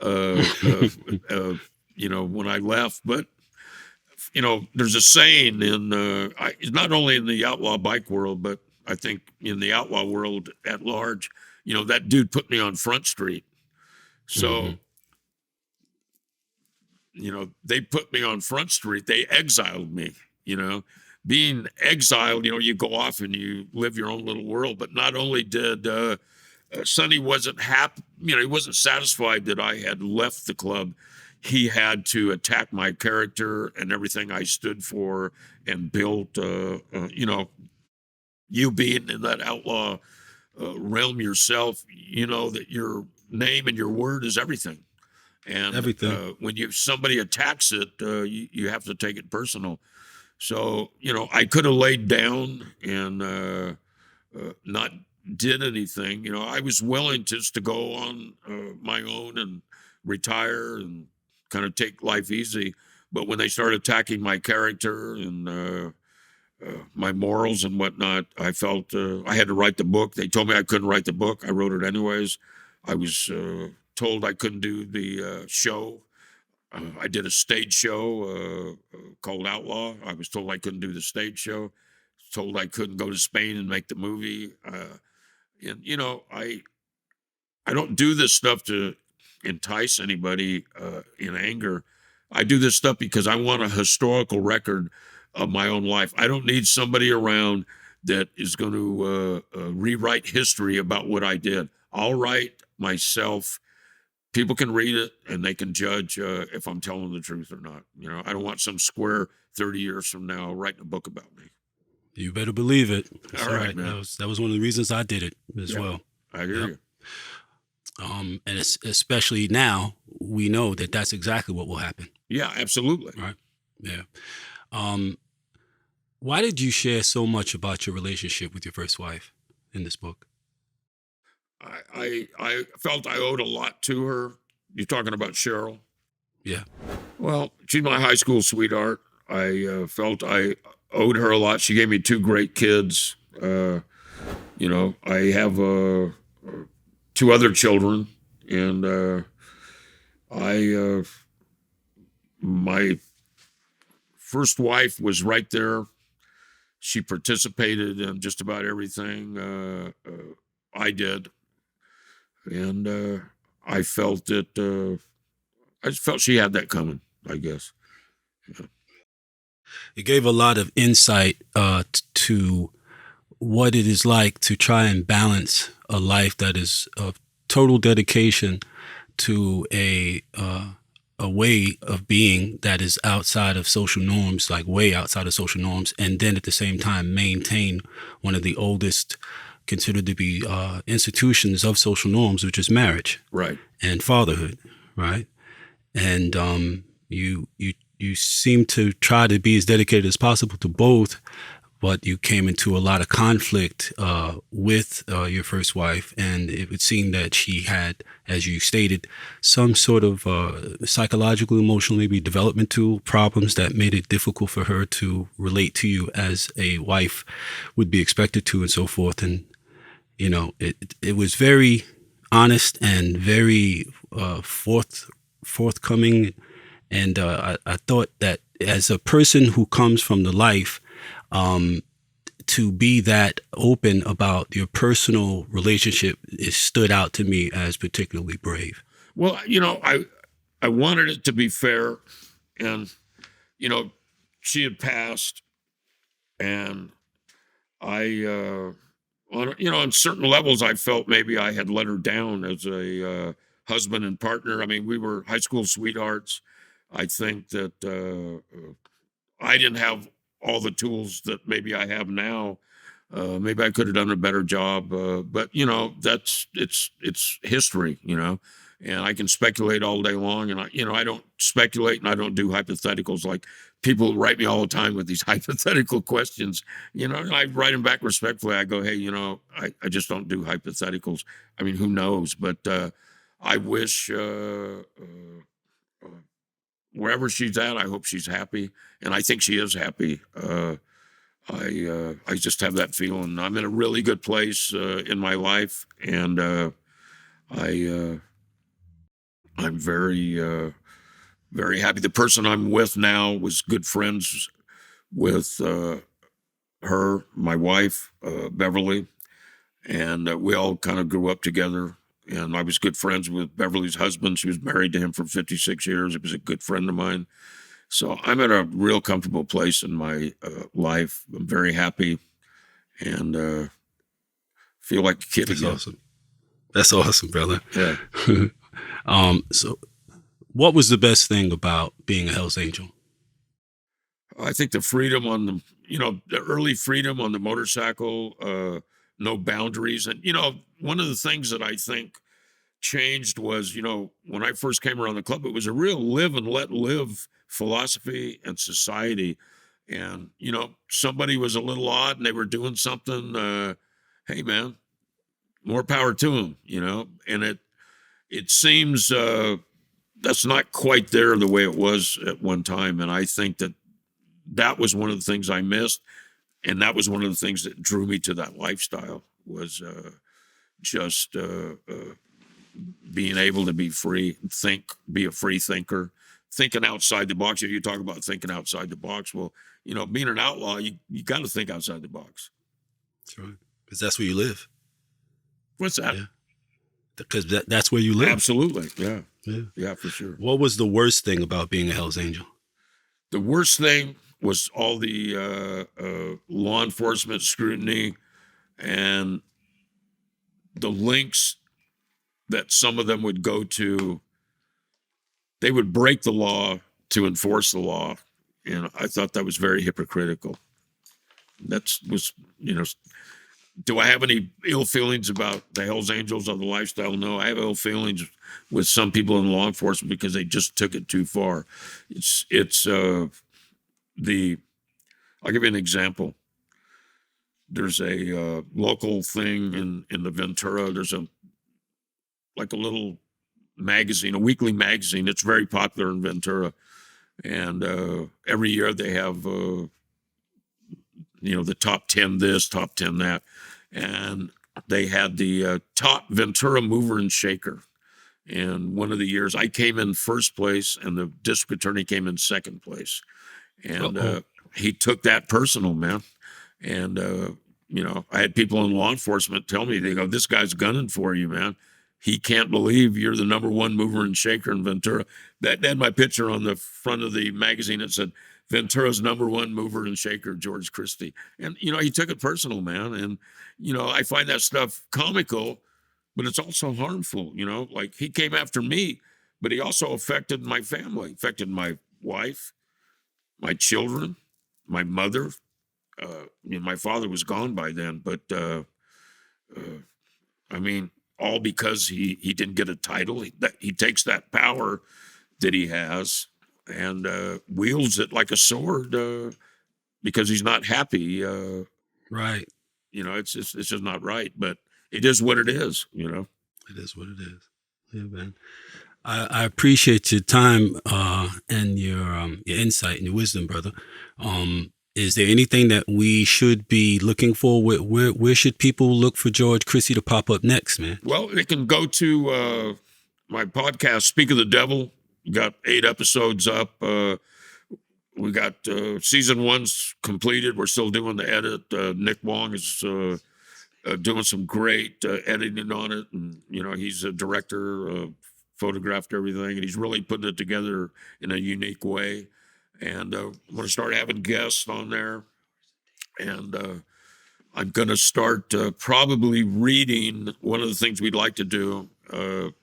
when I left. But, there's a saying not only in the outlaw bike world, but I think in the outlaw world at large, that dude put me on Front Street. So, they put me on Front Street. They exiled me, being exiled, you go off and you live your own little world. But not only did Sonny wasn't happy, he wasn't satisfied that I had left the club. He had to attack my character and everything I stood for and built, you being in that outlaw realm yourself, that your name and your word is everything. And Everything. when somebody attacks it, you have to take it personal. So, I could have laid down and not did anything. I was willing just to go on my own and retire and kind of take life easy. But when they started attacking my character and my morals and whatnot, I felt I had to write the book. They told me I couldn't write the book. I wrote it anyways. I was told I couldn't do the show. I did a stage show called Outlaw. I was told I couldn't do the stage show. Told I couldn't go to Spain and make the movie. And I don't do this stuff to entice anybody in anger. I do this stuff because I want a historical record of my own life. I don't need somebody around that is going to rewrite history about what I did. I'll write myself. People can read it and they can judge if I'm telling the truth or not. I don't want some square 30 years from now writing a book about me. You better believe it. That's All right, right. man. That was one of the reasons I did it as Yeah, well. I hear Yep. you. And especially now, we know that that's exactly what will happen. Yeah, absolutely. Right. Yeah. Um, why did you share so much about your relationship with your first wife in this book? I felt I owed a lot to her. You're talking about Cheryl. Yeah. Well, she's my high school sweetheart. I felt I owed her a lot. She gave me two great kids. I have two other children, and I my first wife was right there. She participated in just about everything I did, and I felt that I just felt she had that coming. I guess. It gave a lot of insight to what it is like to try and balance a life that is of total dedication to a way of being that is outside of social norms, like way outside of social norms, and then at the same time maintain one of the oldest considered to be institutions of social norms, which is marriage Right. and fatherhood, right? And you seem to try to be as dedicated as possible to both, but you came into a lot of conflict with your first wife, and it would seem that she had, as you stated, some sort of psychological, emotional, maybe developmental problems that made it difficult for her to relate to you as a wife would be expected to, and so forth. And it was very honest and very forthcoming. And I thought that as a person who comes from the life, to be that open about your personal relationship, it stood out to me as particularly brave. Well, I wanted it to be fair, and you know, she had passed, and I, on certain levels, I felt maybe I had let her down as a husband and partner. I mean, we were high school sweethearts. I think that I didn't have all the tools that maybe I have now. Maybe I could have done a better job, but it's history, and I can speculate all day long. And I don't speculate and I don't do hypotheticals like people write me all the time with these hypothetical questions. And I write them back respectfully. I go, hey, I just don't do hypotheticals. I mean, who knows? But I wish wherever she's at, I hope she's happy, and I think she is happy. I just have that feeling. I'm in a really good place in my life, and I I'm very happy. The person I'm with now was good friends with her, my wife, Beverly, and we all kind of grew up together. And I was good friends with Beverly's husband. She was married to him for 56 years. He was a good friend of mine. So I'm at a real comfortable place in my life. I'm very happy and feel like a kid That's again. awesome. That's awesome, brother. Yeah. So what was the best thing about being a Hell's Angel? I think the freedom on the early freedom on the motorcycle, no boundaries. And, one of the things that I think changed was, when I first came around the club, it was a real live and let live philosophy and society. And, somebody was a little odd and they were doing something, hey man, more power to them, and it seems that's not quite there the way it was at one time. And I think that was one of the things I missed. And that was one of the things that drew me to that lifestyle was just being able to be free, be a free thinker, thinking outside the box. If you talk about thinking outside the box, well, being an outlaw, you got to think outside the box. That's right. Because that's where you live. What's that? Yeah. Because that's where you live. Absolutely. Yeah. Yeah. Yeah, for sure. What was the worst thing about being a Hell's Angel? The worst thing was all the law enforcement scrutiny and the links that some of them would go to. They would break the law to enforce the law. And I thought that was very hypocritical. That's was, do I have any ill feelings about the Hells Angels or the lifestyle? No, I have ill feelings with some people in law enforcement because they just took it too far. I'll give you an example. There's a local thing in the Ventura. There's a little magazine, a weekly magazine. It's very popular in Ventura, and every year they have the top 10 this, top 10 that, and they had the top Ventura mover and shaker. And one of the years I came in first place, and the district attorney came in second place, and he took that personal, man. And I had people in law enforcement tell me, they go, "This guy's gunning for you, man. He can't believe you're the number one mover and shaker in Ventura." That had my picture on the front of the magazine. It said, "Ventura's number one mover and shaker, George Christie." And he took it personal, man. And I find that stuff comical, but it's also harmful. Like, he came after me, but he also affected my family, affected my wife, my children, my mother. My father was gone by then, but I mean, all because he didn't get a title. He takes that power that he has and wields it like a sword because he's not happy. Right. It's just not right. But it is what it is. It is what it is. Yeah, man. I appreciate your time and your insight and your wisdom, brother. Is there anything that we should be looking for? Where should people look for George Christie to pop up next, man? Well, they can go to my podcast, Speak of the Devil. We got 8 episodes up. We got season 1's completed. We're still doing the edit. Nick Wong is doing some great editing on it. And, he's a director, photographed everything, and he's really putting it together in a unique way. And I'm going to start having guests on there. And I'm going to start probably reading. One of the things we'd like to do,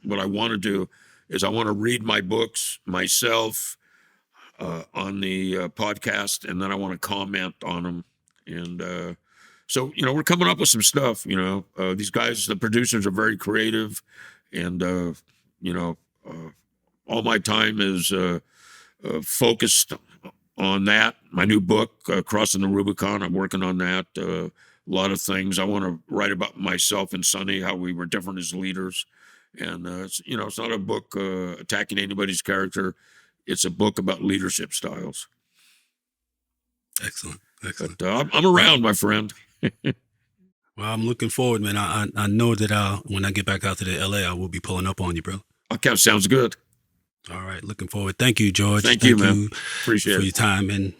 what I want to do, is I want to read my books myself on the podcast, and then I want to comment on them. And so, we're coming up with some stuff. These guys, the producers, are very creative, and all my time is focused on that. My new book, Crossing the Rubicon, I'm working on that. A lot of things. I want to write about myself and Sonny, how we were different as leaders. And it's not a book attacking anybody's character. It's a book about leadership styles. Excellent. But I'm around, my friend. Well, I'm looking forward, man. I know that when I get back out to the LA, I will be pulling up on you, bro. Okay, sounds good. All right, looking forward. Thank you, George. Thank you, man. Appreciate it. For your time, and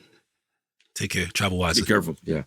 take care. Travel wisely. Be careful. Yeah.